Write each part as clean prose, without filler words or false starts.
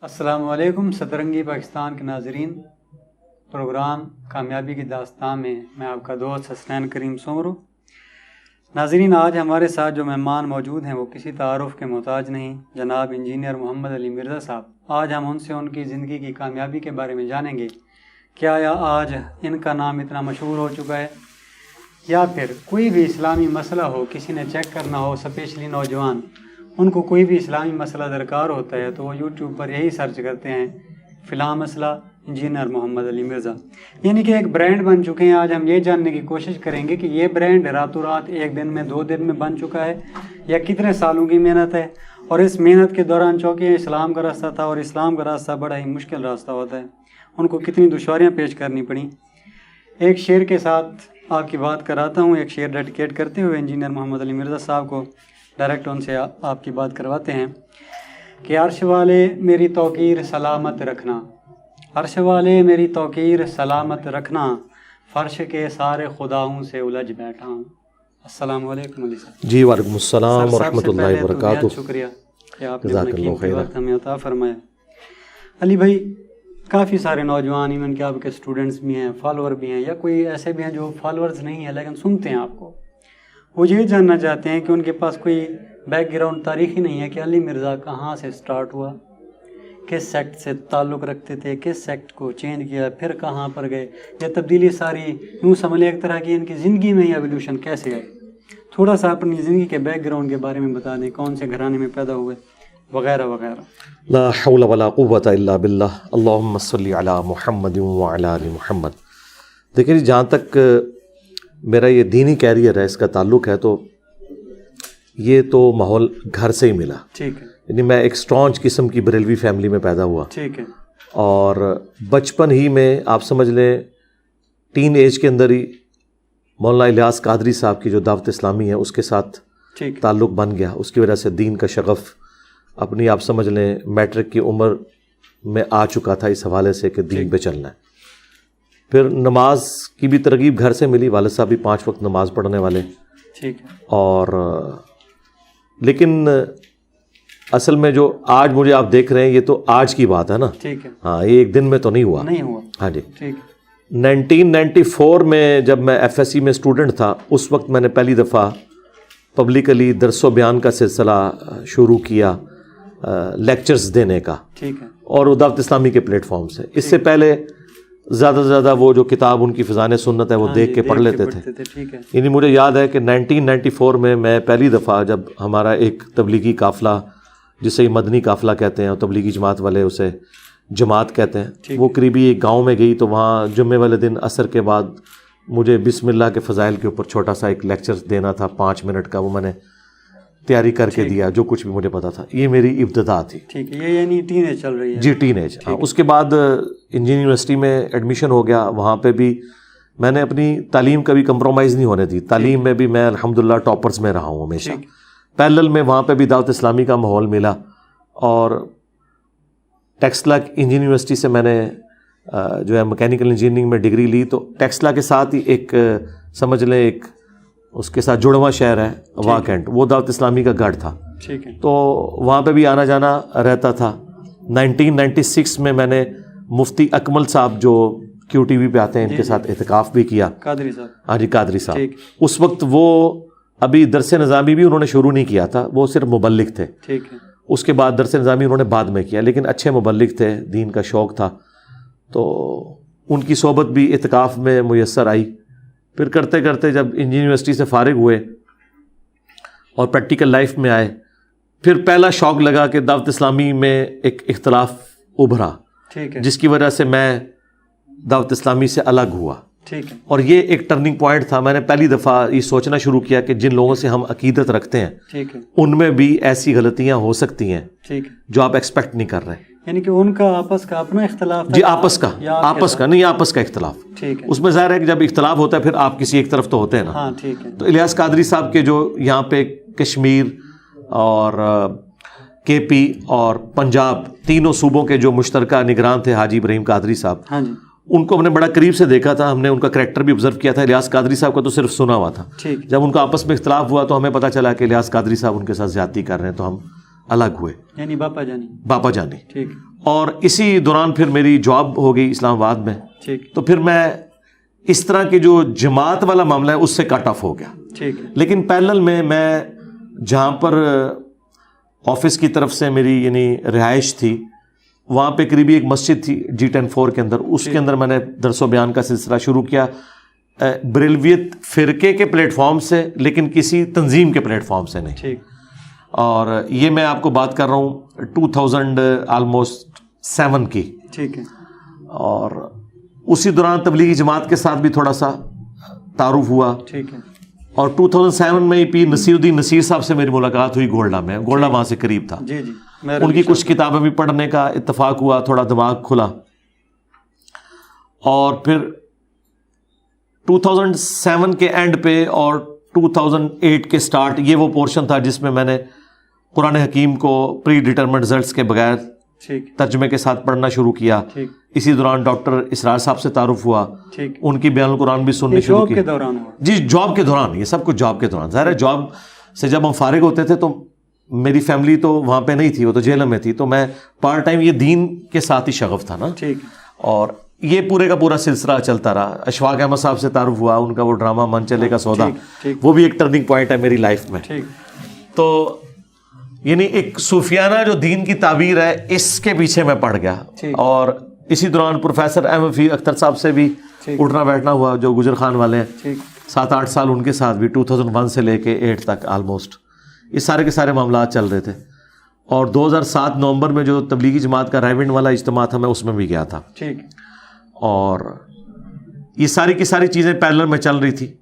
السلام علیکم سترنگی پاکستان کے ناظرین، پروگرام کامیابی کی داستان میں آپ کا دوست حسنین کریم سومرو۔ ناظرین، آج ہمارے ساتھ جو مہمان موجود ہیں وہ کسی تعارف کے محتاج نہیں، جناب انجینئر محمد علی مرزا صاحب۔ آج ہم ان سے ان کی زندگی کی کامیابی کے بارے میں جانیں گے۔ کیا آج ان کا نام اتنا مشہور ہو چکا ہے، یا پھر کوئی بھی اسلامی مسئلہ ہو، کسی نے چیک کرنا ہو، اسپیشلی نوجوان، ان کو کوئی بھی اسلامی مسئلہ درکار ہوتا ہے تو وہ یوٹیوب پر یہی سرچ کرتے ہیں، فلاں مسئلہ انجینئر محمد علی مرزا، یعنی کہ ایک برانڈ بن چکے ہیں۔ آج ہم یہ جاننے کی کوشش کریں گے کہ یہ برانڈ راتوں رات ایک دن میں 2 دن میں بن چکا ہے، یا کتنے سالوں کی محنت ہے، اور اس محنت کے دوران چونکہ اسلام کا راستہ تھا، اور اسلام کا راستہ بڑا ہی مشکل راستہ ہوتا ہے، ان کو کتنی دشواریاں پیش کرنی پڑیں۔ ایک شعر کے ساتھ آپ کی بات کراتا ہوں، ایک شعر ڈیڈیکیٹ کرتے ہوئے انجینئر محمد علی مرزا صاحب کو ڈائریکٹ ان سے آپ کی بات کرواتے ہیں کہ عرش والے میری توقیر سلامت رکھنا، عرش والے میری توقیر سلامت رکھنا، فرش کے سارے خداؤں سے الجھ بیٹھا ہوں۔ السلام علیکم علی صاحب۔ جی وعلیکم السلام ورحمۃ اللہ وبرکاتہ۔ شکریہ کہ آپ نے اپنا قیمتی وقت ہمیں عطا فرمایا۔ علی بھائی، کافی سارے نوجوان ایون کہ آپ کے اسٹوڈنٹس بھی ہیں، فالوور بھی ہیں، یا کوئی ایسے بھی ہیں جو فالورز نہیں ہیں لیکن سنتے ہیں آپ کو، وہ یہ جاننا چاہتے ہیں کہ ان کے پاس کوئی بیک گراؤنڈ تاریخی نہیں ہے کہ علی مرزا کہاں سے سٹارٹ ہوا، کس سیکٹ سے تعلق رکھتے تھے، کس سیکٹ کو چینج کیا، پھر کہاں پر گئے، یہ تبدیلی ساری یوں سمجھ لیں ایک طرح کی ان کی زندگی میں ہی ایولیوشن کیسے آئی۔ تھوڑا سا اپنی زندگی کے بیک گراؤنڈ کے بارے میں بتا دیں، کون سے گھرانے میں پیدا ہوئے وغیرہ وغیرہ۔ لا حول ولا قوۃ الا باللہ، اللہم صلی علی محمد وعلی آل محمد۔ دیکھیں جی، جہاں تک میرا یہ دینی کیریئر ہے، اس کا تعلق ہے، تو یہ تو ماحول گھر سے ہی ملا۔ ٹھیک ہے۔ یعنی میں ایک اسٹرانچ قسم کی بریلوی فیملی میں پیدا ہوا۔ ٹھیک ہے۔ اور بچپن ہی میں آپ سمجھ لیں ٹین ایج کے اندر ہی مولانا الیاس قادری صاحب کی جو دعوت اسلامی ہے اس کے ساتھ تعلق بن گیا۔ اس کی وجہ سے دین کا شغف اپنی آپ سمجھ لیں میٹرک کی عمر میں آ چکا تھا، اس حوالے سے کہ دین پہ چلنا ہے۔ پھر نماز کی بھی ترغیب گھر سے ملی، والد صاحب بھی 5 وقت نماز پڑھنے والے۔ ٹھیک ہے۔ اور لیکن اصل میں جو آج مجھے آپ دیکھ رہے ہیں یہ تو آج کی بات ہے نا۔ ٹھیک ہے۔ ہاں، یہ ایک دن میں تو نہیں ہوا۔ ہاں جی۔ ٹھیک۔ 1994 میں جب میں FSC میں اسٹوڈنٹ تھا، اس وقت میں نے پہلی دفعہ پبلکلی درس و بیان کا سلسلہ شروع کیا، لیکچرز دینے کا۔ ٹھیک ہے۔ اور وہ دعوت اسلامی کے پلیٹ فارم سے۔ اس سے پہلے زیادہ سے زیادہ وہ جو کتاب ان کی فضائل سنت ہے وہ دیکھ کے پڑھ لیتے تھے۔ یعنی مجھے یاد ہے کہ 1994 میں پہلی دفعہ جب ہمارا ایک تبلیغی قافلہ، جسے مدنی قافلہ کہتے ہیں اور تبلیغی جماعت والے اسے جماعت کہتے ہیں، وہ قریبی ایک گاؤں میں گئی، تو وہاں جمعے والے دن عصر کے بعد مجھے بسم اللہ کے فضائل کے اوپر چھوٹا سا ایک لیکچر دینا تھا 5 منٹ کا۔ وہ میں نے تیاری کر کے دیا، جو کچھ بھی مجھے پتا تھا۔ یہ میری ابتدا تھی۔ ٹھیک ہے۔ یہ یعنی ٹین ایج چل رہی ہے؟ جی، ٹین ایج۔ اس کے بعد انجینئرنگ یونیورسٹی میں ایڈمیشن ہو گیا۔ وہاں پہ بھی میں نے اپنی تعلیم کبھی کمپرومائز نہیں ہونے دی۔ تعلیم میں بھی میں الحمدللہ ٹاپرز میں رہا ہوں ہمیشہ۔ پیرلل میں وہاں پہ بھی دعوت اسلامی کا ماحول ملا، اور ٹیکسلا انجینئرنگ یونیورسٹی سے میں نے جو ہے میکینیکل انجینئرنگ میں ڈگری لی، تو ٹیکسلا کے ساتھ ہی ایک سمجھ لیں ایک اس کے ساتھ جڑواں شہر ہے واہ کینٹ، وہ دعوت اسلامی کا گڑھ تھا۔ ٹھیک ہے۔ تو وہاں پہ بھی آنا جانا رہتا تھا۔ 1996 میں نے مفتی اکمل صاحب جو QTV پہ آتے ہیں ان کے ساتھ اعتکاف بھی کیا۔ قادری صاحب۔ ہاں جی، قادری صاحب۔ اس وقت وہ ابھی درس نظامی بھی انہوں نے شروع نہیں کیا تھا، وہ صرف مبلغ تھے۔ ٹھیک ہے۔ اس کے بعد درس نظامی انہوں نے بعد میں کیا، لیکن اچھے مبلغ تھے، دین کا شوق تھا، تو ان کی صحبت بھی اعتکاف میں میسر آئی۔ پھر کرتے کرتے جب انجینئرنگ یونیورسٹی سے فارغ ہوئے اور پریکٹیکل لائف میں آئے، پھر پہلا شوق لگا کہ دعوت اسلامی میں ایک اختلاف ابھرا، جس کی وجہ سے میں دعوت اسلامی سے الگ ہوا۔ ٹھیک ہے۔ اور یہ ایک ٹرننگ پوائنٹ تھا۔ میں نے پہلی دفعہ یہ سوچنا شروع کیا کہ جن لوگوں سے ہم عقیدت رکھتے ہیں، ٹھیک ہے، ان میں بھی ایسی غلطیاں ہو سکتی ہیں ٹھیک ہے، جو آپ ایکسپیکٹ نہیں کر رہے۔ یعنی کہ ان کا آپس کا اپنا اختلاف تھا؟ جی، آپس کا نہیں، آپس کا اختلاف۔ ٹھیک ہے۔ اس میں ظاہر ہے کہ جب اختلاف ہوتا ہے پھر آپ کسی ایک طرف تو ہوتے ہیں نا۔ ہاں، ٹھیک ہے۔ تو الیاس قادری صاحب کے جو یہاں پہ کشمیر اور KP اور پنجاب تینوں صوبوں کے جو مشترکہ نگران تھے حاجی ابراہیم قادری صاحب، ہاں جی، ان کو ہم نے بڑا قریب سے دیکھا تھا، ہم نے ان کا کریکٹر بھی آبزرو کیا تھا۔ الیاس قادری صاحب کا تو صرف سنا ہوا تھا۔ جب ان کا آپس میں اختلاف ہوا تو ہمیں پتہ چلا کہ الیاس قادری صاحب ان کے ساتھ زیادتی کر رہے ہیں، تو ہم الگ ہوئے، یعنی باپا جانی۔ باپا جانی۔ ٹھیک۔ اور اسی دوران پھر میری جاب ہو گئی اسلام آباد میں. ٹھیک. تو پھر میں اس طرح کے جو جماعت والا معاملہ ہے اس سے کٹ آف ہو گیا. ٹھیک. لیکن پیرلل میں جہاں پر آفس کی طرف سے میری یعنی رہائش تھی وہاں پہ قریبی ایک مسجد تھی G10-4 کے اندر, اس کے اندر میں نے درس و بیان کا سلسلہ شروع کیا بریلویت فرقے کے پلیٹ فارم سے, لیکن کسی تنظیم کے پلیٹ فارم سے نہیں. ٹھیک. اور یہ میں آپ کو بات کر رہا ہوں 2007 کی. ٹھیک ہے. اور اسی دوران تبلیغی جماعت کے ساتھ بھی تھوڑا سا تعارف ہوا. ٹھیک ہے. اور 2007 میں پیر نصیر الدین نصیر صاحب سے میری ملاقات ہوئی گولڈا میں. گولڈا وہاں سے قریب تھا. جی جی. ان کی کچھ کتابیں بھی پڑھنے کا اتفاق ہوا, تھوڑا دماغ کھلا. اور پھر 2007 کے اینڈ پہ اور 2008 کے سٹارٹ, یہ وہ پورشن تھا جس میں میں نے قرآن حکیم کو پری ڈیٹرمنٹ رزلٹس کے بغیر ترجمے کے ساتھ پڑھنا شروع کیا. اسی دوران ڈاکٹر اسرار صاحب سے تعارف ہوا, ان کی بیان القرآن بھی سننی شروع کی. جی جاب کے دوران, یہ سب کچھ جاب کے دوران. ظاہر ہے جاب سے جب ہم فارغ ہوتے تھے تو میری فیملی تو وہاں پہ نہیں تھی, وہ تو جیل میں تھی, تو میں پارٹ ٹائم یہ دین کے ساتھ ہی شغف تھا نا. اور یہ پورے کا پورا سلسلہ چلتا رہا. اشفاق احمد صاحب سے تعارف ہوا, ان کا وہ ڈرامہ من چلے کا سودا, وہ بھی ایک ٹرننگ پوائنٹ ہے میری لائف میں. تو یعنی ایک صوفیانہ جو دین کی تعبیر ہے اس کے پیچھے میں پڑ گیا. اور اسی دوران پروفیسر احمد رفیع اختر صاحب سے بھی اٹھنا بیٹھنا ہوا, جو گجر خان والے ہیں. 7-8 سال ان کے ساتھ بھی 2001 سے لے کے 8 تک آلموسٹ یہ سارے کے سارے معاملات چل رہے تھے. اور 2007 نومبر میں جو تبلیغی جماعت کا رائے ونڈ والا اجتماع تھا میں اس میں بھی گیا تھا. اور یہ ساری کی ساری چیزیں پیرلل میں چل رہی تھی.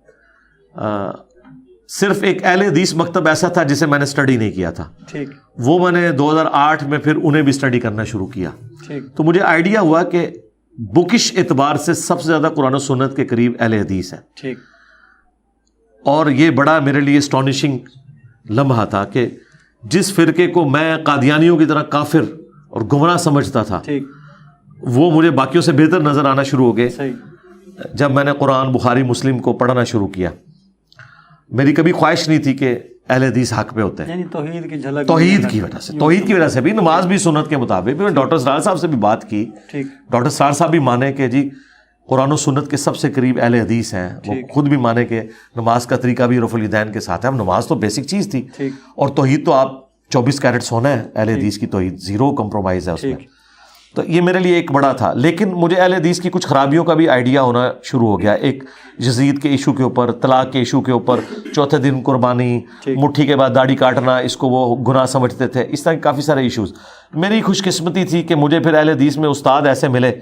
صرف ایک اہل حدیث مکتب ایسا تھا جسے میں نے اسٹڈی نہیں کیا تھا. وہ میں نے 2008 میں پھر انہیں بھی اسٹڈی کرنا شروع کیا. تو مجھے آئیڈیا ہوا کہ بکش اعتبار سے سب سے زیادہ قرآن و سنت کے قریب اہل حدیث ہیں. اور یہ بڑا میرے لیے اسٹانشنگ لمحہ تھا کہ جس فرقے کو میں قادیانیوں کی طرح کافر اور گمراہ سمجھتا تھا وہ مجھے باقیوں سے بہتر نظر آنا شروع ہو گئے جب میں نے قرآن بخاری مسلم کو پڑھنا شروع کیا. میری کبھی خواہش نہیں تھی کہ اہل حدیث حق پہ ہوتے ہیں, یعنی توحید کی جھلک, توحید کی وجہ سے بھی, نماز بھی سنت کے مطابق. میں ڈاکٹر سرار صاحب سے بھی بات کی, ڈاکٹر سرار صاحب بھی مانے کہ جی قرآن و سنت کے سب سے قریب اہل حدیث ہیں. وہ خود بھی مانے کہ نماز کا طریقہ بھی رفع الیدین کے ساتھ ہے. نماز تو بیسک چیز تھی, اور توحید تو آپ 24 کیرٹ سونا ہے. اہل حدیث کی توحید زیرو کمپرومائز ہے اس میں. تو یہ میرے لیے ایک بڑا تھا. لیکن مجھے اہل حدیث کی کچھ خرابیوں کا بھی آئیڈیا ہونا شروع ہو گیا. ایک یزید کے ایشو کے اوپر, طلاق کے ایشو کے اوپر, چوتھے دن قربانی, مٹھی کے بعد داڑھی کاٹنا, اس کو وہ گناہ سمجھتے تھے. اس طرح کافی سارے ایشوز. میری خوش قسمتی تھی کہ مجھے پھر اہل حدیث میں استاد ایسے ملے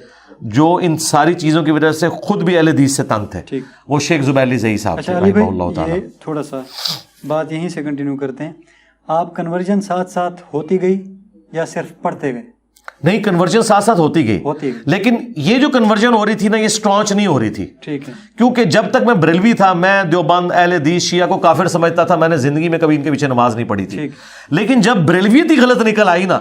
جو ان ساری چیزوں کی وجہ سے خود بھی اہل حدیث سے تنگ تھے. وہ شیخ زبیر علی زئی صاحب تھے رحمہ اللہ تعالی. تھوڑا سا بات یہیں سے کنٹینیو کرتے ہیں. آپ کنورژن ساتھ ساتھ ہوتی گئی یا صرف پڑھتے گئے؟ نہیں, کنورژن ساتھ ساتھ ہوتی گئی, لیکن یہ جو کنورژن ہو رہی تھی نا یہ اسٹرانچ نہیں ہو رہی تھی. کیونکہ جب تک میں بریلوی تھا میں دیوبند اہل حدیث شیعہ کو کافر سمجھتا تھا. میں نے زندگی میں کبھی ان کے پیچھے نماز نہیں پڑھی تھی. لیکن جب بریلویت ہی غلط نکل آئی نا,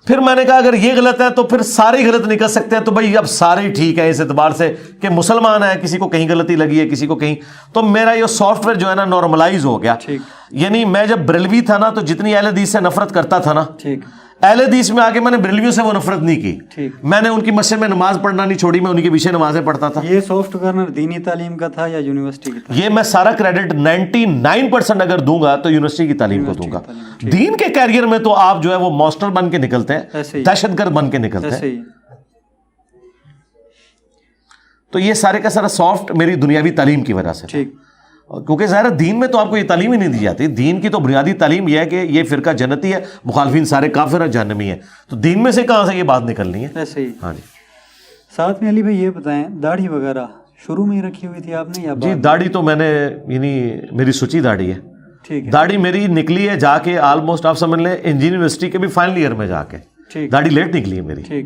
پھر میں نے کہا اگر یہ غلط ہے تو پھر سارے غلط نکل سکتے ہیں. تو بھائی اب سارے ٹھیک ہیں اس اعتبار سے کہ مسلمان ہیں, کسی کو کہیں غلطی لگی ہے, کسی کو کہیں. تو میرا یہ سافٹ ویئر جو ہے نا نارملائز ہو گیا. یعنی میں جب بریلوی تھا نا تو جتنی اہل حدیث سے نفرت کرتا تھا نا, اہل حدیث میں آگے میں نے بریلویوں سے وہ نفرت نہیں کی. میں نے ان کی مسجد میں نماز پڑھنا نہیں چھوڑی, میں ان کے پیچھے نمازیں پڑھتا تھا. یہ سافٹ کارنر دینی تعلیم کا تھا یا یونیورسٹی کی تھا؟ یہ میں سارا کریڈٹ 99% اگر دوں گا تو یونیورسٹی کی تعلیم کو دوں گا. دین کے کیریئر میں تو آپ جو ہے وہ ماسٹر بن کے نکلتے ہیں, دہشت گرد بن کے نکلتے ہیں. تو یہ سارے کا سارا سافٹ میری دنیاوی تعلیم کی وجہ سے. کیونکہ ظاہر دین میں تو آپ کو یہ تعلیم ہی نہیں دی جاتی. دین کی تو بنیادی تعلیم یہ ہے کہ یہ فرقہ جنتی ہے, مخالفین سارے کافر ہیں, جہنمی ہیں. تو دین میں سے کہاں سے یہ بات نکلنی ہے؟ ایسے ہی. ہاں جی. ساتھ میں علی بھائی یہ بتائیں, داڑھی وغیرہ شروع میں ہی رکھی ہوئی تھی آپ نے یا جی داڑھی تو میں نے یعنی میری سچی داڑھی ہے. داڑھی میری نکلی ہے جا کے آلموسٹ آپ سمجھ لیں انجینئرنگ یونیورسٹی کے بھی فائنل ایئر میں جا کے. داڑھی لیٹ نکلی ہے میری.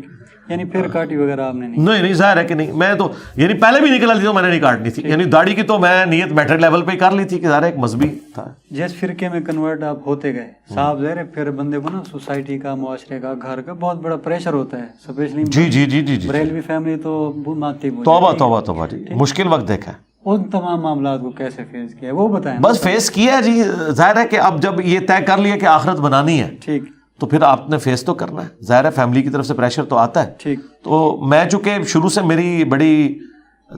یعنی پھر کاٹی وغیرہ آپ نے نہیں ظاہر ہے کہ نہیں. میں تو یعنی پہلے بھی نکل لی تو میں نے نہیں کاٹنی تھی. یعنی داڑھی کی تو میں نیت میٹرک لیول پہ ہی کر لی تھی کہ ظاہر ایک مذہبی تھا. جس فرقے میں کنورٹ آپ ہوتے گئے صاحب, ظاہر پھر بندے کو نا سوسائٹی کا, معاشرے کا, گھر کا بہت بڑا پریشر ہوتا ہے. اسپیشلی جی بریلوی فیملی تو ماتی. توبہ جی, مشکل وقت دیکھا ہے. ان تمام معاملات کو کیسے فیس کیا وہ بتائیں. بس فیس کیا ہے جی. ظاہر ہے کہ اب جب یہ طے کر لیا کہ آخرت بنانی ہے تو پھر آپ نے فیس تو کرنا ہے, ظاہر ہے فیملی کی طرف سے پریشر تو آتا ہے. ٹھیک. تو میں چونکہ شروع سے میری بڑی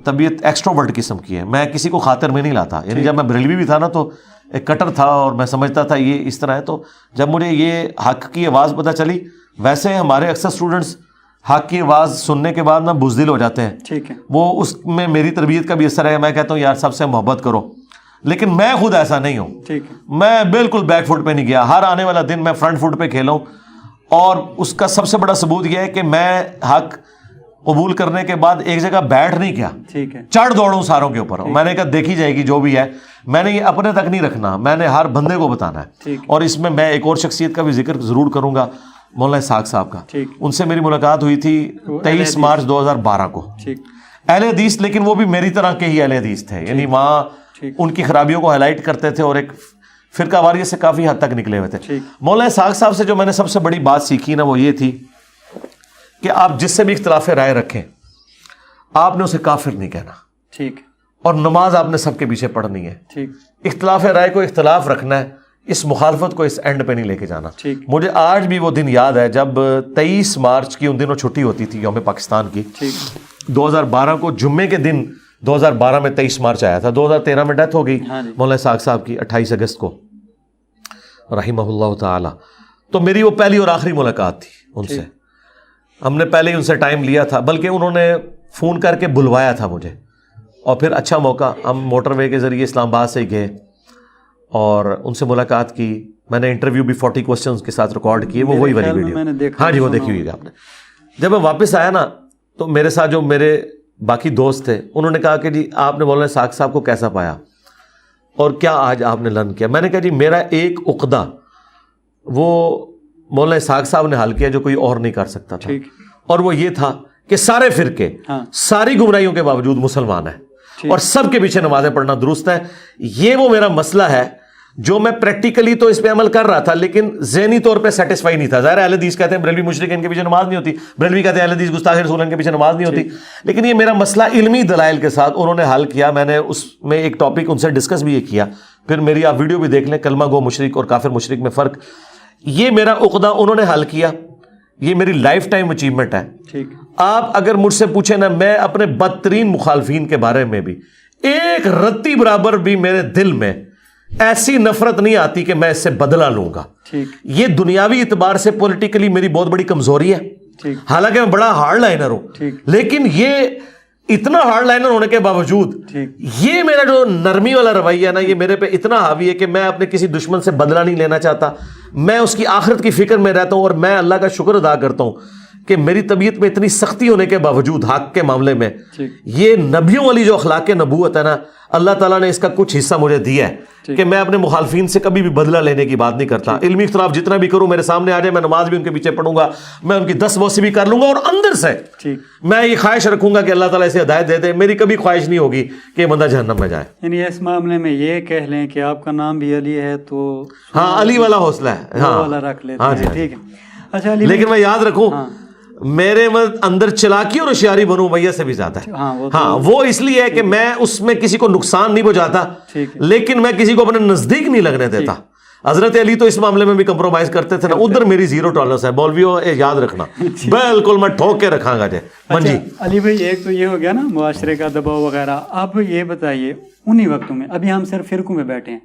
طبیعت ایکسٹروورٹ قسم کی ہے, میں کسی کو خاطر میں نہیں لاتا. یعنی جب میں بریلوی بھی تھا نا تو ایک کٹر تھا اور میں سمجھتا تھا یہ اس طرح ہے. تو جب مجھے یہ حق کی آواز پتہ چلی, ویسے ہمارے اکثر اسٹوڈنٹس حق کی آواز سننے کے بعد نا بزدل ہو جاتے ہیں. ٹھیک ہے. وہ اس میں میری تربیت کا بھی اثر ہے. میں کہتا ہوں یار سب سے محبت کرو, لیکن میں خود ایسا نہیں ہوں. ٹھیک ہے. میں بالکل بیک فٹ پہ نہیں گیا. ہر آنے والا دن میں فرنٹ فٹ پہ کھیلا ہوں, اور اس کا سب سے بڑا ثبوت یہ ہے کہ میں حق قبول کرنے کے بعد ایک جگہ بیٹھ نہیں کیا, ٹھیک ہے, چڑھ دوڑوں ساروں کے اوپر. میں نے کہا دیکھی جائے گی جو بھی ہے, میں نے یہ اپنے تک نہیں رکھنا, میں نے ہر بندے کو بتانا ہے. اور اس میں میں ایک اور شخصیت کا بھی ذکر ضرور کروں گا, مولانا اسحاق صاحب کا. ان سے میری ملاقات ہوئی تھی 23 مارچ 2012 کو. اہل حدیث, لیکن وہ بھی میری طرح کے ہی اہل حدیث تھے. یعنی وہاں ان کی خرابیوں کو ہائی لائٹ کرتے تھے اور ایک فرقہ واریت سے کافی حد تک نکلے ہوئے تھے. مولانا اسحاق صاحب سے جو میں نے سب سے بڑی بات سیکھی نا وہ یہ تھی کہ آپ جس سے بھی اختلاف رائے رکھیں, آپ نے اسے کافر نہیں کہنا. ٹھیک. اور نماز آپ نے سب کے پیچھے پڑھنی ہے. ٹھیک. اختلاف رائے کو اختلاف رکھنا ہے, اس مخالفت کو اس اینڈ پہ نہیں لے کے جانا. مجھے آج بھی وہ دن یاد ہے جب 23 مارچ کی ان دنوں چھٹی ہوتی تھی یوم پاکستان کی. 2012 کو جمعے کے دن 2012 میں 23 مارچ آیا تھا. 2013 میں ڈیتھ ہو گئی مولانا اسحاق صاحب کی 28 اگست کو رحمہ اللہ تعالی. تو میری وہ پہلی اور آخری ملاقات تھی ان سے. ہم نے پہلے ہی ان سے ٹائم لیا تھا, بلکہ انہوں نے فون کر کے بلوایا تھا مجھے, اور پھر اچھا موقع, ہم موٹر وے کے ذریعے اسلام آباد سے گئے اور ان سے ملاقات کی. میں نے انٹرویو بھی 40 کوسچنز کے ساتھ ریکارڈ کیے, وہ وہی والی ویڈیو. ہاں جی, وہ دیکھی ہوئی ہے آپ نے. جب میں واپس آیا نا تو میرے ساتھ جو میرے باقی دوست تھے انہوں نے کہا کہ جی آپ نے مولانا اسحاق صاحب کو کیسا پایا اور کیا آج آپ نے لرن کیا. میں نے کہا جی میرا ایک عقدہ وہ مولانا اسحاق صاحب نے حل کیا جو کوئی اور نہیں کر سکتا تھا, اور وہ یہ تھا کہ سارے فرقے ساری گمراہیوں کے باوجود مسلمان ہیں اور سب کے پیچھے نمازیں پڑھنا درست ہے. یہ وہ میرا مسئلہ ہے جو میں پریکٹیکلی تو اس پہ عمل کر رہا تھا, لیکن ذہنی طور پہ سیٹسفائی نہیں تھا. ظاہر اہل حدیث کہتے ہیں بریلوی مشرک ان کے پیچھے نماز نہیں ہوتی, بریلوی کہتے ہیں اہل حدیث گستاخ رسول ان کے پیچھے نماز نہیں ہوتی. لیکن یہ میرا مسئلہ علمی دلائل کے ساتھ انہوں نے حل کیا. میں نے اس میں ایک ٹاپک ان سے ڈسکس بھی یہ کیا, پھر میری آپ ویڈیو بھی دیکھ لیں, کلمہ گو مشرک اور کافر مشرک میں فرق. یہ میرا عقدہ انہوں نے حل کیا, یہ میری لائف ٹائم اچیومنٹ ہے. آپ اگر مجھ سے پوچھیں نا, میں اپنے بدترین مخالفین کے بارے میں بھی ایک رتی برابر بھی میرے دل میں ایسی نفرت نہیں آتی کہ میں اس سے بدلہ لوں گا. یہ دنیاوی اعتبار سے پولیٹیکلی میری بہت بڑی کمزوری ہے, حالانکہ میں بڑا ہارڈ لائنر ہوں, لیکن یہ اتنا ہارڈ لائنر ہونے کے باوجود یہ میرا جو نرمی والا رویہ ہے نا, یہ میرے پہ اتنا حاوی ہے کہ میں اپنے کسی دشمن سے بدلہ نہیں لینا چاہتا. میں اس کی آخرت کی فکر میں رہتا ہوں, اور میں اللہ کا شکر ادا کرتا ہوں کہ میری طبیعت میں اتنی سختی ہونے کے باوجود حق کے معاملے میں یہ نبیوں والی جو اخلاق نبوت ہے نا, اللہ تعالیٰ نے اس کا کچھ حصہ مجھے دیا ہے کہ میں اپنے مخالفین سے کبھی بھی بدلہ لینے کی بات نہیں کرتا. علمی اختلاف جتنا بھی کروں میرے سامنے آ جائے, میں نماز بھی ان کے پیچھے پڑھوں گا, میں ان کی 10 موسی بھی کر لوں گا, اور اندر سے میں یہ خواہش رکھوں گا کہ اللہ تعالیٰ اسے ہدایت دے دے. میری کبھی خواہش نہیں ہوگی کہ یہ بندہ جہنم میں جائے. یعنی اس معاملے میں یہ کہہ لیں کہ آپ کا نام بھی علی ہے تو ہاں علی والا حوصلہ ہے, ہاں رکھ لیتے ہیں. ٹھیک ہے. اچھا, لیکن میں یاد رکھوں میرے اندر چلاکی اور ہوشیاری بنو امیہ سے بھی زیادہ ہے. ہاں وہ اس لیے ہے کہ میں اس میں کسی کو نقصان نہیں پہنچاتا, لیکن میں کسی کو اپنے نزدیک نہیں لگنے دیتا. حضرت علی تو اس معاملے میں بھی کمپرومائز کرتے تھے نا, ادھر میری زیرو ٹالرنس ہے. مولویوں یاد رکھنا, بالکل میں ٹھوک کے رکھاں گا. جی علی بھائی, ایک تو یہ ہو گیا نا معاشرے کا دباؤ وغیرہ. آپ یہ بتائیے انہی وقتوں میں, ابھی ہم صرف فرقوں میں بیٹھے ہیں,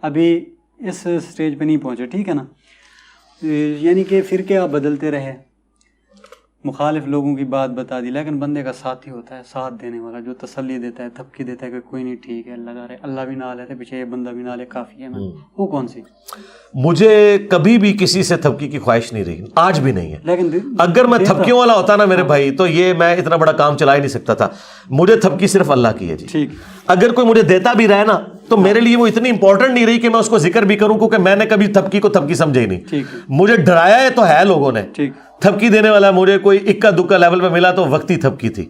ابھی اس سٹیج پہ نہیں پہنچے, ٹھیک ہے نا, یعنی کہ فرقے آپ بدلتے رہے, مخالف لوگوں کی بات بتا دی, لیکن بندے کا ساتھی ہوتا ہے, ساتھ دینے والا, جو تسلی دیتا ہے, تھپکی دیتا ہے کہ کوئی نہیں ٹھیک ہے, لگا رہے, اللہ بھی نہ لیتے پیچھے, یہ بندہ بھی نہ لے, کافی ہے. وہ کون سی؟ مجھے کبھی بھی کسی سے تھپکی کی خواہش نہیں رہی, آج بھی نہیں ہے. لیکن اگر میں تھپکیوں والا ہوتا نا میرے بھائی, تو یہ میں اتنا بڑا کام چلا ہی نہیں سکتا تھا. مجھے تھپکی صرف اللہ کی ہے جی. اگر کوئی مجھے دیتا بھی رہے نا تو میرے لیے وہ اتنی امپورٹنٹ نہیں رہی کہ میں اس کو ذکر بھی کروں, کیونکہ میں نے کبھی تھپکی کو تھپکی سمجھے ہی نہیں. مجھے ڈرایا ہے تو ہے لوگوں نے, تھپکی دینے والا مجھے کوئی اکا دکا لیول پہ ملا تو وقتی تھپکی تھی,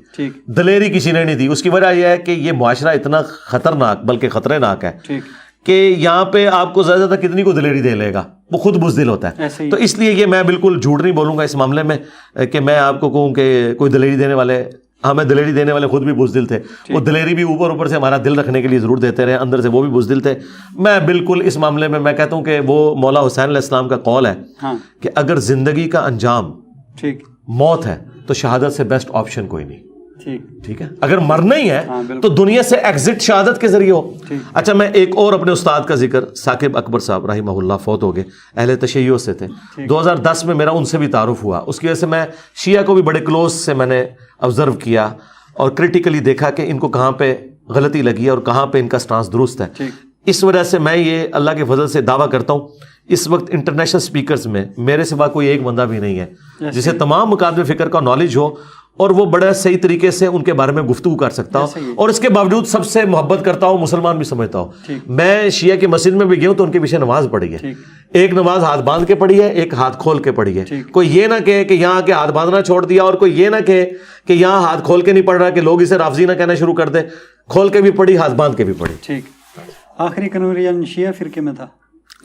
دلیری کسی نے نہیں دی. اس کی وجہ یہ ہے کہ یہ معاشرہ اتنا خطرناک بلکہ خطرے ناک ہے کہ یہاں پہ آپ کو زیادہ کتنی کو دلیری دے لے گا, وہ خود بزدل ہوتا ہے. تو اس لیے یہ میں بالکل جھوٹ نہیں بولوں گا اس معاملے میں کہ میں آپ کو کہوں کہ کوئی دلیری دینے والے ہمیں دلیری دینے والے خود بھی بزدل تھے, وہ دلیری بھی اوپر سے ہمارا دل رکھنے کے لیے ضرور دیتے رہے, اندر سے وہ بھی بزدل تھے. میں بالکل اس معاملے میں کہتا ہوں کہ وہ مولا حسین علیہ السلام کا قول ہے کہ اگر زندگی کا انجام موت ہے تو شہادت سے بیسٹ آپشن کوئی نہیں. ٹھیک ہے, اگر مرنا ہی ہے تو دنیا سے ایگزٹ شہادت کے ذریعے ہو. اچھا, میں ایک اور اپنے استاد کا ذکر, ثاقب اکبر صاحب رحمہ اللہ فوت ہو گئے, اہل تشیع سے تھے. 2010 میں میرا ان سے بھی تعارف ہوا, اس کی وجہ سے میں شیعہ کو بھی بڑے کلوز سے میں نے آبزرو کیا اور کریٹیکلی دیکھا کہ ان کو کہاں پہ غلطی لگی ہے اور کہاں پہ ان کا سٹانس درست ہے. اس وجہ سے میں یہ اللہ کے فضل سے دعویٰ کرتا ہوں, اس وقت انٹرنیشنل سپیکرز میں میرے سوا کوئی ایک بندہ بھی نہیں ہے جسے تمام مکاتب فکر کا نالج ہو اور وہ بڑا صحیح طریقے سے ان کے بارے میں گفتگو کر سکتا ہو, اور اس کے باوجود سب سے محبت کرتا ہوں, مسلمان بھی سمجھتا ہوں. میں شیعہ کی مسجد میں بھی گیا ہوں تو ان کے پیچھے نماز پڑھی ہے, ایک نماز ہاتھ باندھ کے پڑھی ہے, ایک ہاتھ کھول کے پڑھی ہے. کوئی یہ نہ کہے کہ یہاں کے ہاتھ باندھنا چھوڑ دیا, اور کوئی یہ نہ کہے کہ یہاں ہاتھ کھول کے نہیں پڑھ رہا کہ لوگ اسے رافضی نہ کہنا شروع کر دیں. کھول کے بھی پڑھی, ہاتھ باندھ کے بھی پڑھی. ٹھیک. آخری کنورژن شیعہ فرقے میں تھا؟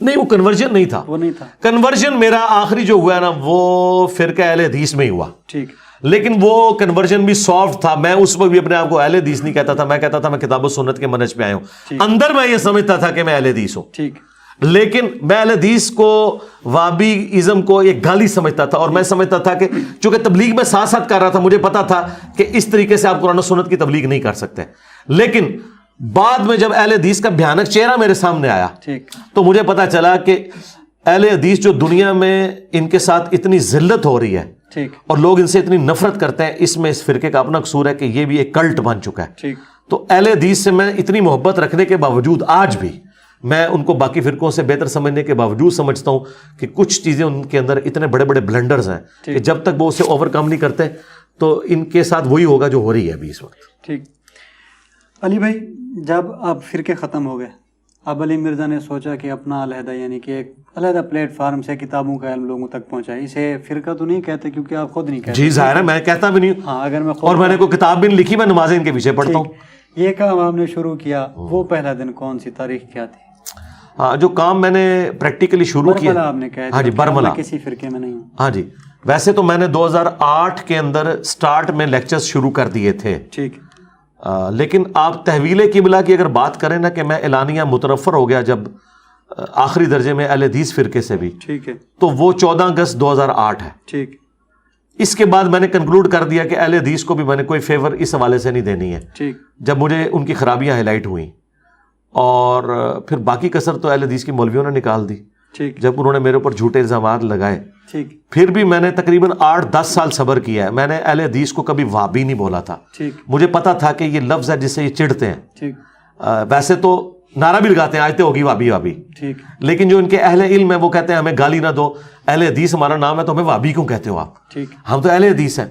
نہیں, وہ کنورژن نہیں تھا. وہ نہیں تھا. کنورژن میرا آخری جو ہوا نا وہ فرقہ اہل حدیث میں ہی ہوا. ٹھیک. لیکن وہ کنورژن بھی سافٹ تھا. میں اس وقت بھی اپنے آپ کو اہل حدیث نہیں کہتا تھا, میں کہتا تھا میں کتاب و سنت کے منہج پہ آیا ہوں. اندر میں یہ سمجھتا تھا کہ میں اہل حدیث ہوں. ٹھیک. لیکن میں اہل حدیث کو وہابی ازم کو ایک گالی سمجھتا تھا, اور میں سمجھتا تھا کہ چونکہ تبلیغ میں ساتھ ساتھ کر رہا تھا, مجھے پتا تھا کہ اس طریقے سے آپ قرآن و سنت کی تبلیغ نہیں کر سکتے. لیکن بعد میں جب اہل حدیث کا بھیانک چہرہ میرے سامنے آیا تو مجھے پتا چلا کہ اہل حدیث جو دنیا میں ان کے ساتھ اتنی ذلت ہو رہی ہے اور لوگ ان سے اتنی نفرت کرتے ہیں, اس میں اس فرقے کا اپنا قصور ہے کہ یہ بھی ایک کلٹ بن چکا ہے. تو اہل حدیث سے میں اتنی محبت رکھنے کے باوجود آج بھی میں ان کو باقی فرقوں سے بہتر سمجھنے کے باوجود سمجھتا ہوں کہ کچھ چیزیں ان کے اندر اتنے بڑے بڑے بلنڈرز ہیں کہ جب تک وہ اسے اوور کم نہیں کرتے تو ان کے ساتھ وہی ہوگا جو ہو رہی ہے ابھی اس وقت. ٹھیک. علی بھائی, جب اب فرقے ختم ہو گئے, اب علی مرزا نے سوچا کہ اپنا علیحدہ یعنی کہ ایک علیحدہ پلیٹ فارم سے کتابوں کا علم لوگوں تک پہنچائے. اسے فرقہ تو نہیں کہتے کیونکہ آپ خود نہیں کہتے. جی ظاہر ہے, میں کہتا بھی نہیں. ہاں, اگر میں اور میں نے کوئی کتاب بھی نہیں لکھی, میں نمازیں ان کے پیچھے پڑھتا ہوں. یہ کام آپ نے شروع کیا, وہ پہلا دن کون سی تاریخ کیا تھی؟ ہاں, جو کام میں نے پریکٹیکلی شروع کیا, آپ نے کہا. ہاں جی, برملا. کسی فرقے میں نہیں ہوں. ہاں جی, ویسے تو میں نے 2008 کے اندر سٹارٹ میں لیکچرز شروع کر دیے تھے. ٹھیک. لیکن آپ تحویل قبلہ کی اگر بات کریں نا کہ میں اعلانیہ متنفر ہو گیا جب آخری درجے میں اہل حدیث فرقے سے بھی, ٹھیک ہے, تو وہ 14 اگست 2008 ہے. ٹھیک. اس کے بعد میں نے کنکلوڈ کر دیا کہ اہل حدیث کو بھی میں نے کوئی فیور اس حوالے سے نہیں دینی ہے. ٹھیک. جب مجھے ان کی خرابیاں ہائی لائٹ ہوئیں, اور پھر باقی کسر تو اہل حدیث کی مولویوں نے نکال دی. ٹھیک. جب انہوں نے میرے اوپر جھوٹے الزامات لگائے, ٹھیک, پھر بھی میں نے تقریباً 8-10 سال صبر کیا ہے. میں نے اہل حدیث کو کبھی وہابی نہیں بولا تھا. ٹھیک. مجھے پتا تھا کہ یہ لفظ ہے جس سے یہ چڑھتے ہیں. ٹھیک. ویسے تو نعرہ بھی لگاتے ہیں آج تو ہوگی وہابی وہابی, ٹھیک, لیکن جو ان کے اہل علم ہے وہ کہتے ہیں ہمیں گالی نہ دو, اہل حدیث ہمارا نام ہے تو ہمیں وہابی کیوں کہتے ہو آپ؟ ٹھیک. ہم تو اہل حدیث ہیں.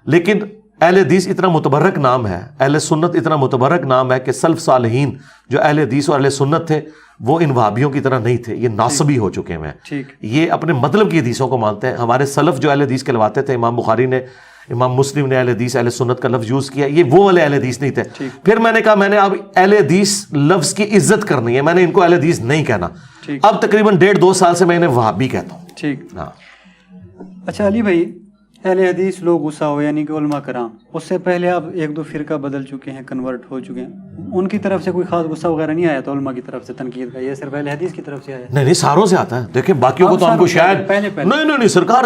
لیکن اہل حدیث اتنا متبرک نام ہے, اہل سنت اتنا متبرک نام ہے کہ سلف صالحین جو اہل حدیث اور اہل سنت تھے وہ ان وہابیوں کی طرح نہیں تھے, یہ ناصبی ہو چکے ہیں. یہ اپنے مطلب کی حدیثوں کو مانتے ہیں. ہمارے سلف جو اہل حدیث کہلواتے تھے, امام بخاری نے, امام مسلم نے اہل حدیث اہل سنت کا لفظ یوز کیا, یہ وہ والے اہل حدیث نہیں تھے. پھر میں نے کہا میں نے اب اہل حدیث لفظ کی عزت کرنی ہے, میں نے ان کو اہل حدیث نہیں کہنا. اب تقریباً 1.5-2 سال سے میں انہیں وہابی کہتا ہوں. ٹھیک. ہاں. اچھا علی بھائی, اہل حدیث لوگ غصہ ہو یعنی کہ علماء کرام, اس سے پہلے آپ 1-2 فرقہ بدل چکے ہیں, کنورٹ ہو چکے ہیں, ان کی طرف سے کوئی خاص غصہ وغیرہ نہیں آیا تو علماء کی طرف سے تنقید کا, یہ صرف اہل حدیث کی طرف سے آیا؟ نہیں, ساروں سے آتا ہے. دیکھیں باقیوں کو تو ہم کو شاید نہیں سرکار,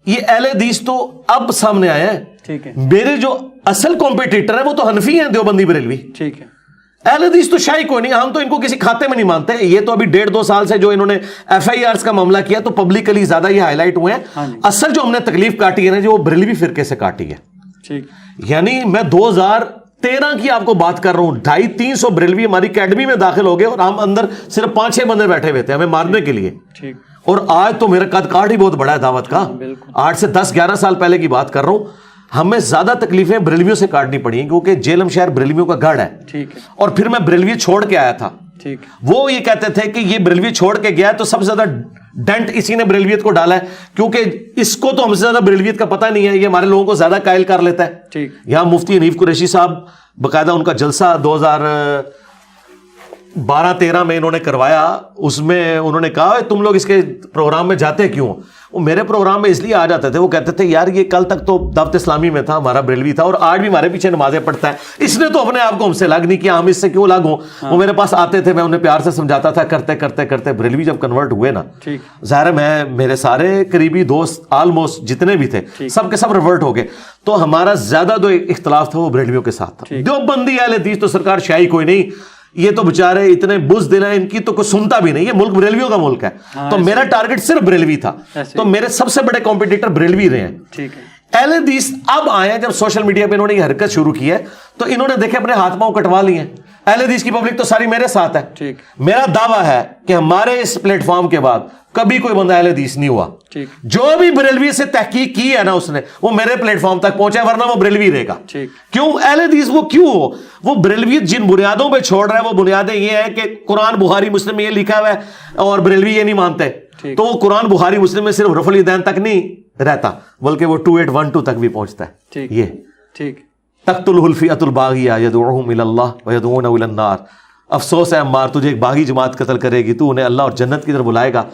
یہ اہل حدیث تو اب سامنے آیا ہے. ٹھیک ہے. میرے جو اصل کمپیٹیٹر ہیں وہ تو حنفی ہیں, دیوبندی بریلوی. ٹھیک ہے. اہل حدیث تو شاہی کوئی نہیں, ہم تو ان کو کسی کھاتے میں نہیں مانتے. یہ تو ابھی 1.5-2 سال سے جو انہوں نے FIRs کا معاملہ کیا تو پبلکلی زیادہ یہ ہائی لائٹ ہوئے ہیں. اصل جو ہم نے تکلیف کاٹی ہے نا جو وہ بریلوی فرقے سے کاٹی ہے. ٹھیک. یعنی میں 2013 کی آپ کو بات کر رہا ہوں, 250-300 بریلوی ہماری اکیڈمی میں داخل ہو گئے اور ہم اندر صرف 5-6 بندے بیٹھے ہوئے تھے ہمیں مارنے کے لیے. ٹھیک. اور آج تو میرا قد کاٹ ہی بہت بڑا ہے دعوت کا. 8 سے 10-11 سال پہلے کی بات کر رہا ہوں. ہمیں زیادہ تکلیفیں بریلویوں سے کاٹنی پڑی ہیں کیونکہ جیلم شہر بریلویوں کا گڑھ ہے. ٹھیک ہے. اور پھر میں بریلوی چھوڑ کے آیا تھا. ٹھیک. وہ یہ کہتے تھے کہ یہ بریلوی چھوڑ کے گیا تو سب سے زیادہ ڈنٹ اسی نے بریلویت کو ڈالا ہے کیونکہ اس کو تو ہم سے زیادہ بریلویت کا پتہ نہیں ہے, یہ ہمارے لوگوں کو زیادہ قائل کر لیتا ہے. ٹھیک. یہاں مفتی حنیف قریشی صاحب باقاعدہ ان کا جلسہ 12-13 میں انہوں نے کروایا, اس میں انہوں نے کہا تم لوگ اس کے پروگرام میں جاتے کیوں؟ وہ میرے پروگرام میں اس لیے آ جاتے تھے, وہ کہتے تھے یار یہ کل تک تو دعوت اسلامی میں تھا, ہمارا بریلوی تھا, اور آج بھی ہمارے پیچھے نمازیں پڑھتا ہے, اس نے تو اپنے آپ کو ہم سے الگ نہیں کیا, ہم اس سے کیوں الگ ہوں. وہ میرے پاس آتے تھے, میں انہیں پیار سے سمجھاتا تھا, کرتے کرتے کرتے بریلوی جب کنورٹ ہوئے نا, ظاہر ہے میرے سارے قریبی دوست آلموسٹ جتنے بھی تھے سب کے سب ریورٹ ہو گئے, تو ہمارا زیادہ جو اختلاف تھا وہ بریلویوں کے ساتھ تھا. دیوبندی اہل حدیث تو سرکار شاہی کوئی نہیں, یہ تو بےچارے اتنے بزدل ہیں, ان کی تو کوئی سنتا بھی نہیں, یہ ملک بریلویوں کا ملک ہے. تو میرا ٹارگٹ صرف بریلوی تھا, تو میرے سب سے بڑے کمپیٹیٹر بریلوی رہے ہیں. اہل حدیث اب آئے ہیں, جب سوشل میڈیا پہ انہوں نے یہ حرکت شروع کی ہے تو انہوں نے دیکھے اپنے ہاتھ پاؤں کٹوا لیے ہیں. اہل حدیث کی پبلک تو ساری میرے ساتھ ہے. میرا دعویٰ ہے کہ ہمارے اس پلیٹ فارم کے بعد کبھی کوئی بندہ اہل حدیث نہیں ہوا. جو بھی بریلوی سے تحقیق کی ہے نا اس نے, وہ میرے پلیٹ فارم تک پہنچا, ورنہ وہ بریلوی رہے گا. کیوں اہل حدیث وہ کیوں ہو؟ وہ بریلوی جن بنیادوں پہ چھوڑ رہا ہے وہ بنیادیں یہ ہے کہ قرآن بخاری مسلم میں یہ لکھا ہوا ہے اور بریلوی یہ نہیں مانتے, تو وہ قرآن بخاری مسلم میں صرف رفع الیدین تک نہیں رہتا بلکہ وہ 2812 تک بھی پہنچتا ہے. یہ تقتلہ الفئۃ الباغیہ یدعوہم الی اللہ ویدعونہ الی النار. افسوس ہے عمار, تجھے ایک باغی جماعت قتل کرے گی, تو انہیں اللہ اور جنت کی طرف بلائے گا,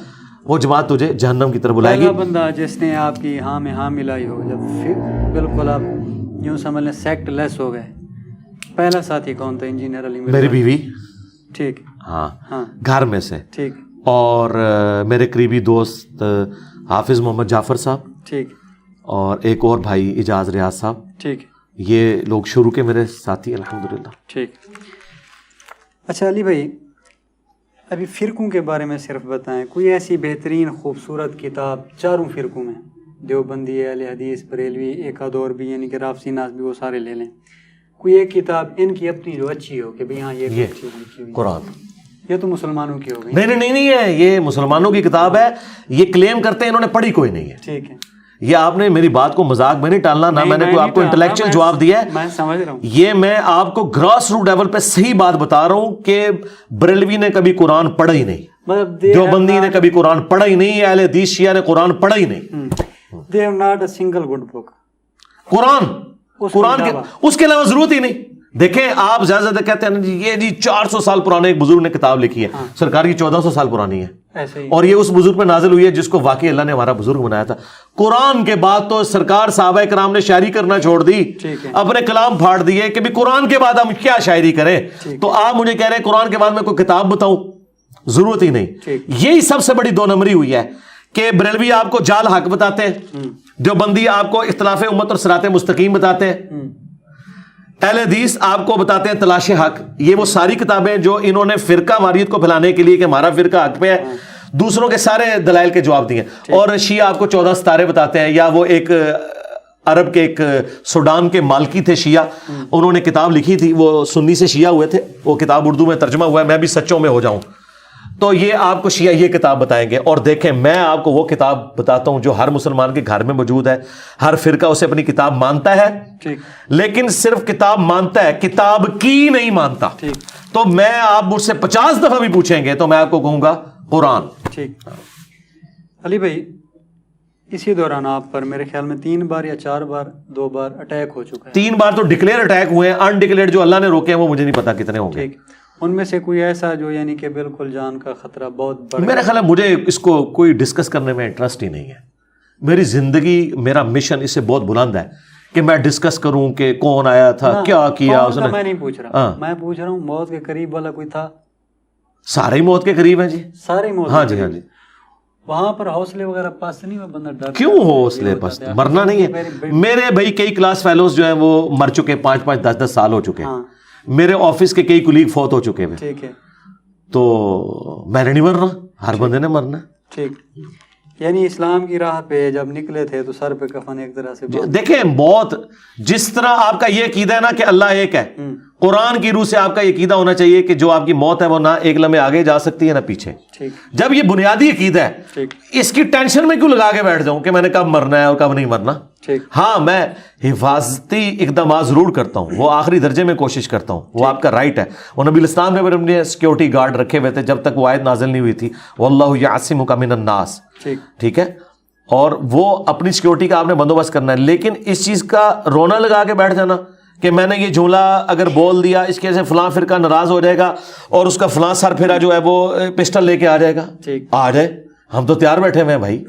وہ جماعت تجھے جہنم کی طرف بلائے گی. بندہ جس نے آپ کی ہاں میں ہاں ملائی ہو, جب بالکل آپ یوں سمجھ لیں سیکٹ لیس ہو گئے, پہلا ساتھی کون تھا؟ انجینئر علی میری بیوی. ٹھیک. ہاں گھر میں سے. ٹھیک. اور میرے قریبی دوست حافظ محمد جعفر صاحب. ٹھیک. اور ایک اور بھائی اجاز ریاض صاحب. ٹھیک. یہ لوگ شروع کے میرے ساتھی الحمدللہ. ٹھیک. اچھا علی بھائی, ابھی فرقوں کے بارے میں صرف بتائیں, کوئی ایسی بہترین خوبصورت کتاب چاروں فرقوں میں, دیوبندی, اہل حدیث, بریلوی, ایک آدھ اور بھی یعنی کہ رافضی ناسبی, وہ سارے لے لیں, کوئی ایک کتاب ان کی اپنی جو اچھی ہو کہ بھئی ہاں یہ اچھی ہوئی. قرآن. یہ تو مسلمانوں کی ہو گئی. نہیں ہے, یہ مسلمانوں کی کتاب ہے, یہ کلیم کرتے ہیں, انہوں نے پڑھی کوئی نہیں ہے. ٹھیک ہے. یہ آپ نے میری بات کو مذاق میں نہیں ٹالنا, نہ میں نے کوئی آپ کو انٹلیکچوئل جواب دیا ہے. میں سمجھ رہا ہوں, یہ میں آپ کو گراس روٹ لیول پہ صحیح بات بتا رہا ہوں کہ بریلوی نے کبھی قرآن پڑھا ہی نہیں, دیوبندی نے کبھی قرآن پڑھا ہی نہیں, اہل حدیث شیعہ نے قرآن پڑھا ہی نہیں. they have not a single good book. قرآن کے اس کے علاوہ ضرورت ہی نہیں. دیکھیں آپ زیادہ زیادہ کہتے ہیں یہ جی 400 سال پرانے ایک بزرگ نے کتاب لکھی ہے, سرکار کی 1400 سال پرانی ہے, اور یہ اس بزرگ پہ نازل ہوئی ہے جس کو واقعی اللہ نے ہمارا بزرگ بنایا تھا. قرآن کے بعد تو سرکار صحابہ کرام نے شاعری کرنا چھوڑ دی, اپنے کلام پھاڑ دیے کہ بھی قرآن کے بعد ہم کیا شاعری کریں. تو آپ مجھے کہہ رہے ہیں قرآن کے بعد میں کوئی کتاب بتاؤں, ضرورت ہی نہیں. یہی سب سے بڑی 2 نمبری ہوئی ہے کہ بریلوی آپ کو جال حق بتاتے ہیں, دیوبندی آپ کو اختلاف امت اور صراط مستقیم بتاتے ہیں, اہل حدیث آپ کو بتاتے ہیں تلاش حق. یہ وہ ساری کتابیں جو انہوں نے فرقہ واریت کو پھیلانے کے لیے کہ ہمارا فرقہ حق پہ ہے, دوسروں کے سارے دلائل کے جواب دیے. اور شیعہ آپ کو 14 ستارے بتاتے ہیں, یا وہ ایک عرب کے ایک سوڈان کے مالکی تھے شیعہ, انہوں نے کتاب لکھی تھی, وہ سنی سے شیعہ ہوئے تھے, وہ کتاب اردو میں ترجمہ ہوا ہے, میں بھی سچوں میں ہو جاؤں. تو یہ آپ کو شیعہ یہ کتاب بتائیں گے. اور دیکھیں میں آپ کو وہ کتاب بتاتا ہوں جو ہر مسلمان کے گھر میں موجود ہے, ہر فرقہ اسے اپنی کتاب مانتا ہے, لیکن صرف کتاب مانتا ہے, کتاب کی نہیں مانتا. تو میں آپ مجھ سے 50 دفعہ بھی پوچھیں گے تو میں آپ کو کہوں گا قرآن. ٹھیک. علی بھائی, اسی دوران آپ پر میرے خیال میں 3 بار یا 4 بار 2 بار اٹیک ہو چکا ہے. 3 بار تو ڈکلیئر اٹیک ہوئے ہیں, انڈکلیئر جو اللہ نے روکے ہیں وہ مجھے نہیں پتا کتنے ہوں گے. ان میں سے کوئی ایسا جو یعنی کہ بالکل جان کا خطرہ بہت بڑا؟ میرا خیال ہے مجھے اس کو کوئی ڈسکس کرنے میں انٹرسٹ ہی نہیں ہے. میری زندگی, میرا مشن اس سے بہت بلند ہے کہ میں ڈسکس کروں کہ کون آیا تھا, کیا کیا اس نے. میں نہیں پوچھ رہا, میں پوچھ رہا ہوں موت کے قریب والا کوئی تھا؟ سارے ہی موت کے قریب ہیں جی, سارے موت. ہاں جی, ہاں جی. وہاں پر حوصلے وغیرہ پاس نہیں ہوئے, بندہ ڈر کیوں حوصلے پاس, مرنا نہیں ہے. میرے بھائی کئی کلاس فیلوز جو ہیں وہ مر چکے, 5-5 10-10 سال ہو چکے. میرے آفس کے کئی کولیگ فوت ہو چکے ہیں. ٹھیک ہے. تو میں نے نہیں مرنا, ہر بندے نے مرنا. ٹھیک. یعنی اسلام کی راہ پہ جب نکلے تھے تو سر پہ کفن ایک طرح سے دیکھیں, موت جس طرح آپ کا یہ عقیدہ ہے نا کہ اللہ ایک ہے, قرآن کی روح سے آپ کا یہ عقیدہ ہونا چاہیے کہ جو آپ کی موت ہے وہ نہ ایک لمحے آگے جا سکتی ہے نہ پیچھے. جب یہ بنیادی عقیدہ ہے, اس کی ٹینشن میں کیوں لگا کے بیٹھ جاؤں کہ میں نے کب مرنا ہے اور کب نہیں مرنا. ہاں میں حفاظتی اقدامات ضرور کرتا ہوں, وہ آخری درجے میں کوشش کرتا ہوں, وہ آپ کا رائٹ ہے. وہ نبی الاسلام نے اپنے سیکورٹی گارڈ رکھے ہوئے تھے جب تک وہ آیت نازل نہیں ہوئی تھی, واللہ یعصمک من الناس. ٹھیک ہے, اور وہ اپنی سیکورٹی کا آپ نے بندوبست کرنا ہے. لیکن اس چیز کا رونا لگا کے بیٹھ جانا کہ میں نے یہ جملہ اگر بول دیا اس کے سے فلاں فرقہ ناراض ہو جائے گا اور اس کا فلاں سر پھیرا جو ہے وہ پسٹل لے کے آ جائے گا. آ جائے, ہم تو تیار بیٹھے ہوئے ہیں بھائی.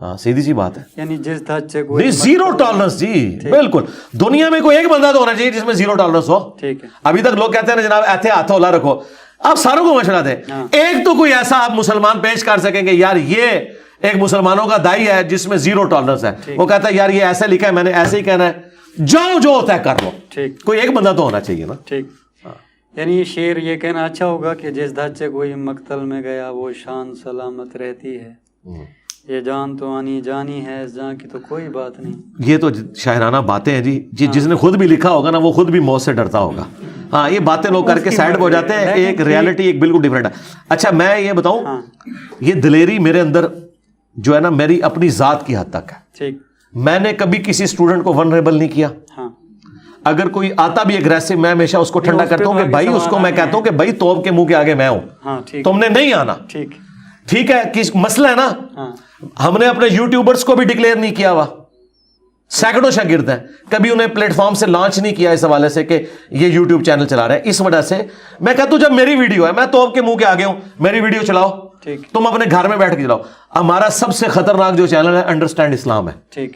ہاں سیدھی سی بات ہے, یعنی جس حد سے کوئی زیرو ٹالرنس. جی بالکل, دنیا میں کوئی ایک بندہ تو ہونا چاہیے جس میں زیرو ٹالرنس ہو. ابھی تک لوگ کہتے ہیں نا جناب ایتھے ہاتھ اولا رکھو, آپ ساروں کو مشورہ دیں, ایک تو کوئی ایسا آپ مسلمان پیش کر سکیں کہ یار یہ ایک مسلمانوں کا دائی ہے جس میں زیرو ٹالرنس ہے, وہ کہتا ہے یار یہ ایسے لکھا ہے میں نے ایسے ہی کہنا ہے, جاؤ جو ہوتا ہے کر لو. کوئی ایک بندہ تو ہونا چاہیے نا. ٹھیک, یعنی شعر یہ کہنا اچھا ہوگا کہ جس دھت سے کوئی مقتل میں گیا وہ شان سلامت رہتی ہے, یہ جان تو آنی جانی ہے, اس جان کی تو کوئی بات نہیں. یہ تو شاعرانہ باتیں ہیں جی, جس نے خود بھی لکھا ہوگا نا وہ خود بھی موت سے ڈرتا ہوگا. ہاں یہ باتیں لوگ کر کے سائڈ پہ ہو جاتے ہیں, ایک ریالٹی ایک بالکل ڈیفرنٹ ہے. اچھا میں یہ بتاؤں, یہ دلیری میرے اندر جو ہے نا میری اپنی ذات کی حد تک ہے. میں نے کبھی کسی اسٹوڈنٹ کو ونریبل نہیں کیا. اگر کوئی آتا بھی اگریسو, میں ہمیشہ اس کو ٹھنڈا کرتا ہوں کہ بھائی, اس کو میں کہتا ہوں کہ بھائی توپ کے منہ کے آگے میں ہوں, تم نے نہیں آنا. ٹھیک ہے, کس مسئلہ ہے نا, ہم نے اپنے یوٹیوبرز کو بھی ڈکلیئر نہیں کیا ہوا, سینکڑوں شاگرد ہیں, کبھی انہیں پلیٹ فارم سے لانچ نہیں کیا اس حوالے سے کہ یہ یوٹیوب چینل چلا رہے ہیں. اس وجہ سے میں کہتا ہوں جب میری ویڈیو ہے, میں توپ کے منہ کے آگے ہوں, میری ویڈیو چلاؤ, تم اپنے گھر میں بیٹھ کے چلاؤ. ہمارا سب سے خطرناک جو چینل ہے انڈرسٹینڈ اسلام ہے,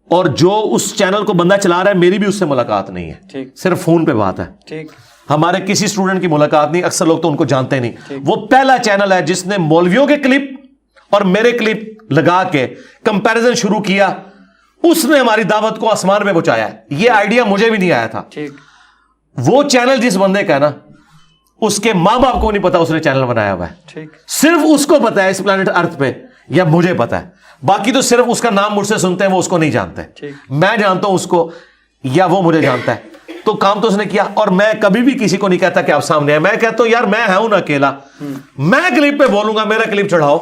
اور جو اس چینل کو بندہ چلا رہا ہے میری بھی اس سے ملاقات نہیں ہے, صرف فون پہ بات ہے. ہمارے کسی اسٹوڈنٹ کی ملاقات نہیں, اکثر لوگ تو ان کو جانتے نہیں. وہ پہلا چینل ہے جس نے مولویوں کے کلپ اور میرے کلپ لگا کے کمپیریزن شروع کیا, اس نے ہماری دعوت کو آسمان پہ پہنچایا ہے. یہ آئیڈیا مجھے بھی نہیں آیا تھا. وہ چینل جس بندے کا ہے نا, اس کے ماں باپ کو نہیں پتا اس نے چینل بنایا ہوا ہے, صرف اس کو پتا ہے اس پلانٹ ارتھ پہ, یا مجھے پتا ہے, باقی تو صرف اس کا نام مجھ سے سنتے ہیں, وہ اس کو نہیں جانتے. میں جانتا ہوں اس کو یا وہ مجھے جانتا ہے, تو کام تو اس نے کیا. اور میں کبھی بھی کسی کو نہیں کہتا کہ آپ سامنے ہیں, میں کہتا ہوں یار میں ہوں اکیلا, میں کلپ پہ بولوں گا, میرا کلپ چڑھاؤ,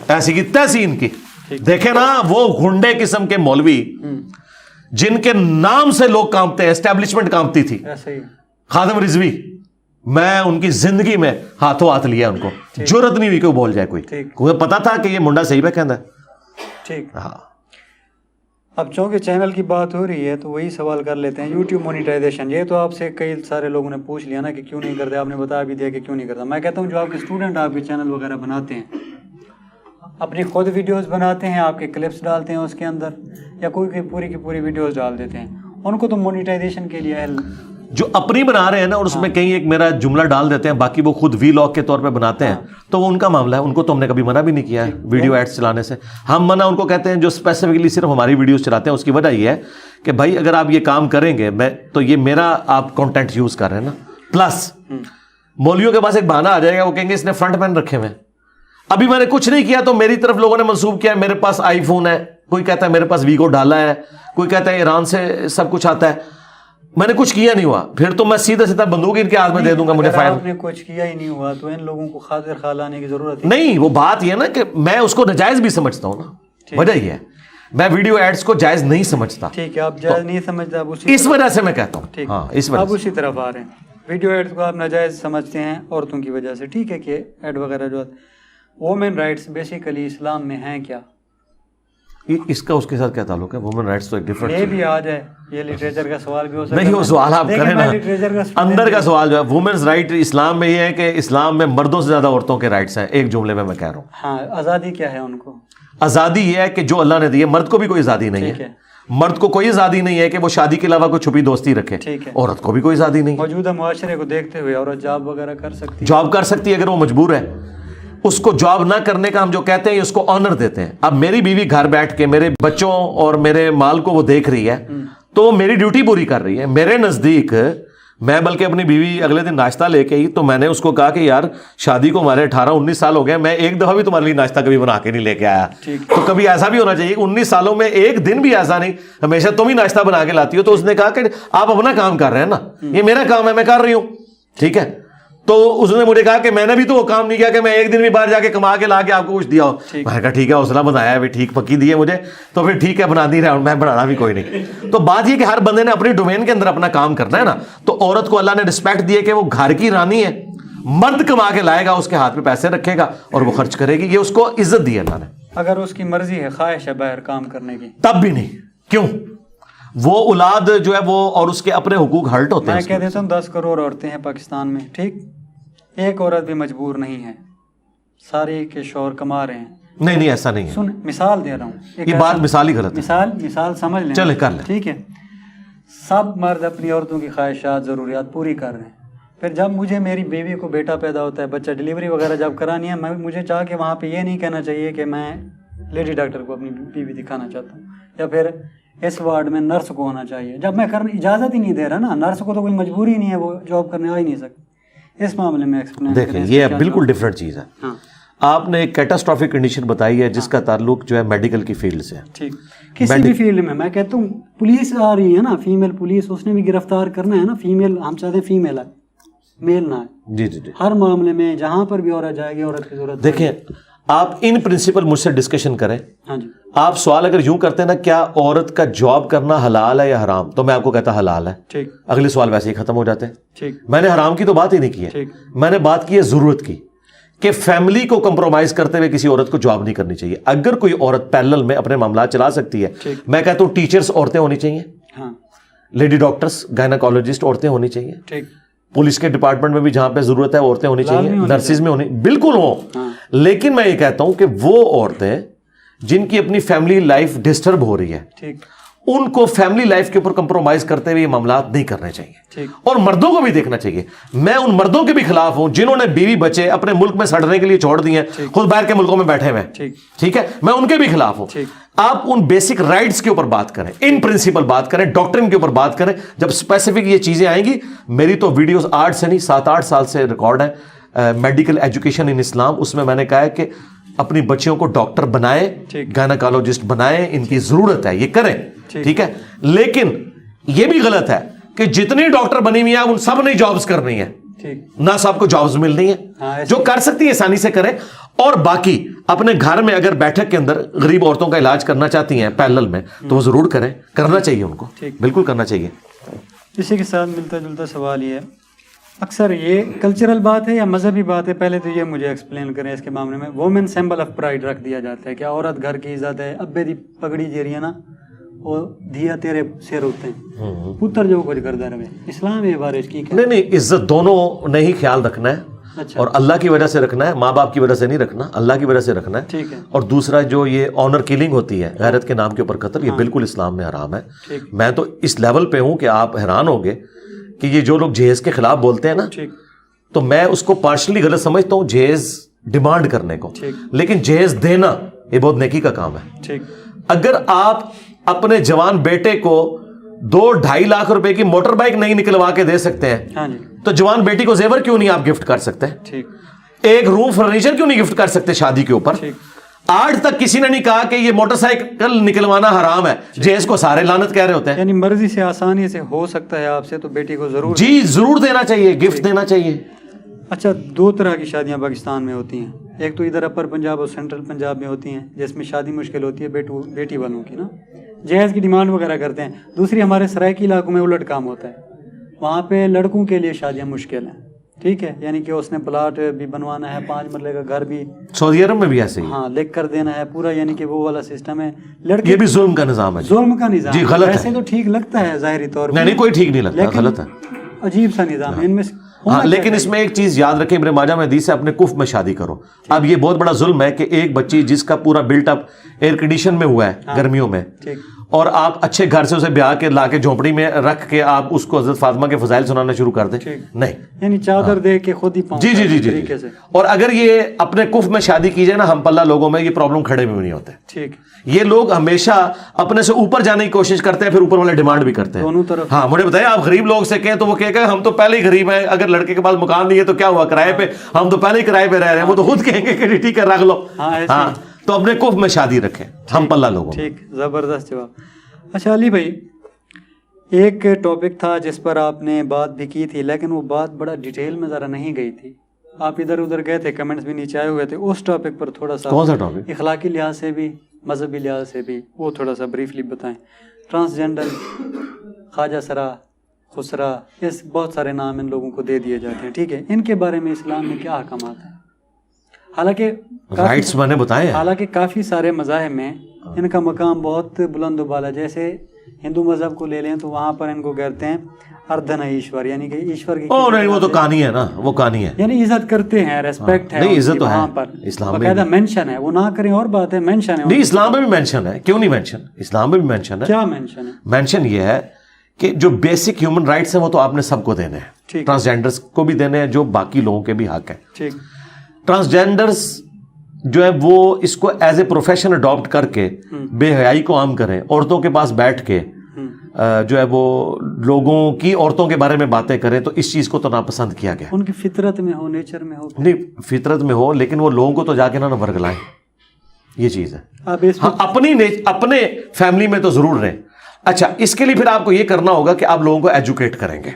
ایسی کی تیسی ان کی. دیکھیں نا وہ گھنڈے قسم کے مولوی جن کے نام سے لوگ کانپتے ہیں, اسٹیبلشمنٹ کانپتی تھی, خادم رضوی, میں ان کی زندگی میں ہاتھوں ہاتھ لیا, ان کو جرت نہیں ہوئی کہ وہ بول جائے کوئی پتا تھا کہ یہ منڈا صحیح پہ کہنا ہے. ہاں اب چونکہ چینل کی بات ہو رہی ہے تو وہی سوال کر لیتے ہیں, یوٹیوب مونیٹائزیشن. یہ تو آپ سے کئی سارے لوگوں نے پوچھ لیا نا کہ کیوں نہیں کرتے, آپ نے بتا بھی دیا کہ کیوں نہیں کرتا. میں کہتا ہوں جو آپ کے اسٹوڈنٹ آپ کے چینل وغیرہ بناتے ہیں, اپنی خود ویڈیوز بناتے ہیں, آپ کے کلپس ڈالتے ہیں اس کے اندر, یا کوئی پوری کی پوری ویڈیوز ڈال دیتے ہیں, ان کو تو مونیٹائزیشن کے لیے جو اپنی بنا رہے ہیں نا, اور اس میں کہیں ایک میرا جملہ ڈال دیتے ہیں, باقی وہ خود وی لاگ کے طور پہ بناتے ہیں, تو وہ ان کا معاملہ ہے, ان کو تو ہم نے کبھی منع بھی نہیں کیا ہے ویڈیو ایڈز چلانے سے. ہم منع ان کو کہتے ہیں جو اسپیسیفکلی صرف ہماری ویڈیوز چلاتے ہیں. اس کی وجہ یہ ہے کہ بھائی اگر آپ یہ کام کریں گے تو یہ میرا آپ کانٹینٹ یوز کر رہے ہیں نا. پلس مولویوں کے پاس ایک بہانہ آ جائے گا, وہ کہیں گے اس نے فرنٹ مین رکھے ہوئے. ابھی میں نے کچھ نہیں کیا تو میری طرف لوگوں نے منسوب کیا میرے پاس آئی فون ہے, کوئی کہتا ہے میرے پاس ویگو ڈالا ہے, کوئی کہتا ہے ایران سے سب کچھ آتا ہے. میں نے کچھ کیا نہیں ہوا, پھر تو میں سیدھا سیدھا بندوق ان کے ہاتھ میں دے دوں گا, مجھے فائر. آپ نے کچھ کیا ہی نہیں ہوا تو ان لوگوں کو خاطر خواہ لانے کی ضرورت نہیں. وہ بات یہ نا کہ میں اس کو ناجائز بھی سمجھتا ہوں نا, وجہ یہ ہے میں ویڈیو ایڈز کو جائز نہیں سمجھتا. ٹھیک ہے, آپ جائز نہیں سمجھتا, اس وجہ سے میں کہتا ہوں. ہاں اس وجہ آپ اسی طرف آ رہے ہیں, ویڈیو ایڈز کو آپ ناجائز سمجھتے ہیں عورتوں کی وجہ سے. ٹھیک ہے کہ ایڈ وغیرہ جو وومن رائٹس بیسیکلی اسلام میں ہیں کیا, اس کا اس کے ساتھ کیا تعلق ہے؟ وومن رائٹس تو ایک ڈفرنٹ, یہ بھی آ جائے, یہ لٹریچر کا سوال بھی ہو سکتا ہے. نہیں وہ سوال آپ کریں نا, اندر کا سوال جو ہے وومنز رائٹ اسلام میں یہ ہے کہ اسلام میں مردوں سے زیادہ عورتوں کے رائٹس ہیں, ایک جملے میں کہہ رہا ہوں. ہاں آزادی کیا ہے ان کو؟ آزادی یہ ہے کہ جو اللہ نے دی ہے, مرد کو بھی کوئی آزادی نہیں ہے. مرد کو کوئی آزادی نہیں ہے کہ وہ شادی کے علاوہ کوئی چھپی دوستی رکھے, عورت کو بھی کوئی آزادی نہیں. موجودہ معاشرے کو دیکھتے ہوئے عورت جاب وغیرہ کر سکتی, جاب کر سکتی ہے اگر وہ مجبور ہے. اس کو جاب نہ کرنے کا ہم جو کہتے ہیں اس کو آنر دیتے ہیں. اب میری بیوی گھر بیٹھ کے میرے بچوں اور میرے مال کو وہ دیکھ رہی ہے تو میری ڈیوٹی پوری کر رہی ہے. میرے نزدیک میں بلکہ اپنی بیوی اگلے دن ناشتہ لے کے ہی تو میں نے اس کو کہا کہ یار شادی کو ہمارے 18-19 سال ہو گئے, میں ایک دفعہ بھی تمہارے لیے ناشتہ کبھی بنا کے نہیں لے کے آیا. تو کبھی ایسا بھی ہونا چاہیے, 19 سالوں میں ایک دن بھی ایسا نہیں, ہمیشہ تم ہی ناشتہ بنا کے لاتی ہو. تو اس نے کہا کہ آپ اپنا کام کر رہے ہیں نا, یہ میرا کام ہے, میں کر رہی ہوں. ٹھیک ہے, تو اس نے مجھے کہا کہ میں نے بھی تو وہ کام نہیں کیا کہ میں ایک دن بھی باہر جا کے کما کے لا کے آپ کو کچھ دیا ہو. میں نے کہا ٹھیک ہے, حوصلہ بنایا ہے, ٹھیک پکی دی ہے مجھے, تو پھر ٹھیک ہے بنا دی رہا ہوں, میں بنانا بھی کوئی نہیں. تو بات یہ کہ ہر بندے نے اپنی ڈومین کے اندر اپنا کام کرنا ہے نا. تو عورت کو اللہ نے رسپیکٹ دی ہے کہ وہ گھر کی رانی ہے, مرد کما کے لائے گا, اس کے ہاتھ میں پیسے رکھے گا اور وہ خرچ کرے گی, یہ اس کو عزت دی ہے اللہ نے. اگر اس کی مرضی ہے, خواہش ہے باہر کام کرنے کی, تب بھی نہیں. کیوں؟ وہ اولاد جو ہے وہ اور اس کے اپنے حقوق ہرٹ ہوتے ہیں. میں کہہ دیتا ہوں 10 کروڑ عورتیں ہیں پاکستان میں, ٹھیک, ایک عورت بھی مجبور نہیں ہے, سارے کے شوہر کما رہے ہیں. نہیں ایسا نہیں ہے. سن, مثال دے رہا ہوں, یہ بات مثال ہی غلط ہے. مثال سمجھ لیں, چلے کر لیں. ٹھیک ہے, سب مرد اپنی عورتوں کی خواہشات ضروریات پوری کر رہے ہیں. پھر جب مجھے میری بیوی کو بیٹا پیدا ہوتا ہے, بچہ ڈلیوری وغیرہ جب کرانی ہے, مجھے چاہ کے وہاں پہ یہ نہیں کہنا چاہیے کہ میں لیڈی ڈاکٹر کو اپنی بیوی دکھانا چاہتا ہوں, یا پھر اس وارڈ میں نرس کو ہونا چاہیے, جب میں کرنے اجازت ہی نہیں دے رہا نا. نرس کو تو کوئی مجبوری نہیں ہے, وہ جاب کرنے آ ہی نہیں سکتی. اس معاملے میں ایکسپلین دیکھیں, یہ بالکل ڈفرینٹ چیز ہے. ہاں, آپ نے ایک کیٹاسٹرافک کنڈیشن بتائی ہے جس کا تعلق جو ہے میڈیکل کی فیلڈ سے. ٹھیک, کسی بھی فیلڈ میں کہتا ہوں, پولیس آ رہی ہے نا, فیمیل پولیس, اس نے بھی گرفتار کرنا ہے نا. فیمیل ہم چاہتے ہیں فیمیل ہے, میل نہ ہے. جی, ہر معاملے میں جہاں پر بھی عورت جائے گی, عورت کی ضرورت. دیکھیں, آپ ان پرنسپل مجھ سے ڈسکشن کریں. ہاں جی, آپ سوال اگر یوں کرتے ہیں نا, کیا عورت کا جاب کرنا حلال ہے یا حرام, تو میں آپ کو کہتا حلال ہے. ٹھیک, اگلے سوال ویسے ہی ختم ہو جاتے ہیں. ٹھیک, میں نے حرام کی تو بات ہی نہیں کی ہے, ٹھیک, میں نے بات کی ہے ضرورت کی, کہ فیملی کو کمپرومائز کرتے ہوئے کسی عورت کو جاب نہیں کرنی چاہیے. اگر کوئی عورت پیرلل میں اپنے معاملات چلا سکتی ہے, میں کہتا ہوں ٹیچرز عورتیں ہونی چاہیے, ہاں, لیڈی ڈاکٹرز گائناکالوجسٹ عورتیں ہونی چاہیے, ٹھیک, پولیس کے ڈپارٹمنٹ میں بھی جہاں پہ ضرورت ہے عورتیں ہونی چاہیے, نرسز میں ہونی بالکل ہوں. لیکن میں یہ کہتا ہوں کہ وہ عورتیں جن کی اپنی فیملی لائف ڈسٹرب ہو رہی ہے, ٹھیک, ان کو فیملی لائف کے اوپر کمپرومائز کرتے ہوئے یہ معاملات نہیں کرنے چاہیے. ٹھیک, اور مردوں کو بھی دیکھنا چاہیے. میں ان مردوں کے بھی خلاف ہوں جنہوں نے بیوی بچے اپنے ملک میں سڑنے کے لیے چھوڑ دیے ہیں, خود باہر کے ملکوں میں بیٹھے ہوئے ہیں. ٹھیک ہے, میں ان کے بھی خلاف ہوں. آپ ان بیسک رائٹس کے اوپر بات کریں, ان پرنسپل بات کریں, ڈاکٹرن کے اوپر بات کریں. جب اسپیسیفک یہ چیزیں آئیں گی, میری تو ویڈیوز 8 سے نہیں 7-8 سال سے ریکارڈ ہیں, میڈیکل ایجوکیشن ان اسلام. اس میں نے کہا ہے کہ اپنی بچیوں کو ڈاکٹر بنائیں, گائناکالوجسٹ بنائیں, ان کی ضرورت ہے, یہ کریں. ٹھیک ہے, لیکن یہ بھی غلط ہے کہ جتنی ڈاکٹر بنی ہوئی ہیں ان سب نے جابز کرنی ہے, نہ سب کو جابز ملنی ہے. جو کر سکتی ہے آسانی سے کریں, اور باقی اپنے گھر میں اگر بیٹھک کے اندر غریب عورتوں کا علاج کرنا چاہتی ہیں پیرلل میں, تو وہ ضرور کریں, کرنا چاہیے ان کو, بالکل کرنا چاہیے. اسی کے ساتھ ملتا جلتا سوال یہ ہے, اکثر یہ کلچرل بات ہے یا مذہبی بات ہے, پہلے تو یہ مجھے ایکسپلین کریں اس کے معاملے میں. وومن سمبل آف پرائڈ رکھ دیا جاتا ہے کہ عورت گھر کی عزت ہے, ابے دی پگڑی جیری ہے نا, وہ دھیا تیرے سر ہوتے ہیں, پتر جو کچھ کرتا رہے. اسلام یہ بارش کی نہیں, عزت دونوں نے ہی خیال رکھنا ہے, اور اللہ کی وجہ سے رکھنا ہے, ماں باپ کی وجہ سے نہیں رکھنا, اللہ کی وجہ سے رکھنا ہے. ٹھیک ہے, اور دوسرا جو یہ آنر کلنگ ہوتی ہے غیرت کے نام کے اوپر قتل, یہ بالکل اسلام میں حرام ہے. میں تو اس لیول پہ ہوں کہ آپ حیران ہوگے کہ یہ جو لوگ جہیز کے خلاف بولتے ہیں نا, تو میں اس کو پارشلی غلط سمجھتا ہوں جہیز ڈیمانڈ کرنے کو, لیکن جہیز دینا یہ بہت نیکی کا کام ہے. اگر آپ اپنے جوان بیٹے کو 2-2.5 لاکھ روپے کی موٹر بائک نہیں نکلوا کے دے سکتے ہیں, تو جوان بیٹی کو زیور کیوں نہیں آپ گفٹ کر سکتے؟ ایک روم فرنیچر کیوں نہیں گفٹ کر سکتے شادی کے اوپر؟ آج تک کسی نے نہیں کہا کہ یہ موٹر سائیکل نکلوانا حرام ہے, جہیز کو سارے لعنت کہہ رہے ہوتے ہیں. یعنی مرضی سے آسانی سے ہو سکتا ہے آپ سے, تو بیٹی کو ضرور جی ضرور دینا چاہیے, گفٹ دینا چاہیے. اچھا, 2 طرح کی شادیاں پاکستان میں ہوتی ہیں. ایک تو ادھر اپر پنجاب اور سینٹرل پنجاب میں ہوتی ہیں, جس میں شادی مشکل ہوتی ہے بیٹی والوں کی نا, جہیز کی ڈیمانڈ وغیرہ کرتے ہیں. دوسری ہمارے سرائیکی علاقوں میں الٹ کام ہوتا ہے, وہاں پہ لڑکوں کے لیے شادیاں مشکل ہیں. ٹھیک ہے, یعنی کہ اس نے پلاٹ بھی بنوانا ہے, 5 مرلے کا گھر بھی, سعودی عرب میں بھی ایسے ہی, ہاں, لکھ کر دینا ہے پورا, یعنی کہ وہ والا سسٹم ہے. لڑکے یہ بھی ظلم کا نظام ہے, ظلم کا نظام. جی غلط ہے. ایسے تو ٹھیک لگتا ہے ظاہری طور پر, نہیں کوئی ٹھیک نہیں لگتا, غلط ہے, عجیب سا نظام ان میں. ہاں, لیکن اس میں ایک چیز یاد رکھیں, ابن ماجہ میں حدیث ہے, اپنے کف میں شادی کرو. اب یہ بہت بڑا ظلم ہے کہ ایک بچی جس کا پورا بلٹ اپ ایئر کنڈیشن میں ہوا ہے گرمیوں میں, اور آپ اچھے گھر سے اسے بیاہ کے لا کے جھونپڑی میں رکھ کے آپ اس کو حضرت فاطمہ کے فضائل سنانا شروع کر دیں, نہیں, یعنی چادر دے کے خود ہی پاؤں. جی جی جی جی. اور اگر یہ اپنے کف میں شادی کی جائے نا, ہم پلہ لوگوں میں یہ پرابلم کھڑے بھی نہیں ہوتے. ٹھیک, یہ لوگ ہمیشہ اپنے سے اوپر جانے کی کوشش کرتے ہیں, پھر اوپر والے ڈیمانڈ بھی کرتے ہیں دونوں طرف. ہاں, مجھے بتائیں, آپ غریب لوگ سے کہیں تو وہ کہے گا ہم تو پہلے ہی غریب ہیں, اگر لڑکے کے پاس مکان نہیں ہے تو کیا ہوا, کرائے پہ, ہم تو پہلے ہی کرائے پہ رہ رہے ہیں. وہ تو خود کہیں گے کہ ٹھیک ہے رکھ لو. ہاں, تو اپنے کف میں شادی رکھیں, ہم پلہ لوگوں. ٹھیک, زبردست جواب. اچھا علی بھائی, ایک ٹاپک تھا جس پر آپ نے بات بھی کی تھی, لیکن وہ بات بڑا ڈیٹیل میں ذرا نہیں گئی تھی. آپ ادھر ادھر گئے تھے, کمنٹس بھی نیچے آئے ہوئے تھے. اس ٹاپک پر تھوڑا سا, کون سا ٹاپک؟ اخلاقی لحاظ سے بھی مذہبی لحاظ سے بھی, وہ تھوڑا سا بریفلی بتائیں. ٹرانسجینڈر, خواجہ سرا, خسرا, اس بہت سارے نام ان لوگوں کو دے دیے جاتے ہیں. ٹھیک ہے, ان کے بارے میں اسلام میں کیا احکامات ہیں؟ حالانکہ رائٹس میں نے بتائے, حالانکہ کافی سارے مذاہب میں ان کا مقام بہت بلند و بالا. جیسے ہندو مذہب کو لے لیں تو وہاں پر ان کو کہتے ہیں اردھنا ایشور، یعنی کہ ایشور کی نہیں وہ تو کہانی ہے نا، وہ کہانی ہے، یعنی عزت کرتے ہیں، ریسپیکٹ ہے، نہیں عزت تو ہے وہاں پر اسلام میں باقاعدہ مینشن ہے، وہ نہ کریں اور بات ہے، مینشن ہے، نہیں اسلام میں بھی مینشن ہے، کیوں نہیں مینشن، اسلام میں بھی مینشن ہے. کیا مینشن ہے؟ مینشن یہ ہے کہ جو بیسک ہیومن رائٹس ہیں وہ تو آپ نے سب کو دینے ہیں، ٹرانسجینڈرز کو بھی دینے ہیں جو باقی لوگوں کے بھی حق ہیں. ٹھیک، ٹرانسجینڈرز جو ہے وہ اس کو ایز اے پروفیشن اڈاپٹ کر کے بے حیائی کو عام کریں، عورتوں کے پاس بیٹھ کے جو ہے وہ لوگوں کی عورتوں کے بارے میں باتیں کریں، تو اس چیز کو تو ناپسند کیا گیا. ان کی فطرت میں ہو، نیچر میں ہو، نہیں فطرت میں ہو، لیکن وہ لوگوں کو تو جا کے نہ ورگلائیں، یہ چیز ہے. ہاں اپنے فیملی میں تو ضرور رہیں. اچھا اس کے لیے پھر آپ کو یہ کرنا ہوگا کہ آپ لوگوں کو ایجوکیٹ کریں گے،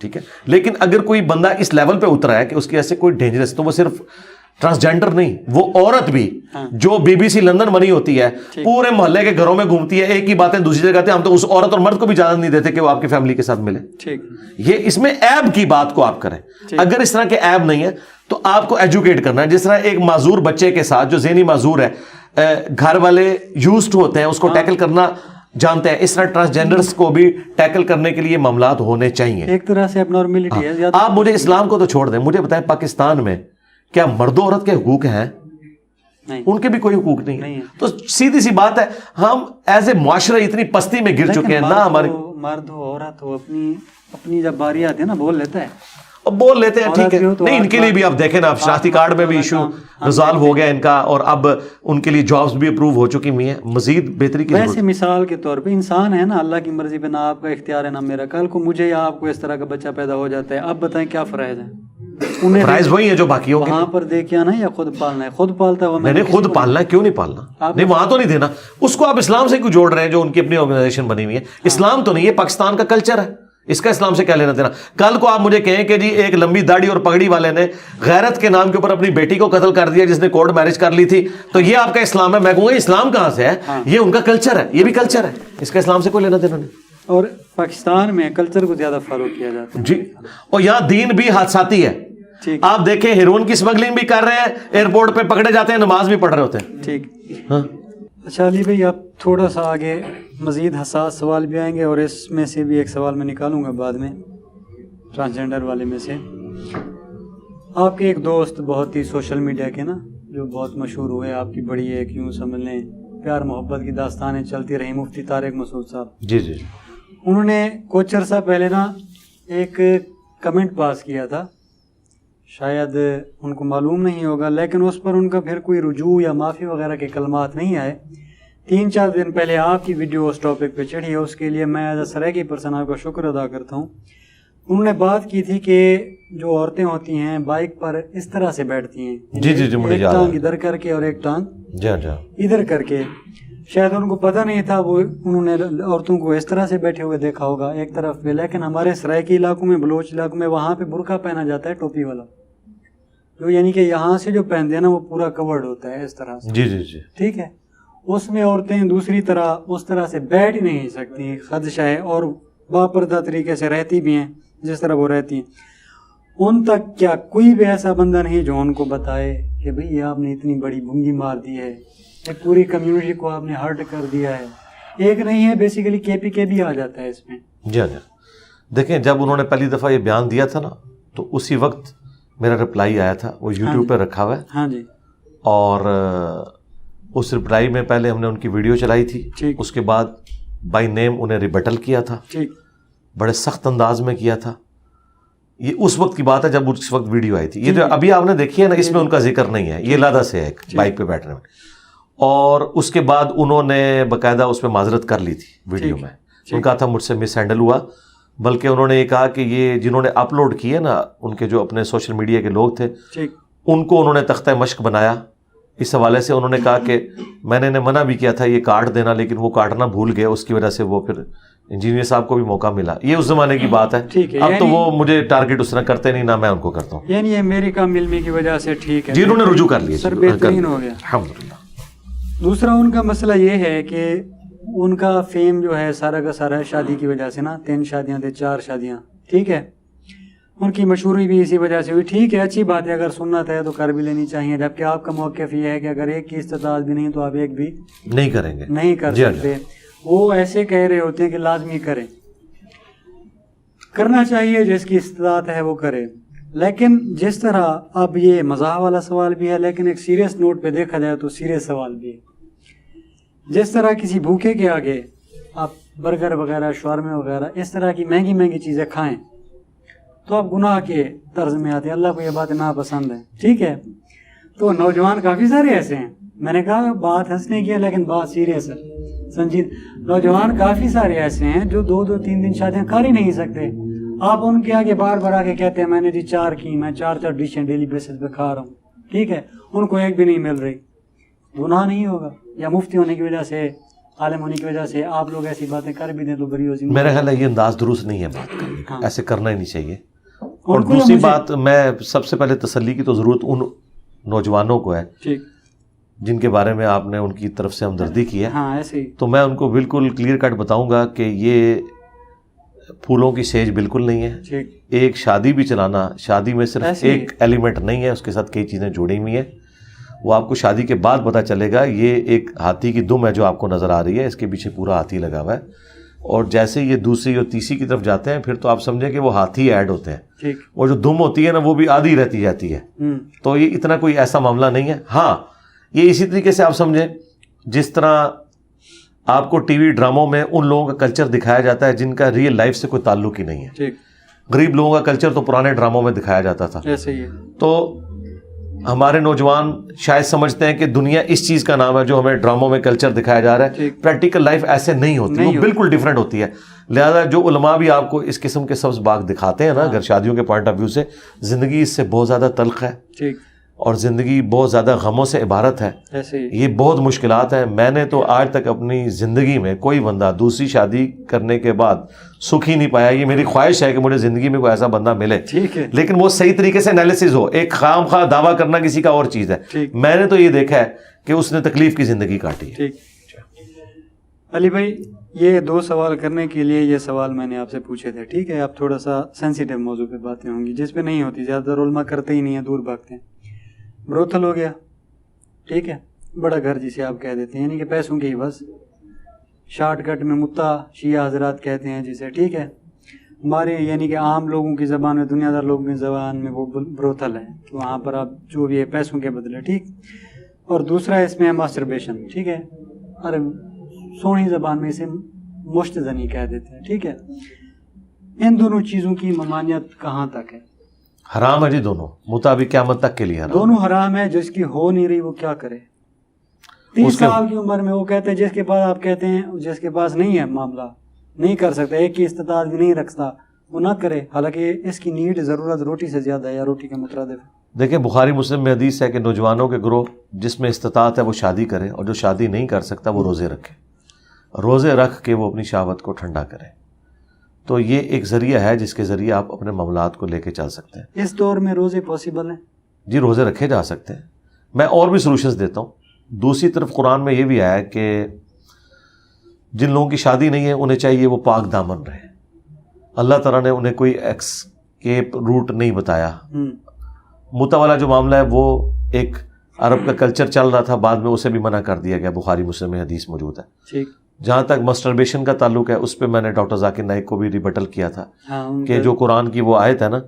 ٹھیک ہے. لیکن اگر کوئی بندہ اس لیول پہ اترا ہے کہ اس کی ایسے کوئی ڈینجرس، تو وہ صرف ٹرانسجینڈر نہیں، وہ عورت بھی جو بی بی سی لندن بنی ہوتی ہے، پورے محلے کے گھروں میں گھومتی ہے، ایک ہی باتیں دوسری جگہ، ہم تو اس عورت اور مرد کو بھی اجازت نہیں دیتے کہ وہ آپ کی فیملی کے ساتھ ملے. یہ اس میں عیب کی بات کو آپ کریں. اگر اس طرح کے عیب نہیں ہے تو آپ کو ایجوکیٹ کرنا ہے. جس طرح ایک معذور بچے کے ساتھ جو ذہنی معذور ہے، گھر والے یوزڈ ہوتے ہیں اس کو ٹیکل کرنا جانتے ہیں، اس طرح ٹرانسجینڈرز کو بھی ٹیکل کرنے کے لیے معاملات ہونے چاہیے. ایک طرح سے ابنارملٹی ہے. آپ مجھے اسلام کو تو چھوڑ دیں، مجھے بتائیں پاکستان میں کیا مرد و عورت کے حقوق ہیں؟ ان کے بھی کوئی حقوق نہیں ہے. تو سیدھی سی بات ہے، ہم ایز اے معاشرہ اتنی پستی میں گر چکے ہیں نہ. ہمارے مرد ہو عورت ہو، اپنی جب باری آتی ہے نا بول لیتا ہے، بول لیتے ہیں، ٹھیک ہے. نہیں ان کے لیے بھی آپ دیکھیں نا، اب شناختی کارڈ میں بھی ایشو ریزالو ہو گیا ان کا، اور اب ان کے لیے جابز بھی اپروو ہو چکی ہوئی ہیں. مزید بہتری کی ویسے مثال کے طور پہ انسان ہے نا، اللہ کی مرضی پہ نہ آپ کا اختیار ہے نہ میرا. کل کو مجھے یا آپ کو اس طرح کا بچہ پیدا ہو جاتا ہے، اب بتائیں کیا فرائض ہے؟ فرائض وہی ہے جو باقی ہو. وہاں پر دیکھے نا، یا خود پالنا ہے، خود پالتا ہے. میں نے خود پالنا ہے، کیوں نہیں پالنا؟ نہیں وہاں تو نہیں دینا اس کو. آپ اسلام سے کیوں جوڑ رہے ہیں جو ان کی اپنی آرگنائزیشن بنی ہوئی ہے؟ اسلام تو نہیں، یہ پاکستان کا کلچر ہے، اس کا اسلام سے کیا لینا دینا؟ کل کو آپ مجھے کہیں کہ جی ایک لمبی داڑھی اور پگڑی والے نے غیرت کے نام کے اوپر اپنی بیٹی کو قتل کر دیا جس نے کورٹ میرج کر لی تھی، تو یہ آپ کا اسلام ہے. میں کہوں گا اسلام کہاں سے ہے؟ یہ ان کا کلچر ہے، یہ بھی کلچر ہے، اس کا اسلام سے کوئی لینا دینا نہیں. اور پاکستان میں کلچر کو زیادہ فالو کیا جاتا ہے. جی، اور یہاں دین بھی حادثاتی ہے. آپ دیکھیں ہیروئن کی اسمگلنگ بھی کر رہے ہیں، ایئرپورٹ پہ پکڑے جاتے ہیں، نماز بھی پڑھ رہے ہوتے ہیں. ٹھیک. ہاں اچھا علی بھائی، آپ تھوڑا سا آگے مزید حساس سوال بھی آئیں گے، اور اس میں سے بھی ایک سوال میں نکالوں گا بعد میں ٹرانسجینڈر والے میں سے. آپ کے ایک دوست بہت ہی سوشل میڈیا کے نا جو بہت مشہور ہوئے، آپ کی بڑی ایک یوں سمجھ لیں پیار محبت کی داستانیں چلتی رہی، مفتی طارق مسعود صاحب. جی جی. انہوں نے کچھ عرصہ پہلے نا ایک کمنٹ پاس کیا تھا، شاید ان کو معلوم نہیں ہوگا، لیکن اس پر ان کا پھر کوئی رجوع یا معافی وغیرہ کے کلمات نہیں آئے. 3-4 دن پہلے آپ کی ویڈیو اس ٹاپک پہ چڑھی ہے، اس کے لیے میں ایز اے سرائیکی پرسن آپ کا شکر ادا کرتا ہوں. انہوں نے بات کی تھی کہ جو عورتیں ہوتی ہیں بائک پر اس طرح سے بیٹھتی ہیں، جی جی جی، مجھے ایک یاد ٹانگ ہے. ادھر کر کے اور ایک ٹانگ جی جی ادھر کر کے. شاید ان کو پتہ نہیں تھا، وہ انہوں نے عورتوں کو اس طرح سے بیٹھے ہوئے دیکھا ہوگا ایک طرف پہ. لیکن ہمارے سرائیکی علاقوں میں، بلوچ علاقوں میں، وہاں پہ برقع پہنا جاتا ہے، ٹوپی والا، جو یعنی کہ یہاں سے جو پہنتے ہیں نا وہ پورا کورڈ ہوتا ہے اس طرح سے. جی جی جی. ٹھیک ہے. اس میں عورتیں دوسری طرح اس طرح سے بیٹھ ہی نہیں سکتی، خدشہ ہے، اور باپردہ طریقے سے رہتی بھی ہیں جس طرح وہ رہتی ہیں. ان تک کیا کوئی بھی ایسا بندہ نہیں جو ان کو بتائے کہ بھئی آپ نے اتنی بڑی بھونگی مار دی ہے، ایک پوری کمیونٹی کو آپ نے ہرٹ کر دیا ہے؟ ایک نہیں ہے، بیسیکلی کے بھی آ جاتا ہے اس میں. جی جی. دیکھیں جب انہوں نے پہلی دفعہ یہ بیان دیا تھا نا، تو اسی وقت میرا رپلائی آیا تھا، وہ یوٹیوب پہ رکھا ہوا ہے. ہاں جی. اور اس رپلائی میں پہلے ہم نے ان کی ویڈیو چلائی تھی، اس کے بعد بائی نیم انہیں ریبٹل کیا تھا، بڑے سخت انداز میں کیا تھا. یہ اس وقت کی بات ہے جب اس وقت ویڈیو آئی تھی. یہ جو ابھی آپ نے دیکھی ہے نا، اس میں ان کا ذکر نہیں ہے، یہ علیحدہ سے ہے ایک بائک پہ بیٹھنے میں. اور اس کے بعد انہوں نے باقاعدہ اس پہ معذرت کر لی تھی ویڈیو میں. ان کا تھا مجھ سے مس ہینڈل ہوا، بلکہ انہوں نے یہ کہا کہ یہ جنہوں نے اپلوڈ کیے نا، ان کے جو اپنے سوشل میڈیا کے لوگ تھے، ان کو انہوں نے تختہ مشق بنایا. اس حوالے سے انہوں نے کہا کہ میں نے منع بھی کیا تھا یہ کاٹ دینا، لیکن وہ کاٹنا بھول گئے، اس کی وجہ سے وہ پھر انجینئر صاحب کو بھی موقع ملا. یہ اس زمانے کی بات ہے. اب تو وہ مجھے ٹارگٹ اس طرح کرتے نہیں، نہ میں ان کو کرتا ہوں. یعنی یہ میری کام علمی کی وجہ سے ٹھیک ہے، جی انہوں نے رجوع کر لیا، سر بہترین ہو گیا الحمدللہ. دوسرا ان کا مسئلہ یہ ہے کہ ان کا فیم جو ہے سارا کا سارا شادی کی وجہ سے نا، 3 شادیاں تھے، 4 شادیاں. ٹھیک ہے. ان کی مشہوری بھی اسی وجہ سے ہوئی. ٹھیک ہے، اچھی بات ہے، اگر سنت ہے تو کر بھی لینی چاہیے. جبکہ آپ کا موقف یہ ہے کہ اگر ایک کی استطاعت بھی نہیں تو آپ ایک بھی نہیں کریں گے، نہیں کر سکتے. وہ ایسے کہہ رہے ہوتے ہیں کہ لازمی کریں، کرنا چاہیے، جس کی استطاعت ہے وہ کرے، لیکن جس طرح اب یہ مزاح والا سوال بھی ہے، لیکن ایک سیریس نوٹ پہ دیکھا جائے تو سیریس سوال بھی ہے۔ جس طرح کسی بھوکے کے آگے آپ برگر وغیرہ، شاورما وغیرہ اس طرح کی مہنگی مہنگی چیزیں کھائیں تو آپ گناہ کے طرز میں آتے ہیں، اللہ کو یہ بات ناپسند ہے، ٹھیک ہے؟ تو نوجوان کافی سارے ایسے ہیں، میں نے کہا بات ہنسنے کی ہے لیکن بات سیریس ہے، سنجید۔ نوجوان کافی سارے ایسے ہیں جو 2-2 3 شادیاں کر ہی نہیں سکتے، آپ ان کے آگے بار بار آ کے کہتے ہیں میں نے جی 4 کی، میں 4 ڈشیں ڈیلی بیسس پہ کھا رہا ہوں، ٹھیک ہے، ان کو ایک بھی نہیں مل رہی، گناہ نہیں ہوگا؟ یا مفتی ہونے کی وجہ سے، عالم ہونے کی وجہ سے آپ لوگ ایسی باتیں کر بھی دیں تو بری ہوتی؟ میرا خیال ہے یہ انداز درست نہیں ہے بات کرنے کا، ایسے کرنا ہی نہیں چاہیے۔ اور دوسری بات، میں سب سے پہلے تسلی کی تو ضرورت ان نوجوانوں کو ہے جن کے بارے میں آپ نے ان کی طرف سے ہمدردی کی ہے، ہاں ایسے ہی، تو میں ان کو بالکل کلیئر کٹ بتاؤں گا کہ یہ پھولوں کی سیج بالکل نہیں ہے۔ ایک شادی بھی چلانا، شادی میں صرف ایک ایلیمنٹ نہیں ہے، اس کے ساتھ کئی چیزیں جڑی ہوئی ہیں، وہ آپ کو شادی کے بعد پتہ چلے گا۔ یہ ایک ہاتھی کی دم ہے جو آپ کو نظر آ رہی ہے، اس کے پیچھے پورا ہاتھی لگا ہوا ہے، اور جیسے یہ دوسری اور تیسری کی طرف جاتے ہیں پھر تو آپ سمجھیں کہ وہ ہاتھی ایڈ ہوتے ہیں، اور جو دم ہوتی ہے نا وہ بھی آدھی رہتی جاتی ہے، تو یہ اتنا کوئی ایسا معاملہ نہیں ہے۔ ہاں یہ اسی طریقے سے آپ سمجھیں جس طرح آپ کو ٹی وی ڈراموں میں ان لوگوں کا کلچر دکھایا جاتا ہے جن کا ریئل لائف سے کوئی تعلق ہی نہیں ہے۔ غریب لوگوں کا کلچر تو پرانے ڈراموں میں دکھایا جاتا تھا، تو ہمارے نوجوان شاید سمجھتے ہیں کہ دنیا اس چیز کا نام ہے جو ہمیں ڈراموں میں کلچر دکھایا جا رہا ہے، پریکٹیکل لائف ایسے نہیں ہوتی، وہ بالکل ڈیفرنٹ ہوتی ہے۔ لہذا جو علماء بھی آپ کو اس قسم کے سبز باغ دکھاتے ہیں نا، اگر شادیوں کے پوائنٹ آف ویو سے، زندگی اس سے بہت زیادہ تلخ ہے، اور زندگی بہت زیادہ غموں سے عبارت ہے، یہ بہت مشکلات ہیں۔ میں نے تو آج تک اپنی زندگی میں کوئی بندہ دوسری شادی کرنے کے بعد سکھ ہی نہیں پایا۔ یہ میری خواہش ہے کہ مجھے زندگی میں کوئی ایسا بندہ ملے، لیکن وہ صحیح طریقے سے انالیسز ہو۔ ایک خام خواہ دعویٰ کرنا کسی کا اور چیز ہے، میں نے تو یہ دیکھا ہے کہ اس نے تکلیف کی زندگی کاٹی ہے۔ علی بھائی، یہ 2 سوال کرنے کے لیے یہ سوال میں نے آپ سے پوچھے تھے، ٹھیک ہے؟ اب تھوڑا سا سینسیٹیو موضوع پہ باتیں ہوں گی جس پہ نہیں ہوتی، زیادہ تر علماء کرتے ہی نہیں ہیں، دور بھاگتے ہیں۔ بروتھل ہو گیا، ٹھیک ہے، بڑا گھر جسے آپ کہہ دیتے ہیں، یعنی کہ پیسوں کی بس شارٹ کٹ میں متا شیعہ حضرات کہتے ہیں جسے، ٹھیک ہے؟ ہمارے یعنی کہ عام لوگوں کی زبان میں، دنیا دار لوگوں کی زبان میں وہ بروتھل ہے، وہاں پر آپ جو بھی ہے پیسوں کے بدلے، ٹھیک۔ اور دوسرا اس میں ہے ماسٹربیشن، ٹھیک ہے، اور سونی زبان میں اسے مشت زنی کہہ دیتے ہیں، ٹھیک ہے؟ ان دونوں چیزوں کی ممانعت کہاں تک ہے؟ حرام ہے جی، دونوں مطابق قیامت تک کے لیے حرام، دونوں حرام ہے۔ جس کی ہو نہیں رہی وہ کیا کرے؟ 30 سال کی عمر میں وہ کہتے ہیں، جس کے پاس آپ کہتے ہیں جس کے پاس نہیں ہے معاملہ، نہیں کر سکتا، ایک کی استطاعت بھی نہیں رکھتا، وہ نہ کرے، حالانکہ اس کی نیڈ، ضرورت روٹی سے زیادہ ہے یا روٹی کے مترادف ہے۔ دیکھیں بخاری مسلم میں حدیث ہے کہ نوجوانوں کے گروہ جس میں استطاعت ہے وہ شادی کرے، اور جو شادی نہیں کر سکتا وہ روزے رکھے، روزے رکھ کے وہ اپنی شہوت کو ٹھنڈا کرے۔ تو یہ ایک ذریعہ ہے جس کے ذریعے آپ اپنے معاملات کو لے کے چل سکتے ہیں۔ اس دور میں روزے پاسبل ہیں؟ جی روزے رکھے جا سکتے ہیں۔ میں اور بھی سولوشنز دیتا ہوں۔ دوسری طرف قرآن میں یہ بھی آیا ہے کہ جن لوگوں کی شادی نہیں ہے انہیں چاہیے وہ پاک دامن رہے۔ اللہ تعالیٰ نے انہیں کوئی ایسکیپ روٹ نہیں بتایا۔ متا والا جو معاملہ ہے وہ ایک عرب کا کلچر چل رہا تھا، بعد میں اسے بھی منع کر دیا گیا، بخاری مسلم میں حدیث موجود ہے۔ جہاں تک مسٹربیشن کا تعلق ہے اس پہ میں نے ڈاکٹر ذاکر نائک کو بھی ریبٹل کیا تھا کہ جو قرآن کی وہ آیت ہے نا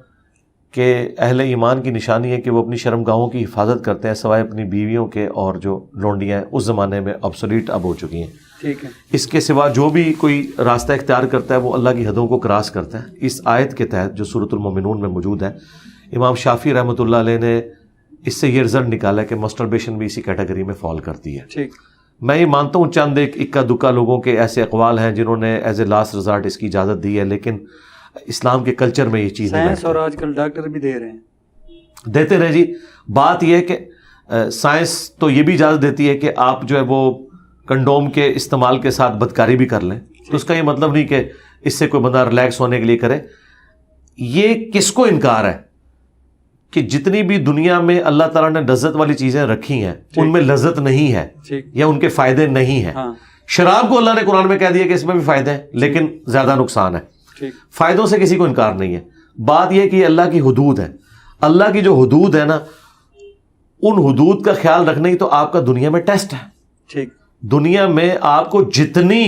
کہ اہل ایمان کی نشانی ہے کہ وہ اپنی شرمگاہوں کی حفاظت کرتے ہیں سوائے اپنی بیویوں کے، اور جو لونڈیاں اس زمانے میں obsolete اب ہو چکی ہیں، ٹھیک ہے، اس کے سوا جو بھی کوئی راستہ اختیار کرتا ہے وہ اللہ کی حدوں کو کراس کرتا ہے۔ اس آیت کے تحت جو سورۃ المومنون میں موجود ہے، امام شافعی رحمۃ اللہ علیہ نے اس سے یہ رزلٹ نکالا کہ مسٹربیشن بھی اسی کیٹیگری میں فال کرتی ہے۔ ٹھیک، میں یہ مانتا ہوں چند ایک اکا دکا لوگوں کے ایسے اقوال ہیں جنہوں نے ایز اے لاسٹ ریزارٹ اس کی اجازت دی ہے، لیکن اسلام کے کلچر میں یہ چیز نہیں سائنس، اور آج کل ڈاکٹر بھی دے رہے ہیں، دیتے رہے جی۔ بات یہ ہے کہ سائنس تو یہ بھی اجازت دیتی ہے کہ آپ جو ہے وہ کنڈوم کے استعمال کے ساتھ بدکاری بھی کر لیں، تو اس کا یہ مطلب نہیں کہ اس سے کوئی بندہ ریلیکس ہونے کے لیے کرے۔ یہ کس کو انکار ہے کہ جتنی بھی دنیا میں اللہ تعالیٰ نے لذت والی چیزیں رکھی ہیں ان میں لذت نہیں ہے یا ان کے فائدے نہیں ہیں۔ شراب کو اللہ نے قرآن میں کہہ دیا کہ اس میں بھی فائدے ہیں لیکن زیادہ نقصان ہے، فائدوں سے کسی کو انکار نہیں ہے۔ بات یہ کہ یہ اللہ کی حدود ہے، اللہ کی جو حدود ہے نا ان حدود کا خیال رکھنا ہی تو آپ کا دنیا میں ٹیسٹ ہے۔ دنیا میں آپ کو جتنی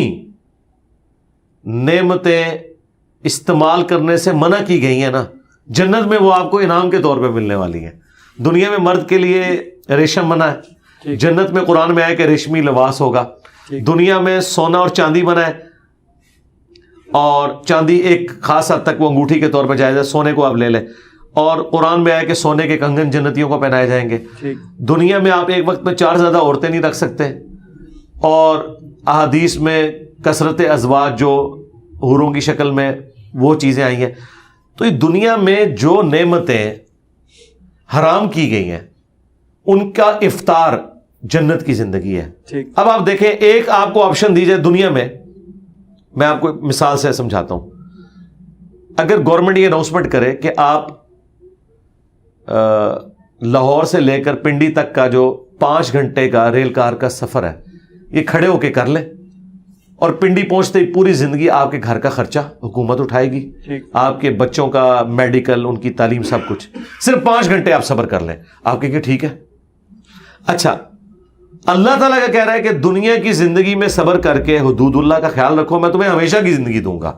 نعمتیں استعمال کرنے سے منع کی گئی ہیں نا، جنت میں وہ آپ کو انعام کے طور پہ ملنے والی ہیں. دنیا میں مرد کے لیے ریشم منع ہے، جنت میں قرآن میں آیا کہ ریشمی لباس ہوگا. دنیا میں سونا اور چاندی منع ہے، اور چاندی ایک خاص حد تک وہ انگوٹھی کے طور پہ جائز ہے، سونے کو آپ لے لیں. اور قرآن میں آیا کہ سونے کے کنگن جنتیوں کو پہنائے جائیں گے. دنیا میں آپ ایک وقت میں 4 سے زیادہ عورتیں نہیں رکھ سکتے، اور احادیث میں کثرت ازواج جو حوروں کی شکل میں وہ چیزیں آئی ہیں. تو یہ دنیا میں جو نعمتیں حرام کی گئی ہیں ان کا افطار جنت کی زندگی ہے. اب آپ دیکھیں، ایک آپ کو آپشن دی جائے دنیا میں آپ کو مثال سے سمجھاتا ہوں. اگر گورنمنٹ یہ اناؤنسمنٹ کرے کہ آپ لاہور سے لے کر پنڈی تک کا جو 5 گھنٹے کا ریل کار کا سفر ہے یہ کھڑے ہو کے کر لیں، اور پنڈی پہنچتے ہی پوری زندگی آپ کے گھر کا خرچہ حکومت اٹھائے گی، آپ کے بچوں کا میڈیکل، ان کی تعلیم، سب کچھ، صرف 5 گھنٹے آپ صبر کر لیں، آپ کہیں گے ٹھیک ہے. اچھا، اللہ تعالیٰ کا کہہ رہا ہے کہ دنیا کی زندگی میں صبر کر کے حدود اللہ کا خیال رکھو، میں تمہیں ہمیشہ کی زندگی دوں گا.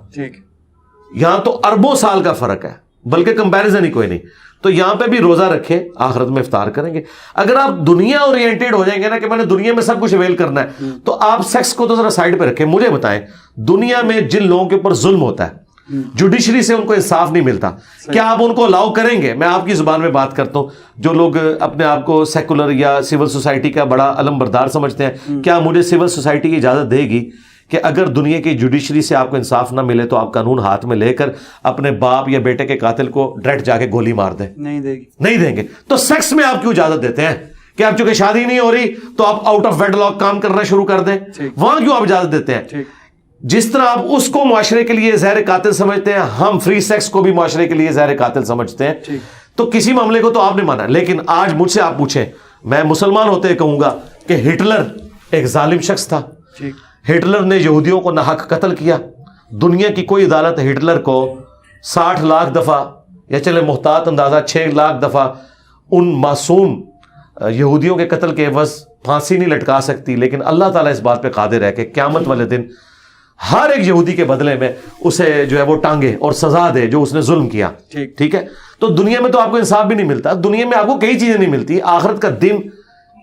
یہاں تو اربوں سال کا فرق ہے، بلکہ کمپیریزن ہی کوئی نہیں. تو یہاں پہ بھی روزہ رکھیں، آخرت میں افطار کریں گے. اگر آپ دنیا اورینٹیڈ ہو جائیں گے نا کہ میں نے دنیا میں سب کچھ اویل کرنا ہے، تو آپ سیکس کو تو ذرا سائڈ پہ رکھیں. مجھے بتائیں، دنیا میں جن لوگوں کے اوپر ظلم ہوتا ہے، جوڈیشری سے ان کو انصاف نہیں ملتا، کیا آپ ان کو الاؤ کریں گے؟ میں آپ کی زبان میں بات کرتا ہوں، جو لوگ اپنے آپ کو سیکولر یا سول سوسائٹی کا بڑا علم بردار سمجھتے ہیں، کیا مجھے سول سوسائٹی کی اجازت دے گی کہ اگر دنیا کی جوڈیشری سے آپ کو انصاف نہ ملے تو آپ قانون ہاتھ میں لے کر اپنے باپ یا بیٹے کے قاتل کو ڈائریکٹ جا کے گولی مار دیں؟ نہیں دے گی، نہیں دیں گے. تو سیکس میں آپ کیوں اجازت دیتے ہیں کہ آپ چونکہ شادی نہیں ہو رہی تو آپ آؤٹ آف ویڈ لاک کام کرنا شروع کر دیں؟ وہاں کیوں آپ اجازت دیتے ہیں؟ جس طرح آپ اس کو معاشرے کے لیے زہر قاتل سمجھتے ہیں، ہم فری سیکس کو بھی معاشرے کے لیے زہر قاتل سمجھتے ہیں. تو کسی معاملے کو تو آپ نے مانا، لیکن آج مجھ سے آپ پوچھیں، میں مسلمان ہوتے کہوں گا کہ ہٹلر ایک ظالم شخص تھا. ہٹلر نے یہودیوں کو ناحق قتل کیا. دنیا کی کوئی عدالت ہٹلر کو 60 لاکھ دفعہ یا چلے محتاط اندازہ 6 لاکھ دفعہ ان معصوم یہودیوں کے قتل کے عوض پھانسی نہیں لٹکا سکتی. لیکن اللہ تعالیٰ اس بات پہ قادر ہے کہ قیامت والے دن ہر ایک یہودی کے بدلے میں اسے جو ہے وہ ٹانگے اور سزا دے جو اس نے ظلم کیا. ٹھیک ہے، تو دنیا میں تو آپ کو انصاف بھی نہیں ملتا، دنیا میں آپ کو کئی چیزیں نہیں ملتی. آخرت کا دن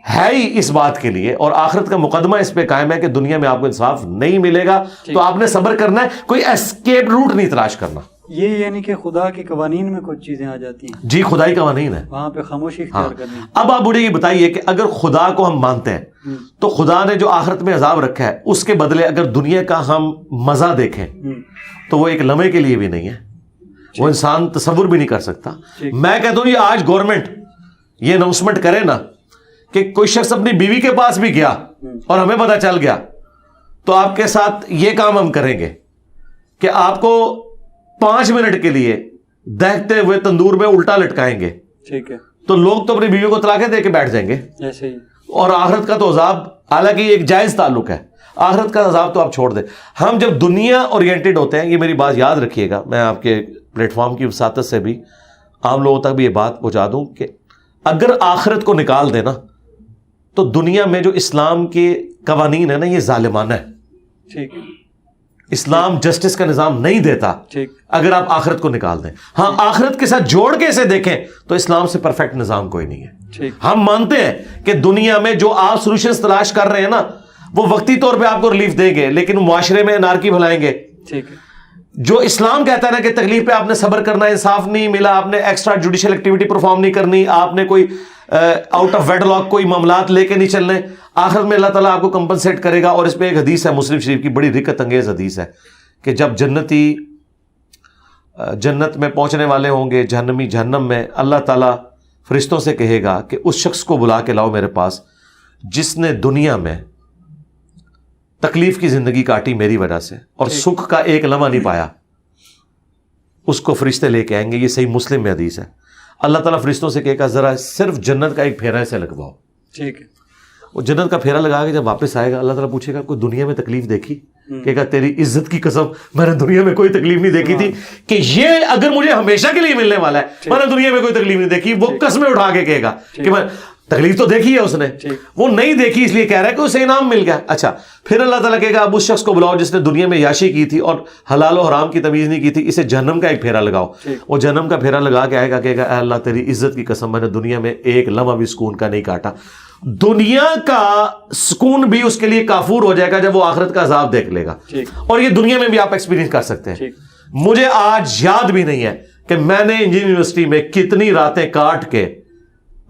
ہے ہی اس بات کے لیے، اور آخرت کا مقدمہ اس پہ قائم ہے کہ دنیا میں آپ کو انصاف نہیں ملے گا، تو آپ نے صبر کرنا ہے، کوئی اسکیپ روٹ نہیں تلاش کرنا. یہ یعنی کہ خدا کے قوانین میں کچھ چیزیں آ جاتی ہیں. جی، خدائی قوانین ہے، وہاں پہ خاموشی اختیار کرنی ہے. اب آپ مجھے یہ بتائیے کہ اگر خدا کو ہم مانتے ہیں تو خدا نے جو آخرت میں عذاب رکھا ہے اس کے بدلے اگر دنیا کا ہم مزہ دیکھیں تو وہ ایک لمحے کے لیے بھی نہیں ہے، وہ انسان تصور بھی نہیں کر سکتا. میں کہتا ہوں یہ آج گورنمنٹ یہ اناؤنسمنٹ کرے نا کہ کوئی شخص اپنی بیوی کے پاس بھی گیا اور ہمیں پتا چل گیا، تو آپ کے ساتھ یہ کام ہم کریں گے کہ آپ کو 5 منٹ کے لیے دہتے ہوئے تندور میں الٹا لٹکائیں گے. ٹھیک ہے، تو لوگ تو اپنی بیوی کو طلاقیں دے کے بیٹھ جائیں گے ایسے ہی. اور آخرت کا تو عذاب، حالانکہ یہ ایک جائز تعلق ہے، آخرت کا عذاب تو آپ چھوڑ دیں. ہم جب دنیا اورینٹیڈ ہوتے ہیں، یہ میری بات یاد رکھیے گا، میں آپ کے پلیٹ فارم کی وساطت سے بھی عام لوگوں تک بھی یہ بات پہنچا دوں کہ اگر آخرت کو نکال دینا تو دنیا میں جو اسلام کے قوانین ہے نا یہ ظالمانہ ہے. ٹھیک، اسلام جسٹس کا نظام نہیں دیتا اگر آپ آخرت کو نکال دیں. ہاں، آخرت کے ساتھ جوڑ کے اسے دیکھیں تو اسلام سے پرفیکٹ نظام کوئی نہیں ہے. ہم مانتے ہیں کہ دنیا میں جو آپ سولوشنز تلاش کر رہے ہیں نا وہ وقتی طور پہ آپ کو ریلیف دیں گے، لیکن معاشرے میں انارکی بھلائیں گے. جو اسلام کہتا ہے نا کہ تکلیف پہ آپ نے صبر کرنا، انصاف نہیں ملا، آپ نے ایکسٹرا جوڈیشل ایکٹیویٹی پرفارم نہیں کرنی، آپ نے کوئی آؤٹ آف ویڈ لاک کوئی معاملات لے کے نہیں چلنے، آخر میں اللہ تعالیٰ آپ کو کمپنسیٹ کرے گا. اور اس پہ ایک حدیث ہے مسلم شریف کی، بڑی رکت انگیز حدیث ہے کہ جب جنتی جنت میں پہنچنے والے ہوں گے، جہنمی جہنم میں، اللہ تعالیٰ فرشتوں سے کہے گا کہ اس شخص کو بلا کے لاؤ میرے پاس جس نے دنیا میں تکلیف کی زندگی کاٹی میری وجہ سے اور سکھ کا ایک لمحہ نہیں پایا. اس کو فرشتے لے کے آئیں گے، یہ صحیح مسلم میں حدیث ہے. اللہ تعالیٰ فرشتوں سے کہے گا ذرا صرف جنت کا ایک پھیرا سے لگواؤ. ٹھیک ہے، وہ جنت کا پھیرا لگا کے جب واپس آئے گا اللہ تعالیٰ پوچھے گا کوئی دنیا میں تکلیف دیکھی؟ کہے گا تیری عزت کی قسم میں نے دنیا میں کوئی تکلیف نہیں دیکھی تھی، کہ یہ اگر مجھے ہمیشہ کے لیے ملنے والا ہے، میں نے دنیا میں کوئی تکلیف نہیں دیکھی. وہ قسمیں اٹھا کے کہے گا کہ میں تکلیف تو دیکھی ہے اس نے, وہ نہیں دیکھی اس لیے کہہ رہا ہے کہ اسے انعام مل گیا. اچھا پھر اللہ تعالیٰ کہے گا اب اس شخص کو بلاؤ جس نے دنیا میں عیاشی کی تھی اور حلال و حرام کی تمیز نہیں کی تھی, اسے جہنم کا ایک پھیرا لگاؤ. وہ جہنم کا پھیرا لگا کے آئے گا, کہے گا اے اللہ تیری عزت کی قسم میں نے دنیا میں ایک لمحہ بھی سکون کا نہیں کاٹا. دنیا کا سکون بھی اس کے لیے کافور ہو جائے گا جب وہ آخرت کا عذاب دیکھ لے گا. اور یہ دنیا میں بھی آپ ایکسپیرینس کر سکتے ہیں. مجھے آج یاد بھی نہیں ہے کہ میں نے انجینئرنگ یونیورسٹی میں کتنی راتیں کاٹ کے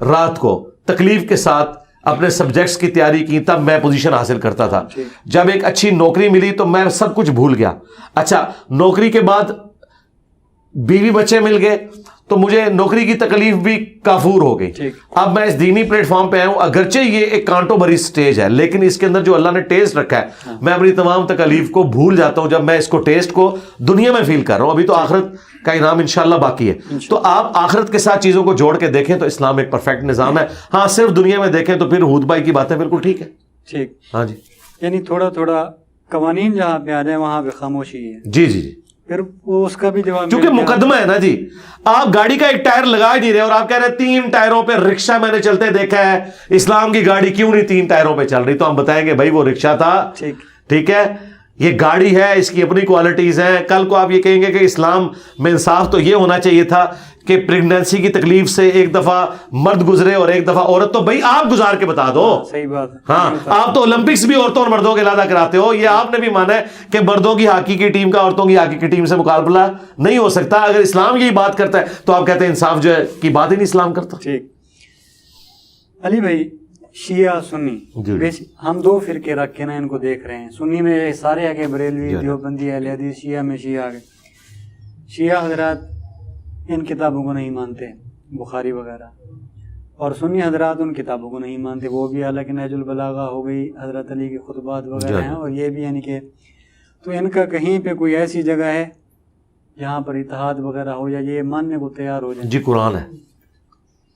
رات کو تکلیف کے ساتھ اپنے سبجیکٹس کی تیاری کی, تب میں پوزیشن حاصل کرتا تھا. جب ایک اچھی نوکری ملی تو میں سب کچھ بھول گیا. اچھا نوکری کے بعد بیوی بچے مل گئے تو مجھے نوکری کی تکلیف بھی کافور ہو گئی. اب میں اس دینی پلیٹ فارم پہ آیا ہوں, اگرچہ یہ ایک کانٹوں بھری سٹیج ہے لیکن اس کے اندر جو اللہ نے ٹیسٹ رکھا ہے میں اپنی تمام تکلیف کو بھول جاتا ہوں جب میں اس کو ٹیسٹ کو دنیا میں فیل کر رہا ہوں. ابھی تو آخرت کا انعام انشاءاللہ باقی ہے. تو آپ آخرت کے ساتھ چیزوں کو جوڑ کے دیکھیں تو اسلام ایک پرفیکٹ نظام ہے. ہاں صرف دنیا میں دیکھیں تو پھر ہود بھائی کی باتیں بالکل ٹھیک ہے. ٹھیک, ہاں جی, یعنی تھوڑا تھوڑا قوانین جہاں پہ آ جائیں وہاں پہ خاموشی ہے. جی جی جی, پھر وہ اس کا بھی جواب, کیونکہ مقدمہ ہے نا جی. آپ گاڑی کا ایک ٹائر لگا ہی نہیں رہے اور آپ کہہ رہے 3 ٹائروں پہ رکشہ میں نے چلتے دیکھا ہے, اسلام کی گاڑی کیوں نہیں 3 ٹائروں پہ چل رہی؟ تو ہم بتائیں گے بھائی وہ رکشہ تھا, ٹھیک ہے, یہ گاڑی ہے, اس کی اپنی کوالٹیز ہیں. کل کو آپ یہ کہیں گے کہ اسلام میں انصاف تو یہ ہونا چاہیے تھا کہ پریگنینسی کی تکلیف سے ایک دفعہ مرد گزرے اور ایک دفعہ عورت, تو بھائی آپ گزار کے بتا دو. صحیح بات ہے. ہاں آپ تو اولمپکس بھی عورتوں اور مردوں کے علیحدہ کراتے ہو. یہ آپ نے بھی مانا ہے کہ مردوں کی ہاکی کی ٹیم کا عورتوں کی ہاکی کی ٹیم سے مقابلہ نہیں ہو سکتا. اگر اسلام یہی بات کرتا ہے تو آپ کہتے ہیں انصاف جو ہے کی بات ہی نہیں اسلام کرتا. ٹھیک. علی بھائی شیعہ سنی ہم 2 فرقے رکھ کے نا ان کو دیکھ رہے ہیں. سنی میں سارے آگے بریلوی دیوبندی اہل حدیث, شیعہ میں شیعہ آگے. شیعہ حضرات ان کتابوں کو نہیں مانتے, بخاری وغیرہ, اور سنی حضرات ان کتابوں کو نہیں مانتے. وہ بھی حالانکہ نہج البلاغہ ہو گئی, حضرت علی کے خطبات وغیرہ ہیں, اور یہ بھی یعنی کہ تو ان کا کہیں پہ کوئی ایسی جگہ ہے جہاں پر اتحاد وغیرہ ہو یا یہ ماننے کو تیار ہو جائے؟ جی قرآن ہے,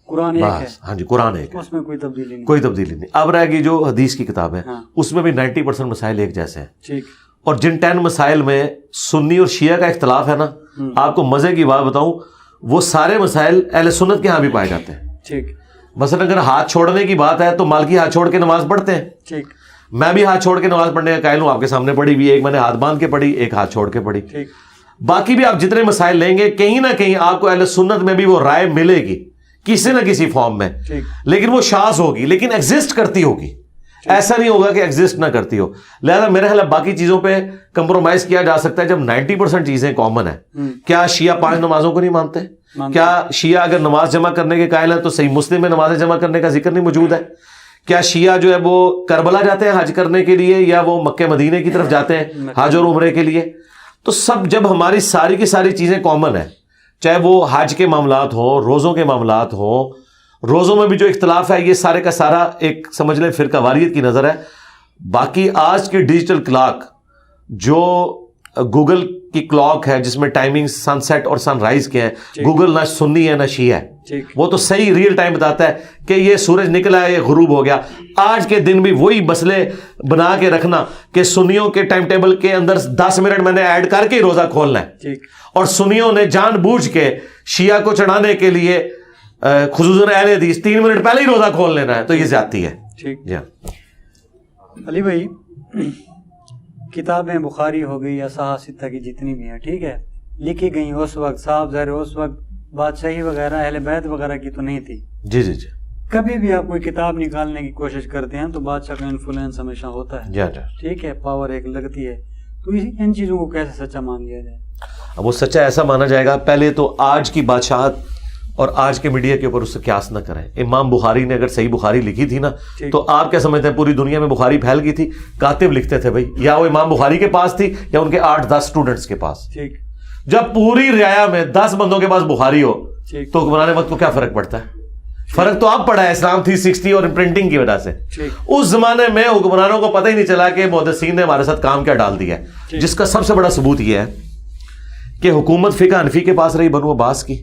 قرآن ایک ہے. ہاں جی قرآن ایک ہے, اس میں کوئی تبدیلی نہیں, کوئی تبدیلی نہیں. اب رہ گئی جو حدیث کی کتاب ہے, اس میں بھی 90% مسائل ایک جیسے ہیں. ٹھیک. اور جن 10 مسائل میں سنی اور شیعہ کا اختلاف ہے نا, آپ کو مزے کی بات بتاؤں, وہ سارے مسائل اہل سنت کے ہاں بھی پائے جاتے ہیں. ٹھیک. مثلا اگر ہاتھ چھوڑنے کی بات ہے تو مالکی ہاتھ چھوڑ کے نماز پڑھتے ہیں. ٹھیک. میں بھی ہاتھ چھوڑ کے نماز پڑھنے کا قائل ہوں, آپ کے سامنے پڑھی ہوئی, ایک میں نے ہاتھ باندھ کے پڑھی, ایک ہاتھ چھوڑ کے پڑھی. ٹھیک. باقی بھی آپ جتنے مسائل لیں گے کہیں نہ کہیں آپ کو اہل سنت میں بھی وہ رائے ملے گی کسی نہ کسی فارم میں, لیکن وہ شاذ ہوگی لیکن ایگزسٹ کرتی ہوگی. ایسا نہیں ہوگا کہ ایگزسٹ نہ کرتی ہو. لہذا میرے خیال باقی چیزوں پہ کمپرومائز کیا جا سکتا ہے جب 90% چیزیں کامن ہیں. کیا شیعہ 5 نمازوں کو نہیں مانتے؟ کیا شیعہ اگر نماز جمع کرنے کے قائل ہیں تو صحیح مسلم میں نمازیں جمع کرنے کا ذکر نہیں موجود ہے؟ کیا شیعہ جو ہے وہ کربلا جاتے ہیں حج کرنے کے لیے یا وہ مکہ مدینے کی طرف جاتے ہیں حج اور عمرے کے لیے؟ تو سب جب ہماری ساری کی ساری چیزیں کامن ہیں, چاہے وہ حج کے معاملات ہوں, روزوں کے معاملات ہوں, روزوں میں بھی جو اختلاف ہے یہ سارے کا سارا ایک سمجھ لیں فرقہ واریت کی نظر ہے. باقی آج کی ڈیجیٹل کلاک جو گوگل کی کلاک ہے جس میں ٹائمنگ سن سیٹ اور سن رائز کے ہیں, گوگل نہ سنی ہے نہ شیعہ ہے, وہ تو صحیح ریئل ٹائم بتاتا ہے کہ یہ سورج نکلا ہے, یہ غروب ہو گیا. آج کے دن بھی وہی مسئلے بنا کے رکھنا کہ سنیوں کے ٹائم ٹیبل کے اندر 10 منٹ میں نے ایڈ کر کے ہی روزہ کھولنا ہے, اور سنیوں نے جان بوجھ کے شیعہ کو چڑھانے کے لیے خصوصاً اہل حدیث 3 منٹ پہلے ہی روزہ کھول لینا ہے, تو یہ زیادتی ہے. ٹھیک. علی بھائی کتابیں بخاری ہو گئی یا صحاح ستہ کی جتنی بھی ہیں, ٹھیک ہے, لکھی گئی اس وقت, صاحب ظاہر اس وقت بادشاہی وغیرہ اہل بیت وغیرہ کی تو نہیں تھی. جی جی جی. کبھی بھی آپ کوئی کتاب نکالنے کی کوشش کرتے ہیں تو بادشاہ کا انفلوئنس ہمیشہ ہوتا ہے. ٹھیک ہے, پاور ایک لگتی ہے. تو ان چیزوں کو کیسے سچا مان لیا جائے؟ اب وہ سچا ایسا مانا جائے گا, پہلے تو آج کی بادشاہت اور آج کے میڈیا کے اوپر اس سے قیاس نہ کریں. امام بخاری نے اگر صحیح بخاری لکھی تھی نا تو آپ کیا سمجھتے ہیں پوری دنیا میں بخاری پھیل گئی تھی؟ کاتب لکھتے تھے بھائی, یا وہ امام بخاری کے پاس تھی یا ان کے 8-10 اسٹوڈنٹس کے پاس. جب پوری رعایا میں 10 بندوں کے پاس بخاری ہو تو حکمران وقت کو کیا فرق پڑتا ہے؟ فرق تو آپ پڑا ہے اسلام 360 اور پرنٹنگ کی وجہ سے. اس زمانے میں حکمرانوں کو پتہ ہی نہیں چلا کہ محدثین نے ہمارے ساتھ کام کیا ڈال دیا ہے, جس کا سب سے بڑا ثبوت یہ ہے کہ حکومت فقہ حنفی کے پاس رہی بنو عباس کی.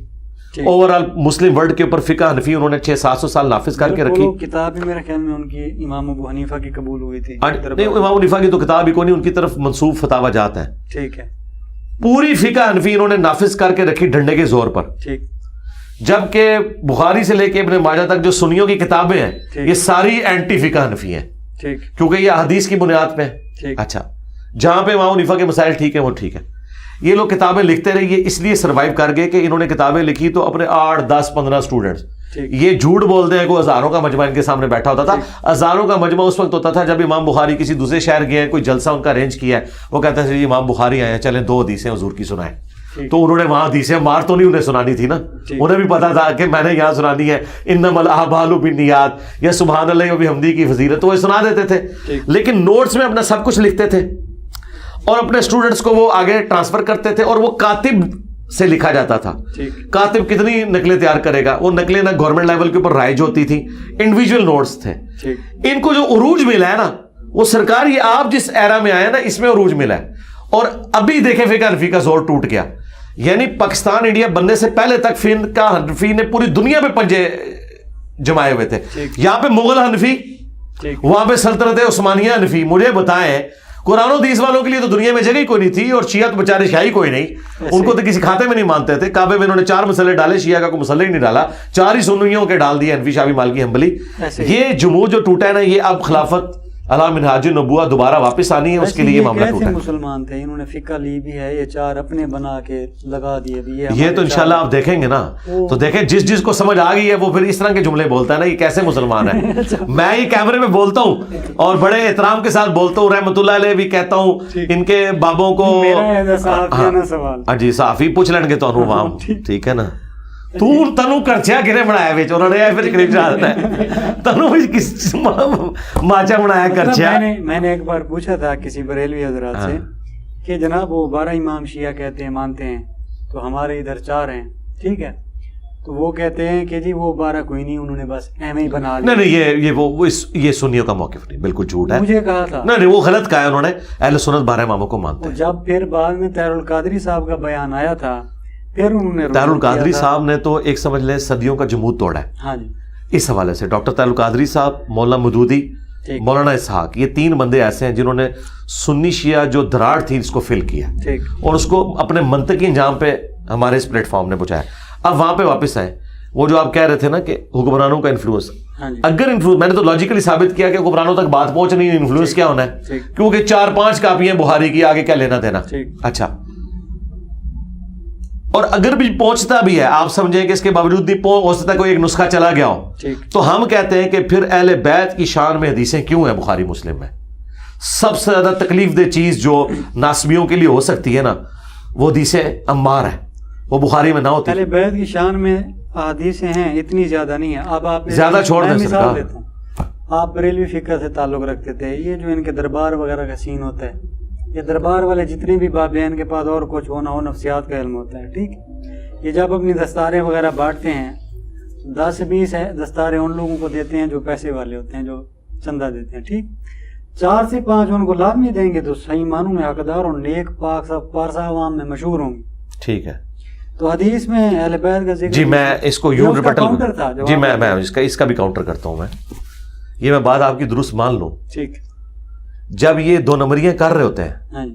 اوور آل مسلم ورلڈ کے اوپر فقہ حنفی انہوں نے 600-700 سال نافذ کر کے رکھی. کتاب بھی میرے خیال میں ان کی امام ابو حنیفہ کی قبول ہوئی تھی. نہیں, امام حنیفہ کی تو کتاب ہی کوئی نہیں, ان کی طرف منسوب فتاوی جات ہیں. ٹھیک ہے. پوری فقہ حنفی انہوں نے نافذ کر کے رکھی ڈنڈے کے زور پر. ٹھیک. جبکہ بخاری سے لے کے ابن ماجہ تک جو سنیوں کی کتابیں ہیں یہ ساری اینٹی فقہ حنفی ہیں، کیونکہ یہ حدیث کی بنیاد پہ ہے۔ اچھا، جہاں پہ امام حنیفہ کے مسائل ٹھیک ہیں وہ ٹھیک ہے۔ یہ لوگ کتابیں لکھتے رہے، یہ اس لیے سروائیو کر گئے کہ انہوں نے کتابیں لکھی تو اپنے 8 10 15 اسٹوڈنٹس، یہ جھوٹ بولتے ہیں کہ ہزاروں کا مجمع ان کے سامنے بیٹھا ہوتا تھا۔ ہزاروں کا مجمع اس وقت ہوتا تھا جب امام بخاری کسی دوسرے شہر گئے ہیں، کوئی جلسہ ان کا ارینج کیا ہے، وہ کہتے ہیں جی امام بخاری آئے ہیں، چلیں 2 حدیثیں حضور کی سنائیں۔ تو انہوں نے وہاں حدیثیں مار تو نہیں انہیں سنانی تھی نا، انہیں بھی پتا تھا کہ میں نے یہاں سنانی ہے انما الاعمال بالنیات یا سبحان اللہ و بحمدہ کی فضیلت، تو وہ سنا دیتے تھے، لیکن نوٹس میں اپنا سب کچھ لکھتے تھے اور اپنے اسٹوڈنٹس کو وہ آگے ٹرانسفر کرتے تھے، اور وہ کاتب سے لکھا جاتا تھا۔ کاتب کتنی نقلیں تیار کرے گا، وہ نقلیں نہ گورنمنٹ لیول کے اوپر رائج ہوتی تھی، انڈیویجول نوٹس تھے۔ ان کو جو عروج ملا ہے نا، وہ سرکار یہ آپ جس ایرا میں آئے نا اس میں عروج ملا ہے، اور ابھی دیکھیں فقہ حنفی کا زور ٹوٹ گیا، یعنی پاکستان انڈیا بننے سے پہلے تک فقہ حنفی نے پوری دنیا میں پنجے جمائے ہوئے تھے۔ یہاں پہ مغل حنفی، وہاں پہ سلطنت عثمانیہ حنفی۔ مجھے بتائیں قرآن و حدیث والوں کے لیے تو دنیا میں جگہ ہی کوئی نہیں تھی، اور شیعہ تو بیچارے شاہی کوئی نہیں، ان کو تو کسی کھاتے میں نہیں مانتے تھے۔ کعبے میں انہوں نے 4 مسئلے ڈالے، شیعہ کا کوئی مسئلہ ہی نہیں ڈالا، 4 ہی سنیوں کے ڈال دیے، حنفی شافعی مالکی حنبلی۔ یہ جمود جو ٹوٹا ہے نا، یہ اب خلافت علی منہاج النبوہ دوبارہ واپس آنی ہے، اس کے لیے یہ معاملہ ٹوٹا ہے۔ مسلمان تھے، انہوں نے فقہ لی بھی ہے، یہ 4 اپنے بنا کے لگا دیے بھی۔ یہ تو انشاءاللہ آپ دیکھیں گے نا، تو دیکھیں جس کو سمجھ آ گئی ہے وہ پھر اس طرح کے جملے بولتا ہے نا، یہ کیسے مسلمان ہے۔ میں یہ کیمرے میں بولتا ہوں اور بڑے احترام کے ساتھ بولتا ہوں، رحمۃ اللہ علیہ بھی کہتا ہوں ان کے بابوں کو۔ ہاں جی، صحافی پوچھ لیں گے تو انہوں، ٹھیک ہے نا، تنو کرچیا کنے بنایا بیچ، انہوں نے پھر قریب جاتا ہے تنو کس ماچا بنایا کرچیا۔ میں نے ایک بار پوچھا تھا کسی بریلوی حضرات سے کہ جناب وہ 12 امام شیعہ کہتے ہیں مانتے ہیں، تو ہمارے ادھر 4 ہیں، ٹھیک ہے، تو وہ کہتے ہیں کہ جی وہ 12 کوئی نہیں، انہوں نے بس ایویں ہی بنا لیا۔ نہیں، یہ سنیوں کا موقف نہیں، بالکل جھوٹ ہے۔ مجھے کہا تھا نہیں، وہ غلط کہا ہے انہوں نے، اہل سنت 12 اماموں کو مانتے ہیں۔ جب پھر بعد میں طاہر القادری صاحب کا بیان آیا تھا، پھر انہوں نے طاہر القادری صاحب نے تو ایک سمجھ لیں صدیوں کا جمود توڑا ہے۔ ہاں جی، اس حوالے سے ڈاکٹر طاہر القادری صاحب، مولانا مودودی، مولانا اسحاق، یہ 3 بندے ایسے ہیں جنہوں نے سنی شیعہ جو دراڑ تھی اس کو فل کیا اور اس کو اپنے منطقی انجام پہ ہمارے اس پلیٹ فارم نے پہنچایا۔ اب وہاں پہ واپس آئے، وہ جو آپ کہہ رہے تھے نا کہ حکمرانوں کا انفلوئنس، اگر انفلوئنس، میں نے تو لاجیکلی ثابت کیا کہ حکمرانوں تک بات پہنچ نہیں، انفلوئنس کیا ہونا ہے، کیونکہ 4-5 کاپیاں بخاری کی، آگے کیا لینا دینا۔ اچھا، اور اگر بھی پہنچتا بھی ہے، آپ سمجھیں کہ اس کے باوجود بھی ہو سکتا ہے کوئی ایک نسخہ چلا گیا ہو، تو ہم کہتے ہیں کہ پھر اہل بیت کی شان میں حدیثیں کیوں ہیں بخاری مسلم میں؟ سب سے زیادہ تکلیف دہ چیز جو ناسبیوں کے لیے ہو سکتی ہے نا، وہ حدیثیں عمار ہے، وہ بخاری میں نہ ہوتی۔ اہل بیت کی شان میں حدیثیں ہیں، اتنی زیادہ نہیں ہیں۔ اب آپ زیادہ چھوڑ دیں سرکار، آپ بریلوی فقہ سے تعلق رکھتے تھے، یہ جو ان کے دربار وغیرہ کا سین ہوتا ہے، یہ دربار والے جتنے بھی بابے ہیں ان کے پاس اور کچھ ہونا ہو نفسیات کا علم ہوتا ہے، ٹھیک۔ یہ جب اپنی دستاریں وغیرہ بانٹتے ہیں، 10-20 دستاریں ان لوگوں کو دیتے ہیں جو پیسے والے ہوتے ہیں، جو چندہ دیتے ہیں، ٹھیک۔ 4 سے 5 ان کو لازمی دیں گے تو صحیح معنوں میں حقدار اور نیک پاک سب پارسا عوام میں مشہور ہوں گے، ٹھیک ہے۔ تو حدیث میں اہل بیت کا ذکر، جی میں اس کو یوں ریپٹل، جی میں اس کا بھی کاؤنٹر کرتا ہوں، میں یہ میں بات آپ کی درست مان لوں، ٹھیک۔ جب یہ 2 نمبریاں کر رہے ہوتے ہیں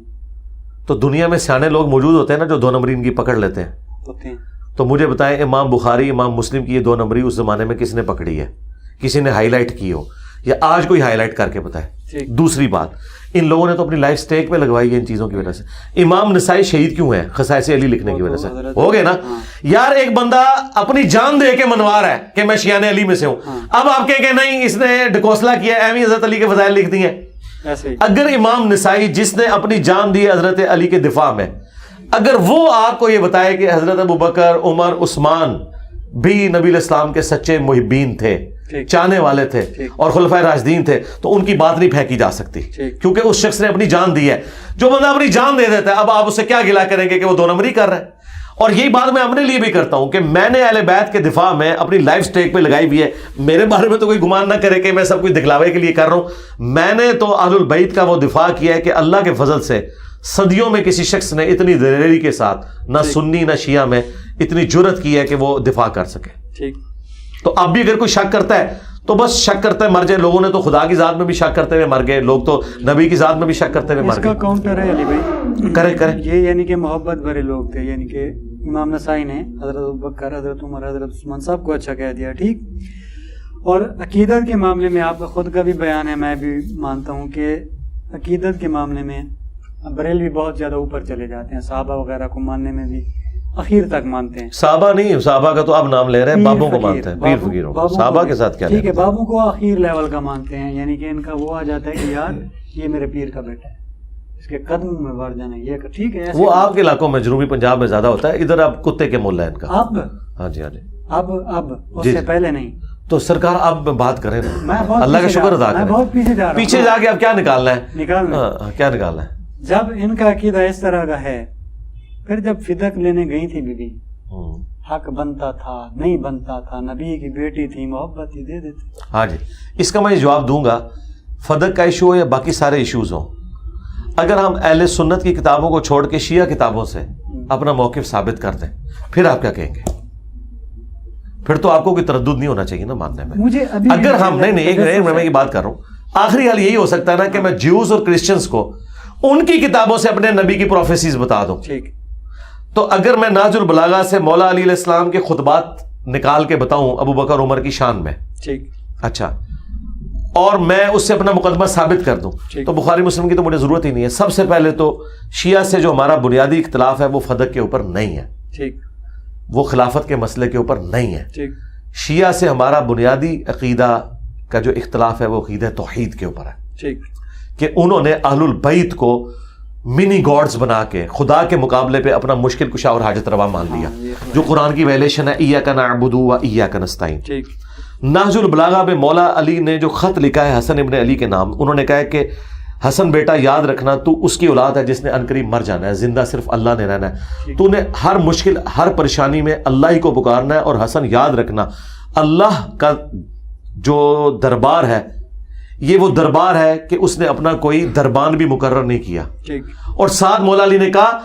تو دنیا میں سیانے لوگ موجود ہوتے ہیں نا جو 2 نمبری ان کی پکڑ لیتے ہیں، تو مجھے بتائیں امام بخاری، امام مسلم کی یہ 2 نمبری اس زمانے میں کس نے پکڑی ہے؟ کسی نے ہائی لائٹ کی ہو یا آج کوئی ہائی لائٹ کر کے بتائے؟ دوسری بات، ان لوگوں نے تو اپنی لائف سٹیک پہ لگوائی ہے ان چیزوں کی وجہ سے۔ امام نسائی شہید کیوں ہے؟ خصائص علی لکھنے کی وجہ سے ہو گئے نا یار۔ ایک بندہ اپنی جان دے کے منوا رہا ہے کہ میں شیعان علی میں سے ہوں، اب آپ کہیں کہ نہیں اس نے ڈکوسلا کیا، ایویں حضرت علی کے فضائل لکھ دی ہیں۔ اگر امام نسائی جس نے اپنی جان دی حضرت علی کے دفاع میں، اگر وہ آپ کو یہ بتائے کہ حضرت ابوبکر، عمر، عثمان بھی نبی علیہ السلام کے سچے محبین تھے، چاہنے والے تھے اور خلفائے راشدین تھے، تو ان کی بات نہیں پھینکی جا سکتی کیونکہ اس شخص نے اپنی جان دی ہے۔ جو بندہ اپنی جان دے دیتا ہے، اب آپ اسے کیا گلا کریں گے کہ وہ 2 نمبری کر رہا ہے؟ اور یہی بات میں اپنے لیے بھی کرتا ہوں کہ میں نے اہل بیت کے دفاع میں اپنی لائف سٹیک پہ لگائی ہوئی ہے۔ میرے بارے میں تو کوئی گمان نہ کرے کہ میں سب کچھ دکھلاوے کے لیے کر رہا ہوں۔ میں نے تو اہل البیت کا وہ دفاع کیا ہے کہ اللہ کے فضل سے صدیوں میں کسی شخص نے اتنی دلیری کے ساتھ نہ سنی نہ شیعہ میں اتنی جرت کی ہے کہ وہ دفاع کر سکے۔ ٹھیک، تو اب بھی اگر کوئی شک کرتا ہے تو بس شک کرتا ہے مر جائے۔ لوگوں نے تو خدا کی ذات میں بھی شک کرتے ہوئے مر گئے، لوگ تو نبی کی ذات میں بھی شک کرتے ہوئے مر گئے۔ اس کا کاؤنٹر ہے علی بھائی، کریں یہ یعنی کہ محبت بھرے لوگ تھے، یعنی کہ امام نسائی نے حضرت ابوبکر، حضرت عمر، حضرت عثمان صاحب کو اچھا کہہ دیا، ٹھیک. اور عقیدت کے معاملے میں آپ کا خود کا بھی بیان ہے، میں بھی مانتا ہوں کہ عقیدت کے معاملے میں بریلوی بہت زیادہ اوپر چلے جاتے ہیں، صحابہ وغیرہ کو ماننے میں بھی اخیر تک مانتے ہیں. صحابہ نہیں، صحابہ کا تو آپ نام لے رہے ہیں، بابوں کو مانتے ہیں، پیر فقیروں کو. صحابہ کے ساتھ کیا؟ ٹھیک ہے، بابوں کو اخیر لیول کا مانتے ہیں، یعنی کہ ان کا وہ آ جاتا ہے کہ یار یہ میرے پیر کا بیٹا ہے، اس کے قدموں میں بڑھ جانا، یہ ٹھیک ہے. وہ آپ کے علاقوں میں جنوبی پنجاب میں زیادہ ہوتا ہے، ادھر اب کتے کے ملا ہے ان کا. اب ہاں جی، ہاں جی، اب اس سے پہلے نہیں. تو سرکار آپ بات کریں نا، اللہ کا شکر ادا کریں. بہت پیچھے جا کے اب کیا نکالنا ہے؟ کیا نکالنا ہے؟ جب ان کا عقیدہ اس طرح کا ہے، پھر جب فدق لینے گئی تھی بی بی، حق بنتا تھا نہیں بنتا تھا، نبی کی بیٹی تھی، محبت ہی دے دیتے. ہاں جی، اس کا میں جواب دوں گا. فدق کا ایشو ہو یا باقی سارے ایشوز ہوں، اگر ہم اہل سنت کی کتابوں کو چھوڑ کے شیعہ کتابوں سے اپنا موقف ثابت کر دیں، پھر آپ کیا کہیں گے؟ پھر تو آپ کو کوئی تردد نہیں ہونا چاہیے نا ماننے میں. اگر ہم نہیں میں یہ بات کر رہا ہوں، آخری حال یہی ہو سکتا ہے نا کہ میں جیوز اور کرسچنز کو ان کی کتابوں سے اپنے نبی کی پروفیسیز بتا دوں. تو اگر میں نہج البلاغہ سے مولا علی علیہ السلام کے خطبات نکال کے بتاؤں ابو بکر عمر کی شان میں، اچھا، اور میں اس سے اپنا مقدمہ ثابت کر دوں، تو بخاری مسلم کی تو مجھے ضرورت ہی نہیں ہے. سب سے پہلے تو شیعہ سے جو ہمارا بنیادی اختلاف ہے وہ فدق کے اوپر نہیں ہے، وہ خلافت کے مسئلے کے اوپر نہیں ہے. شیعہ سے ہمارا بنیادی عقیدہ کا جو اختلاف ہے وہ عقیدہ توحید کے اوپر ہے، کہ انہوں نے اہل البیت کو منی گاڈز بنا کے خدا کے مقابلے پہ اپنا مشکل کشا اور حاجت روا مان لیا، جو قرآن کی ویلیشن ہے ایاک نعبد و ایاک نستعین. نہج البلاغہ میں مولا علی نے جو خط لکھا ہے حسن ابن علی کے نام، انہوں نے کہا ہے کہ حسن بیٹا یاد رکھنا تو اس کی اولاد ہے جس نے عنقریب مر جانا ہے، زندہ صرف اللہ نے رہنا ہے. تو نے ہر مشکل ہر پریشانی میں اللہ ہی کو پکارنا ہے، اور حسن یاد رکھنا اللہ کا جو دربار ہے یہ وہ دربار ہے کہ اس نے اپنا کوئی دربان بھی مقرر نہیں کیا. اور ساتھ مولا علی نے کہا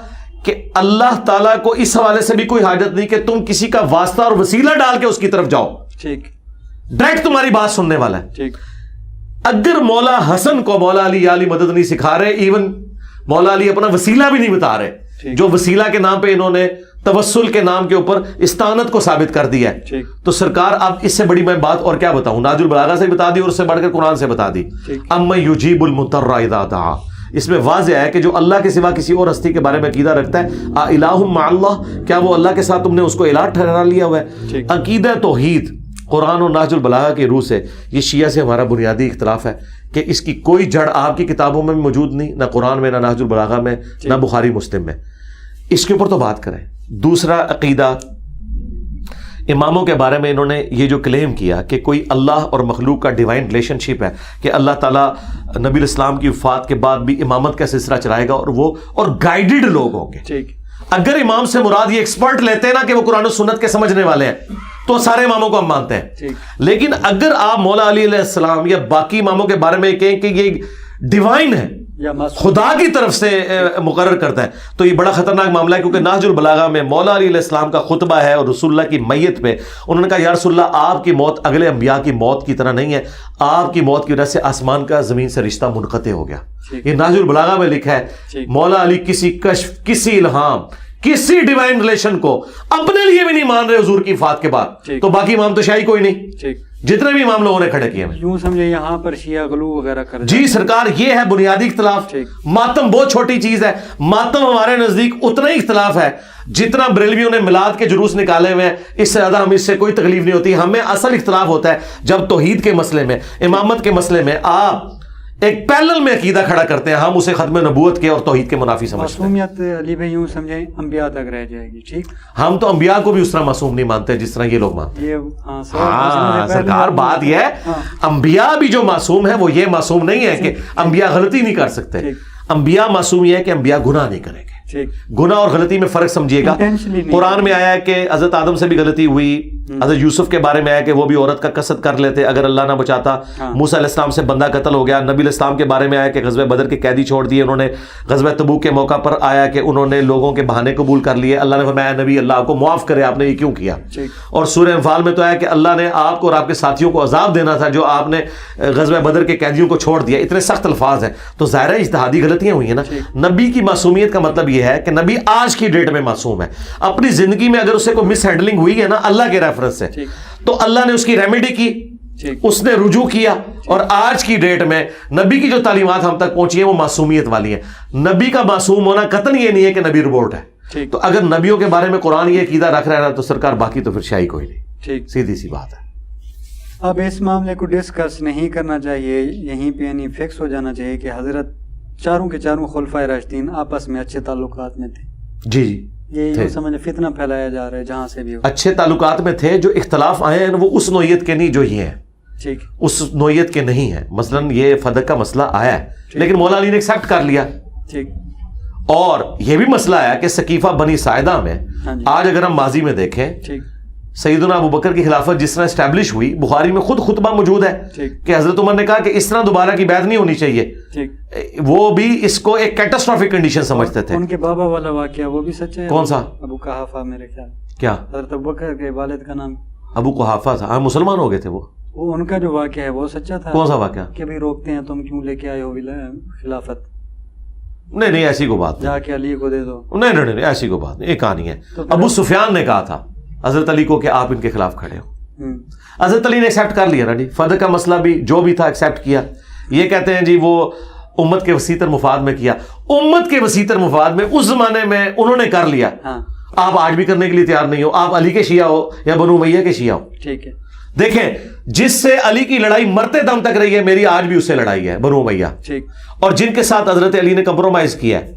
کہ اللہ تعالیٰ کو اس حوالے سے بھی کوئی حاجت نہیں کہ تم کسی کا واسطہ اور وسیلہ ڈال کے اس کی طرف جاؤ، ڈائریکٹ تمہاری بات سننے والا ہے. اگر مولا حسن کو مولا علی یا علی مدد نہیں سکھا رہے، ایون مولا علی اپنا وسیلہ بھی نہیں بتا رہے، جو وسیلہ کے نام پہ انہوں نے توسل کے نام کے اوپر استعانت کو ثابت کر دیا ہے، تو سرکار اب اس سے بڑی میں بات اور کیا بتاؤں؟ نہج البلاغہ سے بتا دی اور اس سے بڑھ کر قرآن سے بتا دی. اَمَّن یُجِیبُ الْمُضْطَرَّ اِذَا دَعَاهُ، اس میں واضح ہے کہ جو اللہ کے سوا کسی اور ہستی کے بارے میں عقیدہ رکھتا ہے، اِلٰہٌ مَعَ اللَّهِ، کیا وہ اللہ کے ساتھ تم نے اس کو الہ ٹھہرا لیا ہوا ہے؟ عقیدہ توحید قرآن اور نہج البلاغہ کی روح سے یہ شیعہ سے ہمارا بنیادی اختلاف ہے کہ اس کی کوئی جڑ آپ کی کتابوں میں موجود نہیں، نہ قرآن میں، نہ نہج البلاغہ میں، نہ بخاری مسلم میں. اس کے اوپر تو بات کریں. دوسرا عقیدہ، اماموں کے بارے میں انہوں نے یہ جو کلیم کیا کہ کوئی اللہ اور مخلوق کا ڈیوائن ریلیشن شپ ہے، کہ اللہ تعالیٰ نبی الاسلام کی وفات کے بعد بھی امامت کا سلسلہ چلائے گا، اور گائیڈڈ لوگ ہوں گے. اگر امام سے مراد یہ ایکسپرٹ لیتے ہیں نا کہ وہ قرآن و سنت کے سمجھنے والے ہیں، تو سارے اماموں کو ہم مانتے ہیں. لیکن اگر آپ مولا علی علیہ السلام یا باقی اماموں کے بارے میں کہیں کہ یہ ڈیوائن ہے، خدا کی طرف سے مقرر کرتا ہے، تو یہ بڑا خطرناک معاملہ ہے. کیونکہ نہج البلاغہ میں مولا علی علیہ السلام کا خطبہ ہے اور رسول اللہ کی میت پہ انہوں نے کہا یا رسول اللہ آپ کی موت اگلے انبیاء کی موت کی طرح نہیں ہے، آپ کی موت کی وجہ سے آسمان کا زمین سے رشتہ منقطع ہو گیا. یہ نہج البلاغہ میں لکھا ہے. مولا علی کسی کشف، کسی الہام، کسی ڈیوائن ریلیشن کو اپنے لیے بھی نہیں مان رہے حضور کی وفات کے بعد، تو باقی امام تو شاہی کوئی نہیں، جتنے بھی امام لوگوں نے کھڑے کیے ہیں. یوں سمجھے یہاں پر شیعہ غلو وغیرہ کر جی سرکار، یہ ہے بنیادی اختلاف. ماتم بہت چھوٹی چیز ہے، ماتم ہمارے نزدیک اتنا ہی اختلاف ہے جتنا بریلویوں نے میلاد کے جلوس نکالے ہوئے ہیں. اس سے زیادہ ہم اس سے کوئی تکلیف نہیں ہوتی. ہمیں اصل اختلاف ہوتا ہے جب توحید کے مسئلے میں، امامت کے مسئلے میں آپ ایک پیرلل میں عقیدہ کھڑا کرتے ہیں، ہم اسے ختم نبوت کے اور توحید کے منافی سمجھتے ہیں. معصومیت علی بھائی یوں سمجھیں انبیاء تک رہ جائے گی. ٹھیک، ہم تو انبیاء کو بھی اس طرح معصوم نہیں مانتے جس طرح یہ لوگ مانتے ہیں. سرکار بات یہ ہے انبیاء بھی جو معصوم ہے وہ یہ معصوم نہیں ہے کہ انبیاء غلطی نہیں کر سکتے. انبیاء معصوم یہ ہے کہ انبیاء گناہ نہیں کریں گے. گناہ اور غلطی میں فرق سمجھیے گا. قرآن میں آیا ہے کہ حضرت آدم سے بھی غلطی ہوئی، حضرت یوسف کے بارے میں آیا کہ وہ بھی عورت کا قصد کر لیتے اگر اللہ نہ بچاتا. موسیٰ علیہ السلام سے بندہ قتل ہو گیا. نبی علیہ السلام کے بارے میں آیا کہ غزوہ بدر کے قیدی چھوڑ دیے انہوں نے. غزوہ تبوک کے موقع پر آیا کہ انہوں نے لوگوں کے بہانے قبول کر لیے. اللہ نے فرمایا نبی اللہ آپ کو معاف کرے، آپ نے یہ کیوں کیا. اور سورہ انفال میں تو آیا کہ اللہ نے آپ کو اور آپ کے ساتھیوں کو عذاب دینا تھا جو آپ نے غزوہ بدر کے قیدیوں کو چھوڑ دیا. اتنے سخت الفاظ ہیں، تو ظاہر ہے اجتہادی غلطیاں ہوئی ہیں نا. نبی کی معصومیت کا مطلب یہ ہے کہ نبی آج کی ڈیٹ میں معصوم ہے. اپنی زندگی میں اگر اسے کوئی مس ہینڈلنگ ہوئی ہے نا اللہ کے ریفرنس سے, تو اللہ نے اس کی ریمیڈی کی, اس نے رجوع کیا, اور آج کی ڈیٹ میں نبی کی جو تعلیمات ہم تک پہنچی ہیں وہ معصومیت والی ہیں. نبی کا معصوم ہونا قطعاً یہ نہیں ہے کہ نبی روبوٹ ہے. تو اگر نبیوں کے بارے میں قرآن یہ عقیدہ رکھ رہا ہے تو سرکار باقی تو پھر شاہی کوئی نہیں. سیدھی سی بات ہے. اب اس معاملے کو ڈسکس نہیں کرنا چاہیے, یہیں پہ یعنی فکس ہو جانا چاہیے کہ حضرت چاروں کے چاروں خلفائے راشدین آپس میں اچھے تعلقات میں تھے. جی یہ سمجھ فتنہ پھیلایا جا رہا ہے جہاں سے بھی ہو. اچھے تعلقات میں تھے. جو اختلاف آئے ہیں وہ اس نوعیت کے نہیں جو یہ ہیں, ٹھیک, اس نوعیت کے نہیں ہیں. مثلاً یہ فدق کا مسئلہ آیا ہے لیکن مولا علی نے ایکسیپٹ کر لیا. ٹھیک. اور یہ بھی مسئلہ آیا کہ سقیفہ بنی ساعدہ میں آج اگر ہم ماضی میں دیکھیں سیدنا ابو بکر کی خلافت جس طرح اسٹیبلش ہوئی, بخاری میں خود خطبہ موجود ہے کہ حضرت عمر نے کہا کہ اس طرح دوبارہ کی بیعت نہیں ہونی چاہیے. وہ بھی اس کو ایک کیٹاسٹرافک کنڈیشن سمجھتے تھے. ان کے بابا والا واقعہ وہ بھی سچ ہے. کون سا؟ ابو قحافہ. میرے خیال کیا حضرت ابو بکر کے والد کا نام ابو قحافہ تھا. ہاں مسلمان ہو گئے تھے وہ. ان کا جو واقعہ ہے وہ سچا تھا. کون سا واقعہ؟ کہ بھی روکتے ہیں تم کیوں لے کے آئے ہو خلافت. نہیں ایسی کو بات جا کے علی کو دے دو. نہیں ایسی کو بات نہیں. ایک کہانی ہے. ابو سفیان نے کہا تھا حضرت علی کو کہ آپ ان کے خلاف کھڑے ہو. حضرت علی نے ایکسیپٹ کر لیا نا جی. فدق کا مسئلہ بھی جو بھی تھا ایکسیپٹ کیا. یہ کہتے ہیں جی وہ امت کے وسیع تر مفاد میں کیا. امت کے وسیع تر مفاد میں اس زمانے میں انہوں نے کر لیا. آپ آج بھی کرنے کے لیے تیار نہیں ہو. آپ علی کے شیعہ ہو یا بنو امیہ کے شیعہ ہو. ٹھیک ہے. دیکھیں جس سے علی کی لڑائی مرتے دم تک رہی ہے میری آج بھی اس سے لڑائی ہے, بنو امیہ. اور جن کے ساتھ حضرت علی نے کمپرومائز کیا ہے,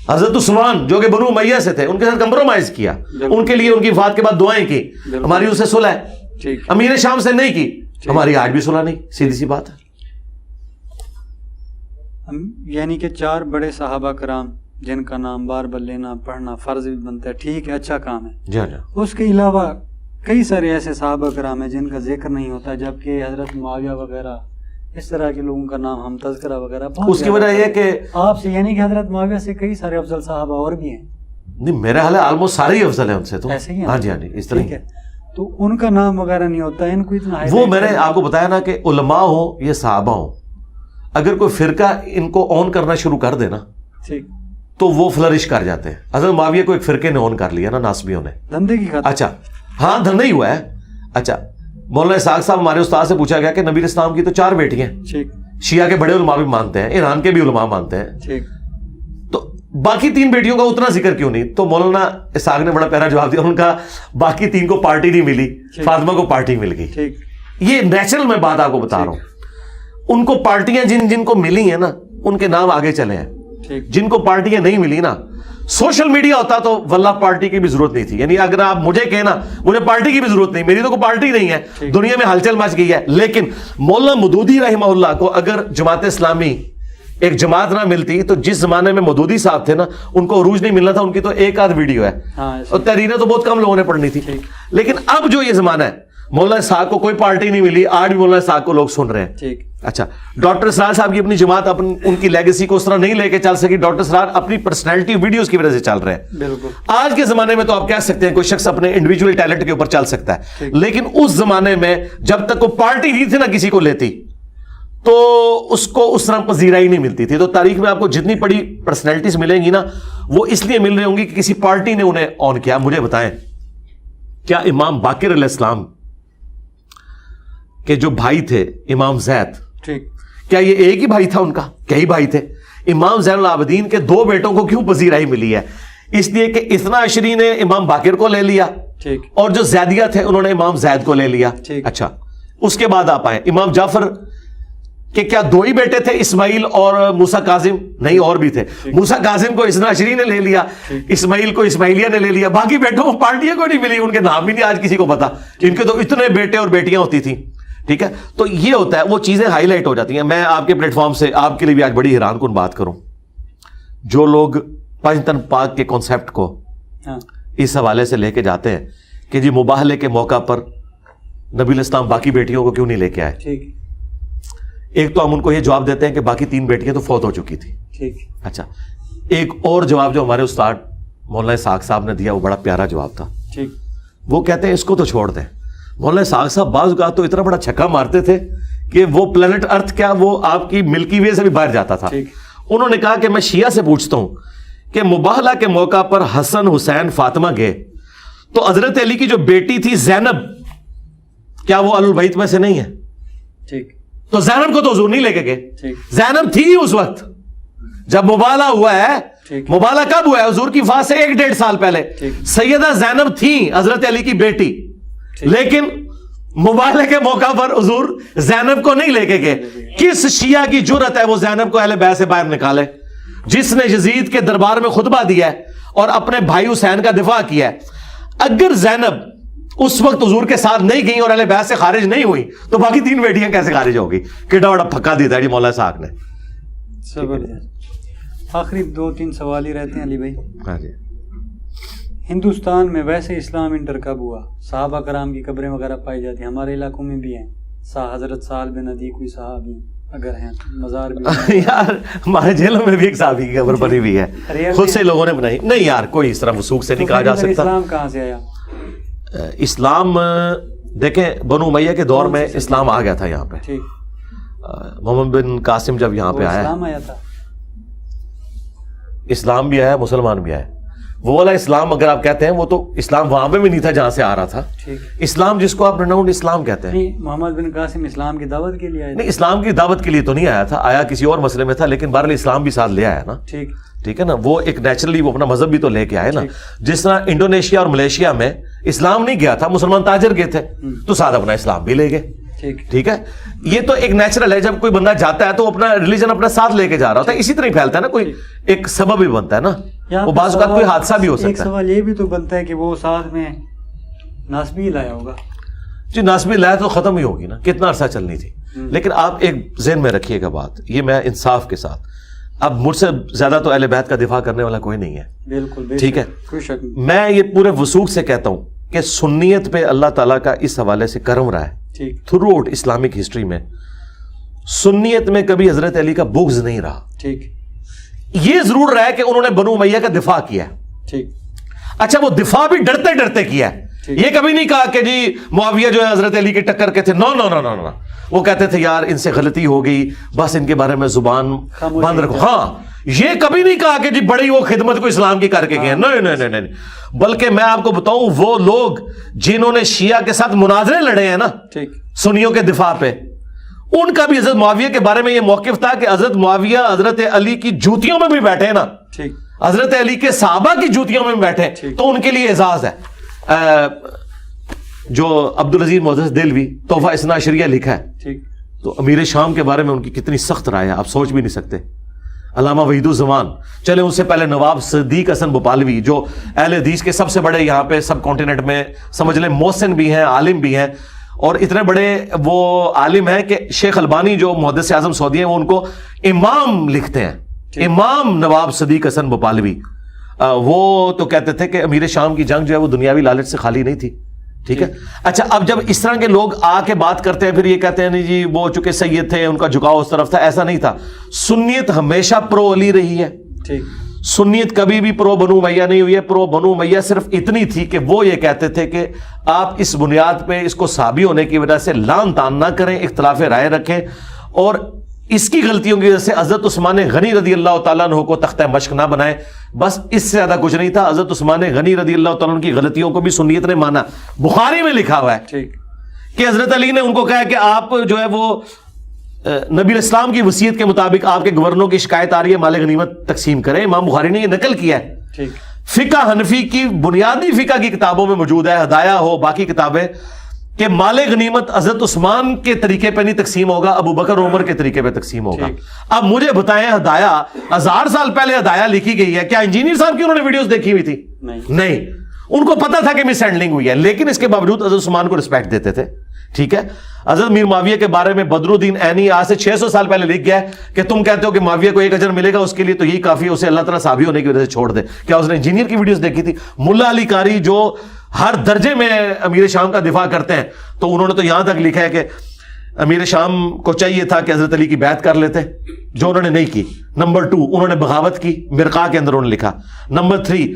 حضرت عثمان جو کہ بنو امیہ سے تھے ان کے ساتھ کمپرومائز کیا, ان کے لیے ان کی وفات کے بعد دعائیں کی, ہماری اس سے صلح ہے. امیر شام سے نہیں کی, ہماری آج بھی صلح نہیں. سیدھی سی بات ہے. یعنی کہ 4 بڑے صحابہ کرام جن کا نام بار بار لینا پڑھنا فرض بھی بنتا ہے, ٹھیک ہے, اچھا کام ہے. جی. اس کے علاوہ کئی سارے ایسے صحابہ کرام ہیں جن کا ذکر نہیں ہوتا, جبکہ حضرت معاویہ وغیرہ اس طرح کے لوگوں کا نام ہم تذکرہ وغیرہ. اس کی وجہ یہ کہ آپ سے یعنی کہ حضرت معاویہ سے کئی سارے افضل صحابہ اور بھی ہیں. نہیں میرا حال ہے آلموسٹ سارے ہی افضل ہیں ان سے. تو ایسے ہی. ہاں جی اس طرح ہے. تو ان کا نام وغیرہ نہیں ہوتا, ان کو اتنا وہ میں نے آپ کو بتایا نا کہ علماء ہوں یا صحابہ ہوں, اگر کوئی فرقہ ان کو آن کرنا شروع کر دے نا تو وہ فلرش کر جاتے ہیں. حضرت معاویہ کو ایک فرقے نے آن کر لیا نا, ناسبیوں نے, دھندے کی خاطر. اچھا ہاں دھندہ ہی ہوا ہے. اچھا مولانا اسحاق صاحب ہمارے استاد سے پوچھا گیا کہ نبی اسلام کی تو 4 بیٹیاں ہیں, شیعہ کے بڑے علماء بھی مانتے ہیں, ایران کے بھی علماء مانتے ہیں, تو باقی 3 بیٹیوں کا اتنا ذکر کیوں نہیں؟ تو مولانا اسحاق نے بڑا پیارا جواب دیا, ان کا باقی 3 کو پارٹی نہیں ملی, فاطمہ کو پارٹی مل گئی. یہ نیچرل میں بات آپ کو بتا رہا ہوں. ان کو پارٹیاں جن کو ملی ہیں نا ان کے نام آگے چلے ہیں. جن کو پارٹیاں نہیں ملی نا, سوشل میڈیا ہوتا تو واللہ پارٹی کی بھی ضرورت نہیں تھی. یعنی اگر آپ مجھے کہنا مجھے پارٹی کی بھی ضرورت نہیں, میری تو کوئی پارٹی نہیں ہے, دنیا میں ہلچل مچ گئی ہے. لیکن مولانا مودودی رحمہ اللہ کو اگر جماعت اسلامی ایک جماعت نہ ملتی تو جس زمانے میں مودودی صاحب تھے نا ان کو عروج نہیں ملنا تھا. ان کی تو 1 آدھ ویڈیو ہے, اور تحریریں تو بہت کم لوگوں نے پڑھنی تھی. لیکن اب جو یہ زمانہ ہے مولانا اسحاق کو کوئی پارٹی نہیں ملی, آج بھی مولانا اسحاق کو لوگ سن رہے ہیں. اچھا ڈاکٹر اسرار صاحب کی اپنی جماعت ان کی لیگیسی کو اس طرح نہیں لے کے چل سکی. ڈاکٹر اسرار اپنی پرسنالٹی ویڈیوز کی وجہ سے چل رہے ہیں. بالکل آج کے زمانے میں تو آپ کہہ سکتے ہیں کوئی شخص اپنے انڈیویجول ٹیلنٹ کے اوپر چل سکتا ہے, لیکن اس زمانے میں جب تک کوئی پارٹی نہیں تھی نا کسی کو لیتی تو اس کو اس طرح پذیرائی نہیں ملتی تھی. تو تاریخ میں آپ کو جتنی بڑی پرسنالٹیز ملیں گی نا وہ اس لیے مل رہی ہوں گی کہ کسی پارٹی نے انہیں آن کیا. مجھے بتائیں کیا امام باقر علیہ السلام کے جو بھائی تھے امام زید, کیا یہ ایک ہی بھائی تھا ان کا؟ کئی بھائی تھے. امام زین العابدین کے 2 بیٹوں کو کیوں پذیرائی ملی ہے؟ اس لیے کہ اثنا عشری نے امام باقر کو لے لیا, اور جو زیدیہ تھے انہوں نے امام زید کو لے لیا. اچھا اس کے بعد آپ آئے امام جعفر کہ کیا 2 ہی بیٹے تھے, اسماعیل اور موسیٰ کاظم؟ نہیں اور بھی تھے. موسیٰ کاظم کو اثنا عشری نے لے لیا, اسماعیل کو اسماعیلیہ نے لے لیا, باقی بیٹوں کو پارٹیاں کو نہیں ملی, ان کے نام بھی نہیں آج کسی کو پتا. ان کے تو اتنے بیٹے اور بیٹیاں ہوتی تھیں. ٹھیک ہے, تو یہ ہوتا ہے, وہ چیزیں ہائی لائٹ ہو جاتی ہیں. میں آپ کے پلیٹ فارم سے آپ کے لیے بھی آج بڑی حیران کن بات کروں. جو لوگ پنج تن پاک کے کانسیپٹ کو اس حوالے سے لے کے جاتے ہیں کہ جی مباہلے کے موقع پر نبی الاسلام باقی بیٹیوں کو کیوں نہیں لے کے آئے, ایک تو ہم ان کو یہ جواب دیتے ہیں کہ باقی 3 بیٹیاں تو فوت ہو چکی تھی. اچھا ایک اور جواب جو ہمارے استاد مولانا اسحاق صاحب نے دیا وہ بڑا پیارا جواب تھا. وہ کہتے ہیں اس کو تو چھوڑ دیں. مولانا اسحاق صاحب بعض اوقات تو اتنا بڑا چھکا مارتے تھے کہ وہ پلانٹ ارتھ کیا وہ آپ کی ملکی وے سے بھی باہر جاتا تھا. انہوں نے کہا کہ میں شیعہ سے پوچھتا ہوں کہ مباہلہ کے موقع پر حسن حسین فاطمہ گئے تو حضرت علی کی جو بیٹی تھی زینب، کیا وہ اہل البیت میں سے نہیں ہے؟ ٹھیک، تو زینب کو تو حضور نہیں لے کے گئے، زینب تھی اس وقت جب مباہلہ ہوا ہے. مباہلہ کب ہوا ہے؟ حضور کی وفات سے 1-1.5 سال پہلے. سیدہ زینب تھیں حضرت علی کی بیٹی، لیکن مباہلے کے موقع پر حضور زینب کو نہیں لے کے گئے. کس شیعہ کی جرت ہے وہ زینب کو اہل بیت سے باہر نکالے، جس نے یزید کے دربار میں خطبہ دیا ہے اور اپنے بھائی حسین کا دفاع کیا ہے؟ اگر زینب اس وقت حضور کے ساتھ نہیں گئی اور اہل بیت سے خارج نہیں ہوئی تو باقی 3 بیٹیاں کیسے خارج ہوگی؟ کیڑا بڑا پھکا دیتا ہے جی مولا صاحب نے. آخری 2-3 سوال ہی رہتے ہیں علی بھائی. ہاں جی. ہندوستان میں ویسے اسلام انٹر کب ہوا؟ صحابہ کرام کی قبریں وغیرہ پائی جاتی ہیں، ہمارے علاقوں میں بھی ہیں، حضرت سہل بن عدی کوئی صحابی اگر ہیں، مزار بھی یار ہمارے جیلوں میں بھی ایک صحابی کی قبر بنی ہوئی ہے، خود سے لوگوں نے بنائی. نہیں یار کوئی اس طرح وثوق سے نہیں کہا جا سکتا. اسلام کہاں سے آیا؟ اسلام دیکھیں بنو امیہ کے دور میں اسلام آ گیا تھا یہاں پہ. محمد بن قاسم جب یہاں پہ آیا، اسلام آیا تھا، اسلام بھی آیا مسلمان بھی آیا. وہ والا اسلام اگر آپ کہتے ہیں وہ تو اسلام وہاں پہ بھی نہیں تھا جہاں سے آ رہا تھا. اسلام جس کو آپ رناؤنڈ اسلام کہتے ہیں. محمد بن قاسم اسلام کی دعوت کے لیے آیا؟ نہیں، اسلام کی دعوت کے لیے تو نہیں آیا تھا، آیا کسی اور مسئلے میں تھا، لیکن بہرحال اسلام بھی ساتھ لے آیا نا. ٹھیک ہے نا، وہ ایک نیچرلی وہ اپنا مذہب بھی تو لے کے آئے نا. جس طرح انڈونیشیا اور ملیشیا میں اسلام نہیں گیا تھا، مسلمان تاجر گئے تھے تو ساتھ اپنا اسلام بھی لے گئے. ٹھیک ہے، یہ تو ایک نیچرل ہے. جب کوئی بندہ جاتا ہے تو اپنا ریلیجن اپنا ساتھ لے کے جا رہا ہوتا ہے، اسی طرح ہی پھیلتا ہے نا. کوئی ایک سبب بھی بنتا ہے نا، وہ بعض اوقات کوئی حادثہ بھی ہو سکتا ہے. ایک سوال یہ بھی تو بنتا ہے کہ وہ ساتھ میں ناسبی لایا ہوگا. جی ناسبی لایا تو ختم ہی ہوگی نا، کتنا عرصہ چلنی تھی. لیکن آپ ایک ذہن میں رکھیے گا بات، یہ میں انصاف کے ساتھ، اب مجھ سے زیادہ تو اہل بیت کا دفاع کرنے والا کوئی نہیں ہے. بالکل ٹھیک ہے، میں یہ پورے وثوق سے کہتا ہوں کہ سنیت پہ اللہ تعالیٰ کا اس حوالے سے کرم رہا ہے. تھرو آؤٹ اسلامک ہسٹری میں سنیت میں کبھی حضرت علی کا بغض نہیں رہا. یہ ضرور رہا ہے کہ انہوں نے بنو امیہ کا دفاع کیا. اچھا، وہ دفاع بھی ڈرتے ڈرتے کیا ہے. یہ کبھی نہیں کہا کہ جی معاویہ جو ہے حضرت علی کی ٹکر کے تھے. نو نو نو نو نو، وہ کہتے تھے یار ان سے غلطی ہو گئی، بس ان کے بارے میں زبان بند رکھو. ہاں، یہ کبھی نہیں کہا کہ جی بڑی وہ خدمت کو اسلام کی کر کے گئے. نہیں نہیں نہیں، بلکہ میں آپ کو بتاؤں وہ لوگ جنہوں نے شیعہ کے ساتھ مناظرے لڑے ہیں نا سنیوں کے دفاع پہ، ان کا بھی حضرت معاویہ کے بارے میں یہ موقف تھا کہ حضرت معاویہ حضرت علی کی جوتیوں میں بھی بیٹھے نا، حضرت علی کے صحابہ کی جوتیوں میں بھی بیٹھے، تو ان کے لیے اعزاز ہے. جو عبدالعزیز محدث دہلوی تحفہ اثنا عشریہ لکھا ہے، تو امیر شام کے بارے میں ان کی کتنی سخت رائے ہے آپ سوچ بھی نہیں سکتے. علامہ وحید الزمان، چلے ان سے پہلے نواب صدیق حسن بھوپالوی جو اہل حدیث کے سب سے بڑے یہاں پہ سب کانٹیننٹ میں سمجھ لیں محسن بھی ہیں، عالم بھی ہیں، اور اتنے بڑے وہ عالم ہیں کہ شیخ البانی جو محدث اعظم سعودی ہیں وہ ان کو امام لکھتے ہیں. امام نواب صدیق حسن بھوپالوی وہ تو کہتے تھے کہ امیر شام کی جنگ جو ہے وہ دنیاوی لالچ سے خالی نہیں تھی. ٹھیک ہے، اچھا اب جب اس طرح کے لوگ آ کے بات کرتے ہیں پھر یہ کہتے ہیں نہیں جی وہ چونکہ سید تھے ان کا جھکاؤ اس طرف تھا. ایسا نہیں تھا. سنیت ہمیشہ پرو علی رہی ہے. سنیت کبھی بھی پرو بنو امیہ نہیں ہوئی ہے. پرو بنو امیہ صرف اتنی تھی کہ وہ یہ کہتے تھے کہ آپ اس بنیاد پہ اس کو صحابی ہونے کی وجہ سے لان تان نہ کریں، اختلاف رائے رکھیں، اور اس کی غلطیوں کی وجہ سے حضرت عثمان غنی رضی اللہ تعالیٰ عنہ کو تختہ مشق نہ بنائے. بس اس سے زیادہ کچھ نہیں تھا. حضرت عثمان غنی رضی اللہ تعالیٰ عنہ کی غلطیوں کو بھی سنیت نے مانا. بخاری میں لکھا ہوا ہے کہ حضرت علی نے ان کو کہا کہ آپ جو ہے وہ نبی الاسلام کی وصیت کے مطابق آپ کے گورنروں کی شکایت آ رہی ہے مال غنیمت تقسیم کریں. امام بخاری نے یہ نقل کیا ہے. فقہ حنفی کی بنیادی فقہ کی کتابوں میں موجود ہے، ہدایہ ہو باقی کتابیں، کہ مال غنیمت حضرت عثمان کے طریقے پہ نہیں تقسیم ہوگا، ابو بکر عمر کے طریقے پہ تقسیم ہوگا. اب مجھے بتائیں ہدایہ 1000 سال پہلے ہدایہ لکھی گئی ہے، کیا انجینئر صاحب کی انہوں نے ویڈیوز دیکھی ہوئی تھی؟ نہیں. ان کو پتا تھا کہ مس ہینڈلنگ ہوئی ہے، لیکن اس کے باوجود حضرت عثمان کو رسپیکٹ دیتے تھے. ٹھیک ہے، حضرت میر معاویہ کے بارے میں بدر الدین عینی آج سے 600 سال پہلے لکھ گیا ہے کہ تم کہتے ہو کہ معاویہ کو 1 اجر ملے گا، اس کے لیے تو یہی کافی ہے، اسے اللہ تعالیٰ صحابی ہونے کی وجہ سے چھوڑ دے. کیا اس نے انجینئر کی ویڈیوز دیکھی تھی؟ ملا علی قاری جو ہر درجے میں امیر شام کا دفاع کرتے ہیں، تو انہوں نے تو یہاں تک لکھا ہے کہ امیر شام کو چاہیے تھا کہ حضرت علی کی بیعت کر لیتے، جو انہوں نے نہیں کی. نمبر 2 انہوں نے بغاوت کی، مرقاء کے اندر انہوں نے لکھا. نمبر 3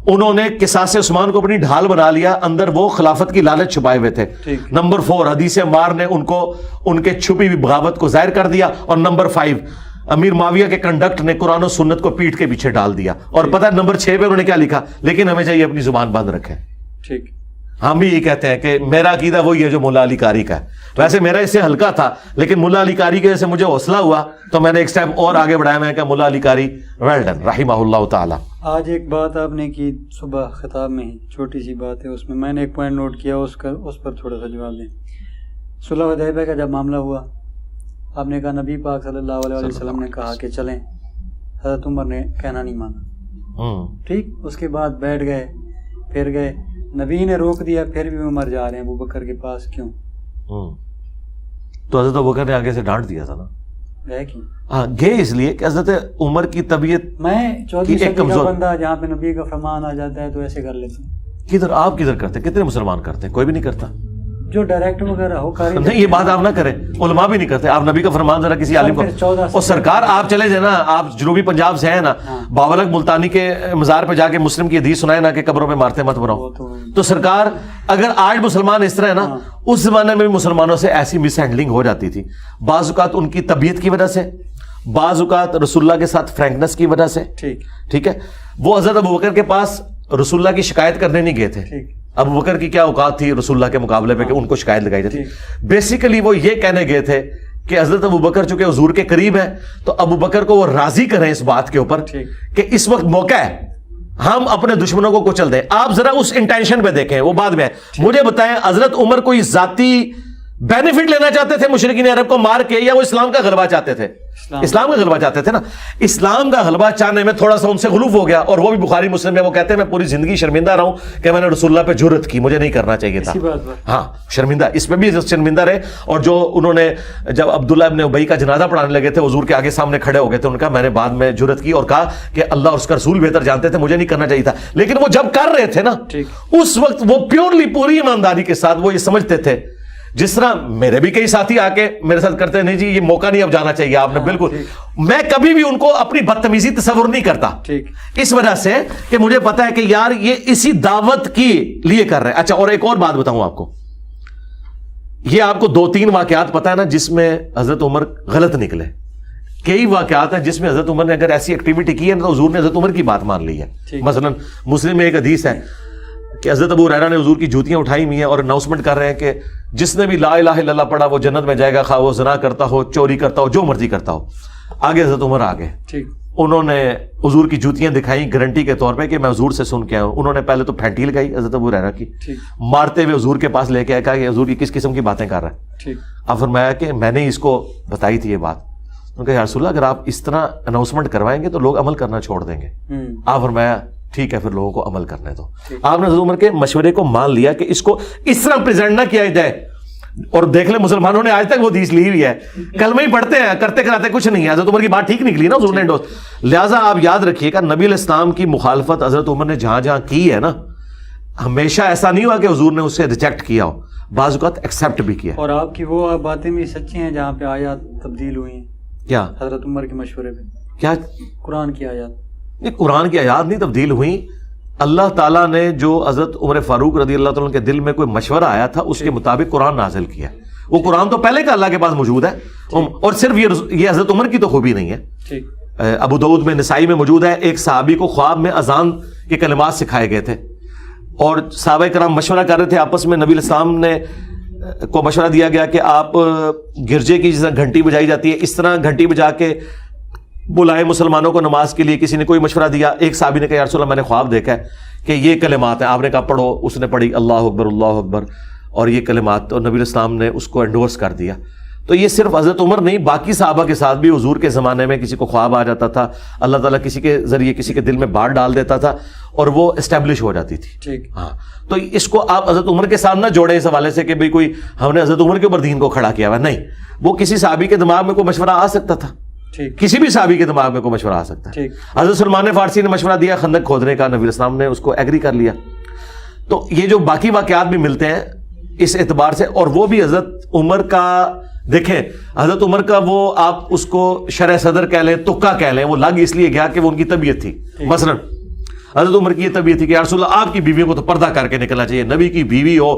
انہوں نے قصاص عثمان کو اپنی ڈھال بنا لیا، اندر وہ خلافت کی لالچ چھپائے ہوئے تھے. نمبر 4 حدیث عمار نے ان کو ان کے چھپی ہوئی بغاوت کو ظاہر کر دیا. اور نمبر 5 امیر معاویہ کے کنڈکٹ نے قرآن و سنت کو پیٹھ کے پیچھے ڈال دیا. اور پتہ ہے نمبر 6 پہ انہوں نے کیا لکھا, لیکن ہمیں چاہیے اپنی زبان بند رکھیں. ٹھیک, ہم بھی یہ کہتے ہیں کہ میرا عقیدہ وہی ہے جو مولا علی قاری کا ہے. ویسے میرا اس سے ہلکا تھا, لیکن مولا علی قاری کے جیسے مجھے حوصلہ ہوا تو میں نے ایک سٹیپ اور آگے بڑھایا. میں کہ مولا علی قاری ویل ڈن رحمہ اللہ تعالی. آج ایک بات آپ نے کی صبح خطاب میں ہی, چھوٹی سی بات ہے, اس میں میں نے ایک پوائنٹ نوٹ کیا, اس پر تھوڑا سا جواب دیں. صلح حدیبیہ کا جب معاملہ ہوا, آپ نے کہا نبی پاک صلی اللہ علیہ وسلم نے کہا کہ چلیں, حضرت عمر نے کہنا نہیں مانا. ٹھیک, اس کے بعد بیٹھ گئے, پھر گئے, نبی نے روک دیا, پھر بھی عمر جا رہے ہیں ابو بکر کے پاس, کیوں؟ تو حضرت ابو بکر نے آگے سے ڈانٹ دیا تھا نا. گئے کیوں؟ ہاں گئے اس لیے کہ حضرت عمر کی طبیعت, میں 14 صدی کا بندہ, جہاں پہ نبی کا فرمان آ جاتا ہے تو ایسے کر لیتے ہیں. کدھر آپ کدھر کرتے ہیں؟ کتنے مسلمان کرتے ہیں؟ کوئی بھی نہیں کرتا. جو ڈائریکٹ وغیرہ ہو کاری نہیں, یہ بات آپ نہ کریں, علماء بھی نہیں کرتے. آپ نبی کا فرمان ذرا کسی عالم کو, اور سرکار آپ چلے جائیں نا, آپ جنوبی پنجاب سے ہیں نا, بابلک ملتانی کے مزار پہ جا کے مسلم کی حدیث سنائے نا کہ قبروں پہ مارتے مت بناؤ. تو سرکار اگر آج مسلمان اس طرح ہے نا, اس زمانے میں بھی مسلمانوں سے ایسی مس ہینڈلنگ ہو جاتی تھی. بعض اوقات ان کی طبیعت کی وجہ سے, بعض اوقات رسول اللہ کے ساتھ فرینکنس کی وجہ سے. ٹھیک ہے, وہ حضرت ابو بکر کے پاس رسول اللہ کی شکایت کرنے نہیں گئے تھے. ابو بکر کی کیا اوقات تھی رسول اللہ کے مقابلے پہ کہ ان کو شکایت لگائی جاتی. بیسیکلی وہ یہ کہنے گئے تھے کہ حضرت ابو بکر چونکہ حضور کے قریب ہیں تو ابو بکر کو وہ راضی کریں اس بات کے اوپر کہ اس وقت موقع ہے ہم اپنے دشمنوں کو کچل دیں. آپ ذرا اس انٹینشن پہ دیکھیں, وہ بعد میں مجھے بتائیں حضرت عمر کوئی ذاتی بینیفٹ لینا چاہتے تھے مشرکین عرب کو مار کے, یا وہ اسلام کا غلبہ چاہتے تھے؟ اسلام کا غلبہ چاہتے تھے نا. اسلام کا غلبہ چاہنے میں تھوڑا سا ان سے غلوف ہو گیا, اور وہ بھی بخاری مسلم میں وہ کہتے ہیں میں پوری زندگی شرمندہ رہا ہوں کہ میں نے رسول اللہ پہ جرأت کی, مجھے نہیں کرنا چاہیے تھا. ہاں شرمندہ, اس پہ بھی شرمندہ رہے. اور جو انہوں نے جب عبداللہ ابن ابی کا جنازہ پڑھانے لگے تھے, حضور کے آگے سامنے کھڑے ہو گئے تھے, ان کا میں نے بعد میں جرأت کی اور کہا کہ اللہ اور اس کا رسول بہتر جانتے تھے, مجھے نہیں کرنا چاہیے تھا. لیکن وہ جب کر رہے تھے نا, اس وقت وہ پیورلی پوری ایمانداری کے ساتھ وہ یہ سمجھتے تھے, جس طرح میرے بھی کئی ساتھی آ کے میرے ساتھ کرتے ہیں, نہیں جی یہ موقع نہیں اب جانا چاہیے آپ نے. بالکل, میں کبھی بھی ان کو اپنی بدتمیزی تصور نہیں کرتا, اس وجہ سے کہ مجھے پتا ہے کہ یار یہ اسی دعوت کی لیے کر رہے ہیں. اچھا, اور ایک اور بات بتاؤں آپ کو, یہ آپ کو 2-3 واقعات پتا ہے نا جس میں حضرت عمر غلط نکلے. کئی واقعات ہیں جس میں حضرت عمر نے اگر ایسی ایکٹیویٹی کی ہے نا تو حضور نے حضرت عمر کی بات مان لی ہے. مثلا مسلم میں ایک حدیث ہے کہ حضرت ابو ہریرہ نے حضور کی جوتیاں اٹھائی ہوئی ہیں اور اناؤنسمنٹ کر رہے ہیں کہ جس نے بھی لا الہ الا اللہ پڑھا وہ جنت میں جائے گا, خواہ وہ زنا کرتا ہو, چوری کرتا ہو, جو مرضی کرتا ہو. آگے حضرت عمر آگے, انہوں نے حضور کی جوتیاں دکھائیں گارنٹی کے طور پہ کہ میں حضور سے سن کے آیا ہوں. انہوں نے پہلے تو پھینٹی لگائی حضرت ابو ہریرہ کی, مارتے ہوئے حضور کے پاس لے کے آیا, کہا کہ حضور یہ کس قسم کی باتیں کر رہا ہے. اب فرمایا کہ میں نے اس کو بتائی تھی یہ بات. انہوں نے کہا یا رسول اللہ اگر آپ اس طرح اناؤنسمنٹ کروائیں گے تو لوگ عمل کرنا چھوڑ دیں گے. آپ فرمایا ٹھیک ہے پھر لوگوں کو عمل کرنے دو. آپ نے حضرت عمر کے مشورے کو مان لیا کہ اس کو اس طرح پریزنٹ نہ کیا جائے. اور دیکھ لیں مسلمانوں نے آج تک وہ حدیث لی ہوئی ہے, کلمہ ہی پڑھتے ہیں, کرتے کراتے کچھ نہیں ہے. حضرت عمر کی بات ٹھیک نکلی نا حضور نے. لہٰذا آپ یاد رکھیے گا نبی علیہ السلام کی مخالفت حضرت عمر نے جہاں جہاں کی ہے نا, ہمیشہ ایسا نہیں ہوا کہ حضور نے اسے ریجیکٹ کیا ہو, بعض اوقات ایکسیپٹ بھی کیا. اور آپ کی وہ باتیں بھی سچی ہیں جہاں پہ آیات تبدیل ہوئی ہیں. کیا حضرت عمر کے مشورے پہ؟ کیا قرآن کی آیات؟ نہیں, قرآن کی آیات نہیں تبدیل ہوئی. اللہ تعالیٰ نے جو حضرت عمر فاروق رضی اللہ تعالیٰ کے دل میں کوئی مشورہ آیا تھا اس کے مطابق قرآن نازل کیا. وہ قرآن تو پہلے کا اللہ کے پاس موجود ہے, اور صرف یہ حضرت عمر کی تو خوبی نہیں ہے. ابو داؤد میں, نسائی میں موجود ہے, ایک صحابی کو خواب میں اذان کے کلمات سکھائے گئے تھے اور صحابہ کرام مشورہ کر رہے تھے آپس میں. نبی علیہ السلام نے کو مشورہ دیا گیا کہ آپ گرجے کی جس طرح گھنٹی بجائی جاتی ہے اس طرح گھنٹی بجا کے بلائے مسلمانوں کو نماز کے لیے. کسی نے کوئی مشورہ دیا, ایک صحابی نے کہا یا رسول اللہ میں نے خواب دیکھا ہے کہ یہ کلمات ہیں. آپ نے کہا پڑھو, اس نے پڑھی اللہ اکبر اللہ اکبر اور یہ کلمات, اور نبی علیہ السلام نے اس کو انڈورس کر دیا. تو یہ صرف حضرت عمر نہیں, باقی صحابہ کے ساتھ بھی حضور کے زمانے میں کسی کو خواب آ جاتا تھا, اللہ تعالیٰ کسی کے ذریعے کسی کے دل میں بات ڈال دیتا تھا اور وہ اسٹیبلش ہو جاتی تھی. ہاں, تو اس کو آپ حضرت عمر کے ساتھ نہ جوڑیں اس حوالے سے کہ بھئی کوئی ہم نے حضرت عمر کے اوپر دین کو کھڑا کیا ہوا. نہیں, وہ کسی صحابی کے دماغ میں کوئی مشورہ آ سکتا تھا, کسی بھی صحابی کے دماغ میں کوئی مشورہ آ سکتا ہے. حضرت سلمان فارسی نے مشورہ دیا خندق کھودنے کا, نبی علیہ السلام نے اس کو ایگری کر لیا. تو یہ جو باقی واقعات بھی ملتے ہیں اس اعتبار سے, اور وہ بھی حضرت عمر کا دیکھیں, حضرت عمر کا وہ آپ اس کو شرح صدر کہہ لیں, تکا کہہ لیں, وہ لگ اس لیے گیا کہ وہ ان کی طبیعت تھی. مثلا حضرت عمر کی یہ طبیعت تھی کہ یا رسول اللہ آپ کی بیویوں کو تو پردہ کر کے نکلنا چاہیے, نبی کی بیوی ہو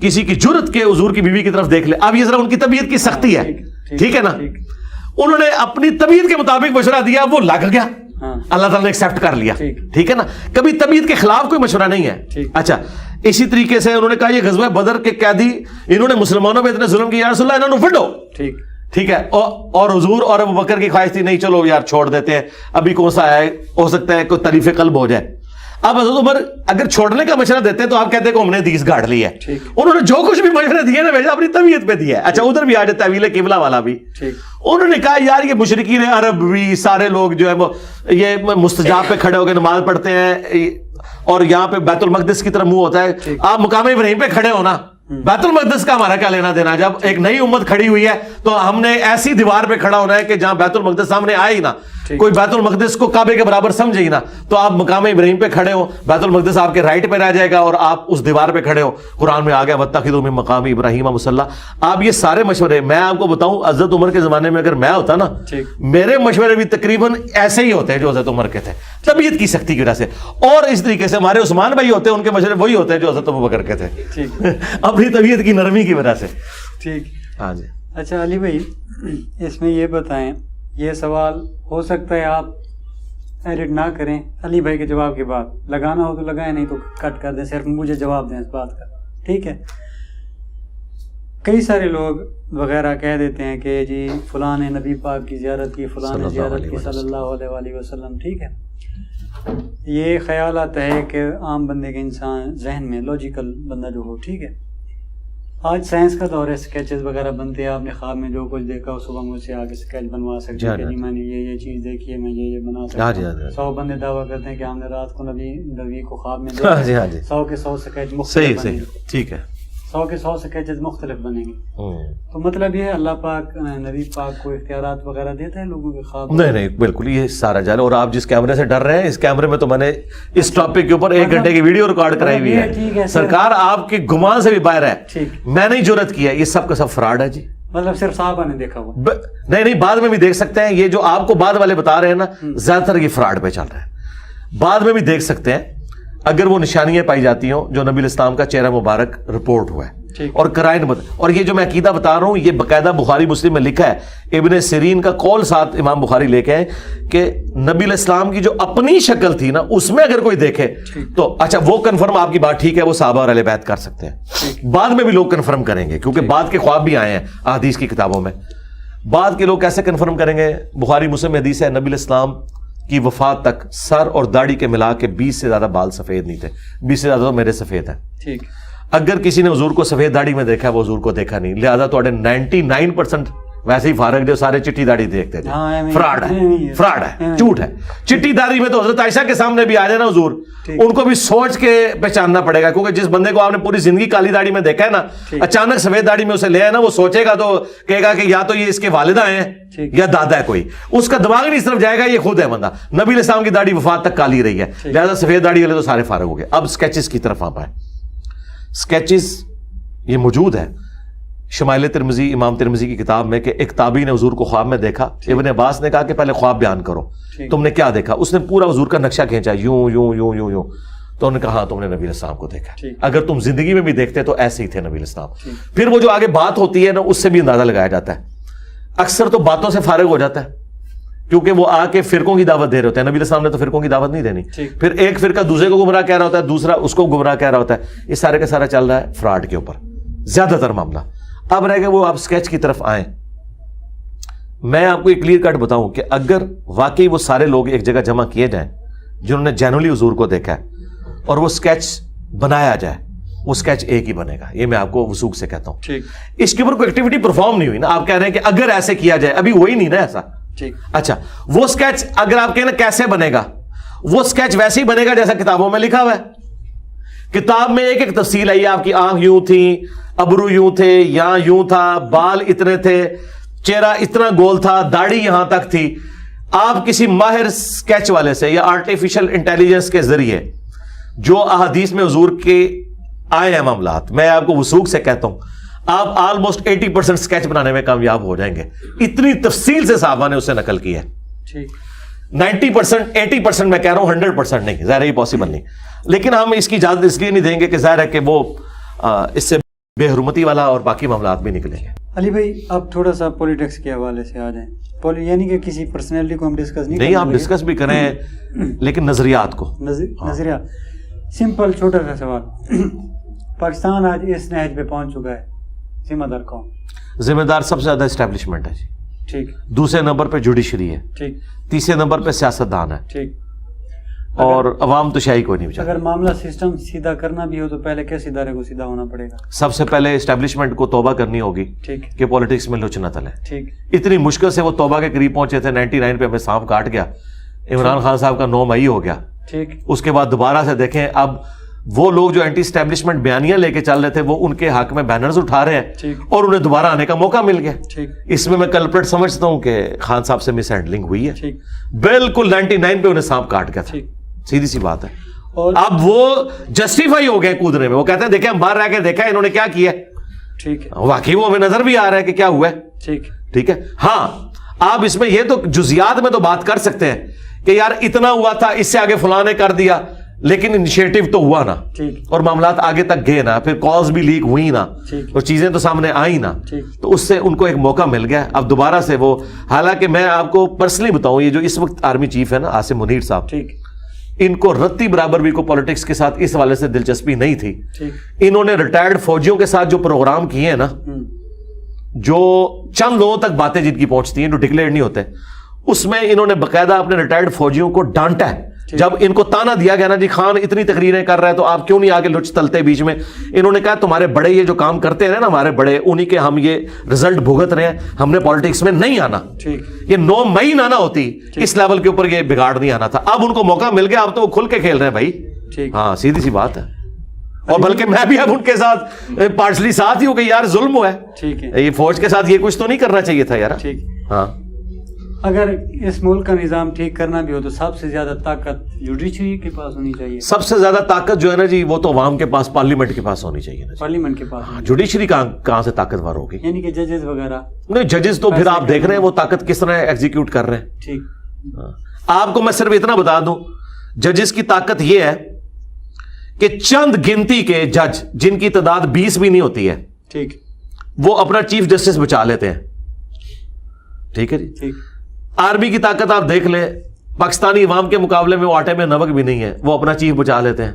کسی کی جرت کے حضور کی بیوی کی طرف دیکھ لے. اب یہ ذرا ان کی طبیعت کی سختی ہے, ٹھیک ہے نا, انہوں نے اپنی طبیعت کے مطابق مشورہ دیا, وہ لگ گیا, اللہ تعالیٰ نے ایکسپٹ کر لیا, ٹھیک ہے نا. کبھی طبیعت کے خلاف کوئی مشورہ نہیں ہے. اچھا, اسی طریقے سے انہوں نے کہا یہ غزوہ بدر کے قیدی انہوں نے مسلمانوں پہ اتنے ظلم کیا, یا رسول اللہ انہوں نے وڈو, ٹھیک ہے, اور حضور اور ابو بکر کی خواہش تھی نہیں چلو یار چھوڑ دیتے ہیں, ابھی کون سا ہے, ہو سکتا ہے کوئی تلیف قلب ہو جائے. اب حضرت عمر اگر چھوڑنے کا مشورہ دیتے تو آپ کہتے ہیں کہ ہم نے حدیث گاڑ لی ہے. انہوں نے جو کچھ بھی مشورہ دیے نا بھیجا اپنی طبیعت پہ دیا ہے. اچھا, ادھر بھی آ جائے تعویل قبلہ والا بھی. انہوں نے کہا یار یہ مشرکین عرب بھی سارے لوگ جو ہے وہ یہ مستجاب پہ کھڑے ہو کے نماز پڑھتے ہیں اور یہاں پہ بیت المقدس کی طرف منہ ہوتا ہے, آپ مقام ابراہیم پہ کھڑے ہونا, بیت المقدس کا ہمارا کیا لینا دینا. جب ایک نئی امت کھڑی ہوئی ہے تو ہم نے ایسی دیوار پہ کھڑا ہونا ہے کہ جہاں بیت المقدس سامنے آئے ہی نا, کوئی بیت المقدس کو کعبے کے برابر سمجھے ہی نا, تو آپ مقام ابراہیم پہ کھڑے ہو, بیت المقدس آپ کے رائٹ پہ رہ جائے گا اور آپ اس دیوار پہ کھڑے ہو. قرآن میں آ گیا واتخذوا من مقام ابراہیم مصلی. آپ یہ سارے مشورے, میں آپ کو بتاؤں حضرت عمر کے زمانے میں اگر میں ہوتا نا, میرے مشورے بھی تقریباً ایسے ہی ہوتے ہیں جو حضرت عمر کے تھے, طبیعت کی سختی کی وجہ سے. اور اس طریقے سے ہمارے عثمان بھائی ہوتے ہیں, ان کے مشورے وہی ہوتے ہیں جو حضرت ابو بکر کے تھے, اپنی طبیعت کی نرمی کی وجہ سے. ٹھیک, ہاں جی. اچھا علی بھائی, اس میں یہ بتائیں, یہ سوال ہو سکتا ہے آپ ایڈٹ نہ کریں, علی بھائی کے جواب کے بعد لگانا ہو تو لگائیں, نہیں تو کٹ کر دیں, صرف مجھے جواب دیں اس بات کا, ٹھیک ہے. کئی سارے لوگ وغیرہ کہہ دیتے ہیں کہ جی فلاں نے نبی پاک کی زیارت کی, فلاں نے زیارت کی صلی اللہ علیہ وآلہ وسلم, ٹھیک ہے. یہ خیال آتا ہے کہ عام بندے کے انسان ذہن میں, لاجیکل بندہ جو ہو, ٹھیک ہے. آج سائنس کا دور ہے, اسکیچز وغیرہ بنتے ہیں, آپ نے خواب میں جو کچھ دیکھا صبح مجھ سے آگے اسکیچ بنوا سکتے ہیں کہ جی میں نے یہ چیز دیکھی ہے, میں یہ بنا سکتا ہوں. 100 بندے دعویٰ کرتے ہیں کہ ہم نے رات کو نبی کو خواب میں دیکھا, 100 کے 100 اسکیچ مختلف بنیں گے, ٹھیک ہے, 100 کے 100 اسکیچز مختلف بنیں گے. تو مطلب یہ ہے اللہ پاک نبی پاک کو اختیارات وغیرہ دیتا ہے لوگوں کے خواب؟ نہیں, بالکل یہ سارا جال. اور آپ جس کیمرے سے ڈر رہے ہیں, اس کیمرے میں تو میں نے اس ٹاپک کے اوپر 1 گھنٹے کی ویڈیو ریکارڈ کرائی ہوئی ہے. سرکار آپ کے گمان سے بھی باہر ہے, میں نہیں جرأت کیا, یہ سب کا سب فراڈ ہے جی. مطلب صرف صحابہ نے دیکھا ہوا؟ نہیں, بعد میں بھی دیکھ سکتے ہیں. یہ جو آپ کو بعد والے بتا رہے ہیں نا, زیادہ تر یہ فراڈ پہ چل رہا ہے. بعد میں بھی دیکھ سکتے ہیں اگر وہ نشانیاں پائی جاتی ہوں جو نبی الاسلام کا چہرہ مبارک رپورٹ ہوا ہے اور قرائن. اور یہ جو میں عقیدہ بتا رہا ہوں یہ باقاعدہ بخاری مسلم میں لکھا ہے, ابن سیرین کا قول ساتھ امام بخاری لے کے ہیں کہ نبی الاسلام کی جو اپنی شکل تھی نا, اس میں اگر کوئی دیکھے تو اچھا وہ کنفرم, آپ کی بات ٹھیک ہے, وہ صحابہ اور اہل بیت کر سکتے ہیں. بعد میں بھی لوگ کنفرم کریں گے, کیونکہ بعد کے خواب بھی آئے ہیں احادیث کی کتابوں میں. بعد کے لوگ کیسے کنفرم کریں گے؟ بخاری مسلم میں حدیث ہے, نبی الاسلام کی وفات تک سر اور داڑھی کے ملا کے 20 سے زیادہ بال سفید نہیں تھے. 20 سے زیادہ تو میرے سفید ہیں. ٹھیک, اگر کسی نے حضور کو سفید داڑھی میں دیکھا ہے وہ حضور کو دیکھا نہیں, لہذا تو 99% ویسے ہی فارغ جو سارے چٹی داڑھی دیکھتے تھے. فراڈ ہے, فراڈ ہے, جھوٹ ہے. چٹی داڑھی میں تو حضرت عائشہ کے سامنے بھی آ جائے نا حضور, ان کو بھی سوچ کے پہچاننا پڑے گا, کیونکہ جس بندے کو آپ نے پوری زندگی کالی داڑھی میں دیکھا ہے نا, اچانک سفید داڑھی میں اسے لے آئے نا, وہ سوچے گا تو کہے گا کہ یا تو یہ اس کے والدہ ہیں یا دادا ہے کوئی, اس کا دماغ نہیں اس طرف جائے گا, یہ خود ہے بندہ. نبی علیہ السلام کی داڑھی وفات تک کالی رہی ہے, لہذا سفید داڑھی والے تو سارے فارغ ہو گئے. اب اسکیچز کی طرف آپ آئے. اسکیچز یہ موجود ہے شمائل ترمذی, امام ترمذی کی کتاب میں, کہ ایک تابعی نے حضور کو خواب میں دیکھا. ابن عباس نے کہا کہ پہلے خواب بیان کرو, تم نے کیا دیکھا؟ اس نے پورا حضور کا نقشہ کھینچا, یوں یوں یوں یوں یوں. تو انہوں نے کہا ہاں تم نے نبی علیہ السلام کو دیکھا, اگر تم زندگی میں بھی دیکھتے تو ایسے ہی تھے نبی علیہ السلام. پھر وہ جو آگے بات ہوتی ہے نا, اس سے بھی اندازہ لگایا جاتا ہے. اکثر تو باتوں سے فارغ ہو جاتا ہے, کیونکہ وہ آ کے فرقوں کی دعوت دے رہے ہوتے ہیں. نبی علیہ السلام نے تو فرقوں کی دعوت نہیں دینی. پھر ایک فرقہ دوسرے کو گمراہ کہہ رہا ہوتا ہے, دوسرا اس کو گمراہ کہہ رہا ہوتا ہے. یہ سارے کا سارا چل رہا ہے فراڈ کے اوپر زیادہ تر معاملہ. اب رہ گئے وہ آپ اسکیچ کی طرف آئیں. میں آپ کو ایک کلیئر کٹ بتاؤں کہ اگر واقعی وہ سارے لوگ ایک جگہ جمع کیے جائیں جنہوں نے جینولی حضور کو دیکھا ہے, اور وہ اسکیچ بنایا جائے, وہ اسکیچ ایک ہی بنے گا. یہ میں آپ کو وثوق سے کہتا ہوں. اس کے اوپر کوئی ایکٹیویٹی پرفارم نہیں ہوئی نا. آپ کہہ رہے ہیں کہ اگر ایسے کیا جائے, ابھی وہی نہیں نا ایسا. اچھا, وہ اسکیچ اگر آپ کہیں نا کیسے بنے گا, وہ اسکیچ ویسے ہی بنے گا جیسا کتابوں میں لکھا ہوا ہے. کتاب میں ایک ایک تفصیل ہے, آپ کی آنکھ یوں تھی, ابرو یوں تھے, یہاں یوں تھا, بال اتنے تھے, چہرہ اتنا گول تھا, داڑھی یہاں تک تھی. آپ کسی ماہر اسکیچ والے سے یا آرٹیفیشل انٹیلیجنس کے ذریعے جو احادیث میں حضور کے آئے ہیں معاملات, میں آپ کو وثوق سے کہتا ہوں آپ آلموسٹ 80% اسکیچ بنانے میں کامیاب ہو جائیں گے. اتنی تفصیل سے صحابہ نے اسے نقل کی ہے. 90%, 80% میں کہہ رہا ہوں, 100% نہیں, ظاہر یہ پاسبل نہیں. لیکن ہم اس کی اجازت اس لیے نہیں دیں گے کہ ظاہر ہے کہ وہ اس سے بے حرمتی والا اور باقی معاملات بھی نکلیں گے. علی بھائی اب تھوڑا سا پولیٹکس کے حوالے سے آ جائیں, یعنی کہ کسی پرسنالٹی کو ہم ڈسکس نہیں, آپ ڈسکس بھی کریں لیکن نظریات کو, نظریہ سمپل چھوٹا سا سوال, پاکستان آج اس نہج پہ پہنچ چکا ہے, ذمہ دار کون؟ ذمہ دار سب سے زیادہ اسٹیبلشمنٹ ہے جی, ٹھیک. دوسرے نمبر پہ جوڈیشری ہے, ٹھیک. تیسرے نمبر پہ سیاستدان ہے, ٹھیک. اور عوام تو شاہی کوئی نہیں بچا. اگر معاملہ سسٹم سیدھا کرنا بھی ہو تو پہلے کس ادارے کو سیدھا ہونا پڑے گا؟ سب سے پہلے اسٹیبلشمنٹ کو توبہ کرنی ہوگی, ٹھیک, کہ پولیٹکس میں لچ نہ تلے. ٹھیک. اتنی مشکل سے وہ توبہ کے قریب پہنچے تھے, 99 پہ ہمیں سانپ کاٹ گیا, عمران خان صاحب کا 9 مئی ہو گیا. ٹھیک. اس کے بعد دوبارہ سے دیکھیں, اب وہ لوگ جو اینٹی اسٹیبلشمنٹ بیانیاں لے کے چل رہے تھے وہ ان کے حق میں بینرز اٹھا رہے ہیں, اور انہیں دوبارہ آنے کا موقع مل گیا. اس میں کلپریٹ سمجھتا ہوں کہ خان صاحب سے مس ہینڈلنگ ہوئی ہے. بالکل 99 پہ انہیں سانپ کاٹ گیا تھا, سیدھی سی بات ہے. اب وہ جسٹیفائی ہو گئے کودنے میں, وہ کہتے ہیں دیکھیں ہم باہر رہ کے دیکھا انہوں نے کیا کیا ہے, ٹھیک, واقعی وہ ہمیں نظر بھی آ رہا ہے کہ کیا ہوا ہے. ٹھیک, ٹھیک ہے. ہاں آپ اس میں یہ تو جزیات میں تو بات کر سکتے ہیں کہ یار اتنا ہوا تھا, اس سے آگے فلاں نے کر دیا, لیکن انیشیٹو تو ہوا نا, اور معاملات آگے تک گئے نا, پھر کالز بھی لیک ہوئی نا, اور چیزیں تو سامنے آئی نا, تو اس سے ان کو ایک موقع مل گیا. اب دوبارہ سے وہ, حالانکہ میں آپ کو پرسنلی بتاؤں, یہ جو اس وقت آرمی چیف ہے نا عاصم منیر صاحب, ان کو رتی برابر بھی کو پولیٹکس کے ساتھ اس والے سے دلچسپی نہیں تھی. انہوں نے ریٹائرڈ فوجیوں کے ساتھ جو پروگرام کیے ہیں نا, جو چند لوگوں تک باتیں جن کی پہنچتی ہیں جو ڈکلیئر نہیں ہوتے, اس میں انہوں نے باقاعدہ اپنے ریٹائرڈ فوجیوں کو ڈانٹا ہے. جب ان کو تانا دیا گیا نا, جی خان اتنی تقریریں کر رہا ہے تو آپ کیوں نہیں آگے لچ تلتے بیچ میں, انہوں نے کہا تمہارے بڑے یہ جو کام کرتے ہیں نا, ہمارے بڑے, انہی کے ہم یہ رزلٹ بھگت رہے ہیں, ہم نے پالیٹکس میں نہیں آنا. یہ 9 مئی نہ ہوتی, اس لیول کے اوپر یہ بگاڑ نہیں آنا تھا. اب ان کو موقع مل گیا, اب تو وہ کھل کے کھیل رہے ہیں بھائی. ہاں سیدھی سی بات ہے. اور بلکہ میں بھی اب ان کے ساتھ پارٹلی ساتھ ہی ہوں کہ یار ظلم ہوا ہے, یہ فوج کے ساتھ یہ کچھ تو نہیں کرنا چاہیے تھا یار. ہاں اگر اس ملک کا نظام ٹھیک کرنا بھی ہو تو سب سے زیادہ طاقت جوڈیشری کے پاس ہونی چاہیے. سب سے زیادہ طاقت جو ہے نا جی, وہ تو عوام کے پاس, پارلیمنٹ کے پاس ہونی چاہیے. پارلیمنٹ کے پاس. جوڈیشری کہاں سے طاقتور ہوگی, یعنی کہ ججز وغیرہ نہیں, ججز تو پھر آپ دیکھ رہے ہیں وہ طاقت کس طرح ایگزیکیوٹ کر رہے ہیں. ٹھیک. آپ کو میں صرف اتنا بتا دوں, ججز کی طاقت یہ ہے کہ چند گنتی کے جج جن کی تعداد 20 بھی نہیں ہوتی ہے, ٹھیک, وہ اپنا چیف جسٹس بچا لیتے ہیں. ٹھیک ہے جی. ٹھیک. آرمی کی طاقت آپ دیکھ لیں, پاکستانی عوام کے مقابلے میں وہ آٹے میں نمک بھی نہیں ہے, وہ اپنا چیف بچا لیتے ہیں.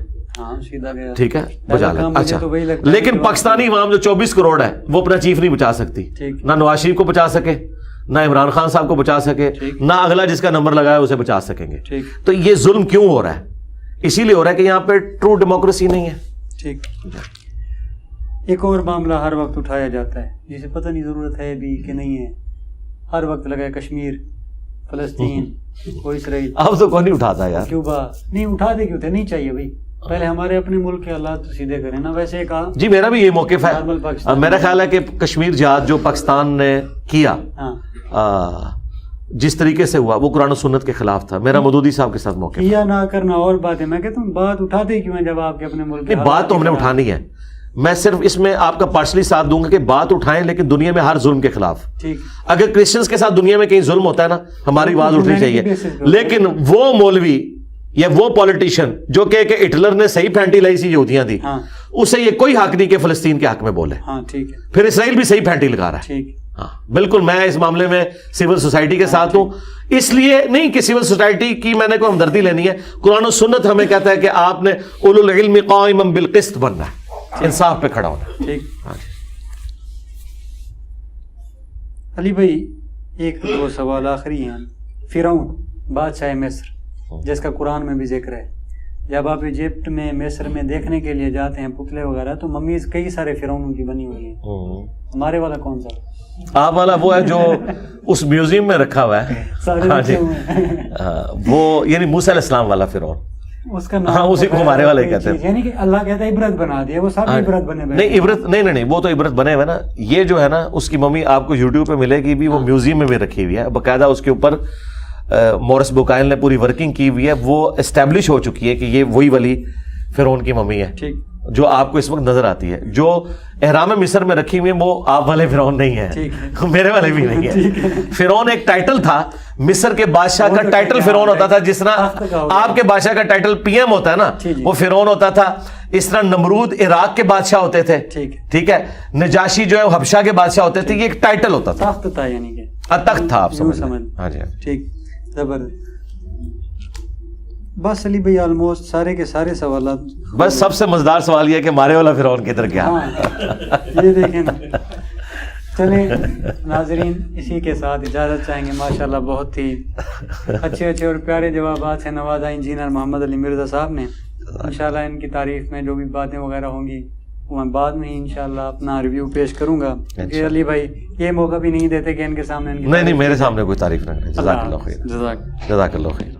ٹھیک ہے, بچا لیتے. اچھا, لیکن پاکستانی عوام جو 24 کروڑ ہے وہ اپنا چیف نہیں بچا سکتی. نہ نواز شریف کو بچا سکے, نہ عمران خان صاحب کو بچا سکے, نہ اگلا جس کا نمبر لگا ہے اسے بچا سکیں گے. تو یہ ظلم کیوں ہو رہا ہے؟ اسی لیے ہو رہا ہے کہ یہاں پہ ٹرو ڈیموکریسی نہیں ہے. ٹھیک. ایک اور معاملہ ہر وقت اٹھایا جاتا ہے جسے پتہ نہیں ضرورت ہے بھی کہ نہیں ہے, ہر وقت لگا ہے کشمیر, فلسطین, کوئی اسرائیل. اب تو کوئی نہیں اٹھاتا یار. کیوبا نہیں اٹھاتے, کیوں تھے, نہیں چاہیے بھائی, پہلے ہمارے اپنے ملک کے حالات تو سیدھے کریں نا. ویسے کہا جی میرا بھی یہ موقف ہے, میرا خیال ہے کہ کشمیر جہاد جو پاکستان نے کیا, جس طریقے سے ہوا وہ قرآن و سنت کے خلاف تھا. میرا مودودی صاحب کے ساتھ موقف کیا نہ کرنا اور بات ہے. میں کہتا ہوں بات اٹھاتے کیوں ہیں جب آپ کے اپنے ملک کی بات تو ہم نے اٹھانی ہے. میں صرف اس میں آپ کا پارشلی ساتھ دوں گا کہ بات اٹھائیں, لیکن دنیا میں ہر ظلم کے خلاف. اگر کرسچنز کے ساتھ دنیا میں کہیں ظلم ہوتا ہے نا, ہماری آواز اٹھنی چاہیے. لیکن وہ مولوی یا وہ پولیٹیشین جو کہ ہٹلر نے صحیح پھینٹی لائی سی یہودیاں دی, اسے یہ کوئی حق نہیں کہ فلسطین کے حق میں بولے. پھر اسرائیل بھی صحیح پھینٹی لگا رہا ہے. ہاں بالکل, میں اس معاملے میں سول سوسائٹی کے ساتھ ہوں. اس لیے نہیں کہ سول سوسائٹی کی میں نے کوئی ہمدردی لینی ہے, قرآن و سنت ہمیں کہتا ہے کہ آپ نے اولو العلم قائما بالقسط بننا ہے, انصاف پہ کھڑا ہونا. ٹھیک. علی بھائی ایک دو سوال آخری ہیں. فرعون بادشاہ مصر جس کا قرآن میں بھی ذکر ہے, جب آپ ایجپٹ میں مصر میں دیکھنے کے لیے جاتے ہیں پتلے وغیرہ, تو ممیز کئی سارے فرعونوں کی بنی ہوئی ہیں. ہمارے والا کون سا؟ آپ والا وہ ہے جو اس میوزیم میں رکھا ہوا ہے. وہ یعنی موسیٰ علیہ السلام والا فرعون, اس کا نام, ہاں اسی کو ہمارے والے کہتے ہیں. یعنی کہ اللہ کہتا ہے عبرت بنا دیا, وہ سب عبرت بنے ہوئے. نہیں عبرت نہیں, وہ تو عبرت بنے ہوئے نا. یہ جو ہے نا اس کی ممی آپ کو یوٹیوب پہ ملے گی بھی, وہ میوزیم میں بھی رکھی ہوئی ہے باقاعدہ. اس کے اوپر مورس بوکائل نے پوری ورکنگ کی ہوئی ہے, وہ اسٹیبلش ہو چکی ہے کہ یہ وہی والی فرعون کی ممی ہے جو آپ کو اس وقت نظر آتی ہے. جو احرام مصر میں رکھی ہوئی ہے وہ آپ والے فرعون نہیں ہے, میرے والے بھی نہیں ہے. فرعون ایک ٹائٹل تھا, مصر کے بادشاہ کا ٹائٹل فرعون ہوتا تھا، جس طرح آپ کے بادشاہ کا ٹائٹل پی ایم ہوتا ہے نا، وہ فرعون ہوتا تھا. اس طرح نمرود عراق کے بادشاہ ہوتے تھے، ٹھیک ہے. نجاشی جو ہے حبشہ کے بادشاہ ہوتے تھے. یہ ایک ٹائٹل ہوتا تھا، تخت تھا، یعنی کہ تخت تھا. آپ سمجھ. ہاں جی ٹھیک، زبردست. بس علی بھائی آلموسٹ سارے کے سارے سوالات. بس سب سے مزیدار سوال یہ کہ مارے والا فرعون کدھر گیا. یہ دیکھیں نا. چلیں ناظرین، اسی کے ساتھ اجازت چاہیں گے. ماشاءاللہ بہت ہی اچھے اور پیارے جوابات سے نوازا انجینئر محمد علی مرزا صاحب نے. انشاءاللہ ان کی تعریف میں جو بھی باتیں وغیرہ ہوں گی وہ میں بعد میں ہی انشاءاللہ اپنا ریویو پیش کروں گا. کیونکہ علی بھائی یہ موقع بھی نہیں دیتے کہ ان کے سامنے. نہیں، میرے سامنے کوئی تعریف نہ کریں. جزاک اللہ خیر. جزاک اللہ خیر.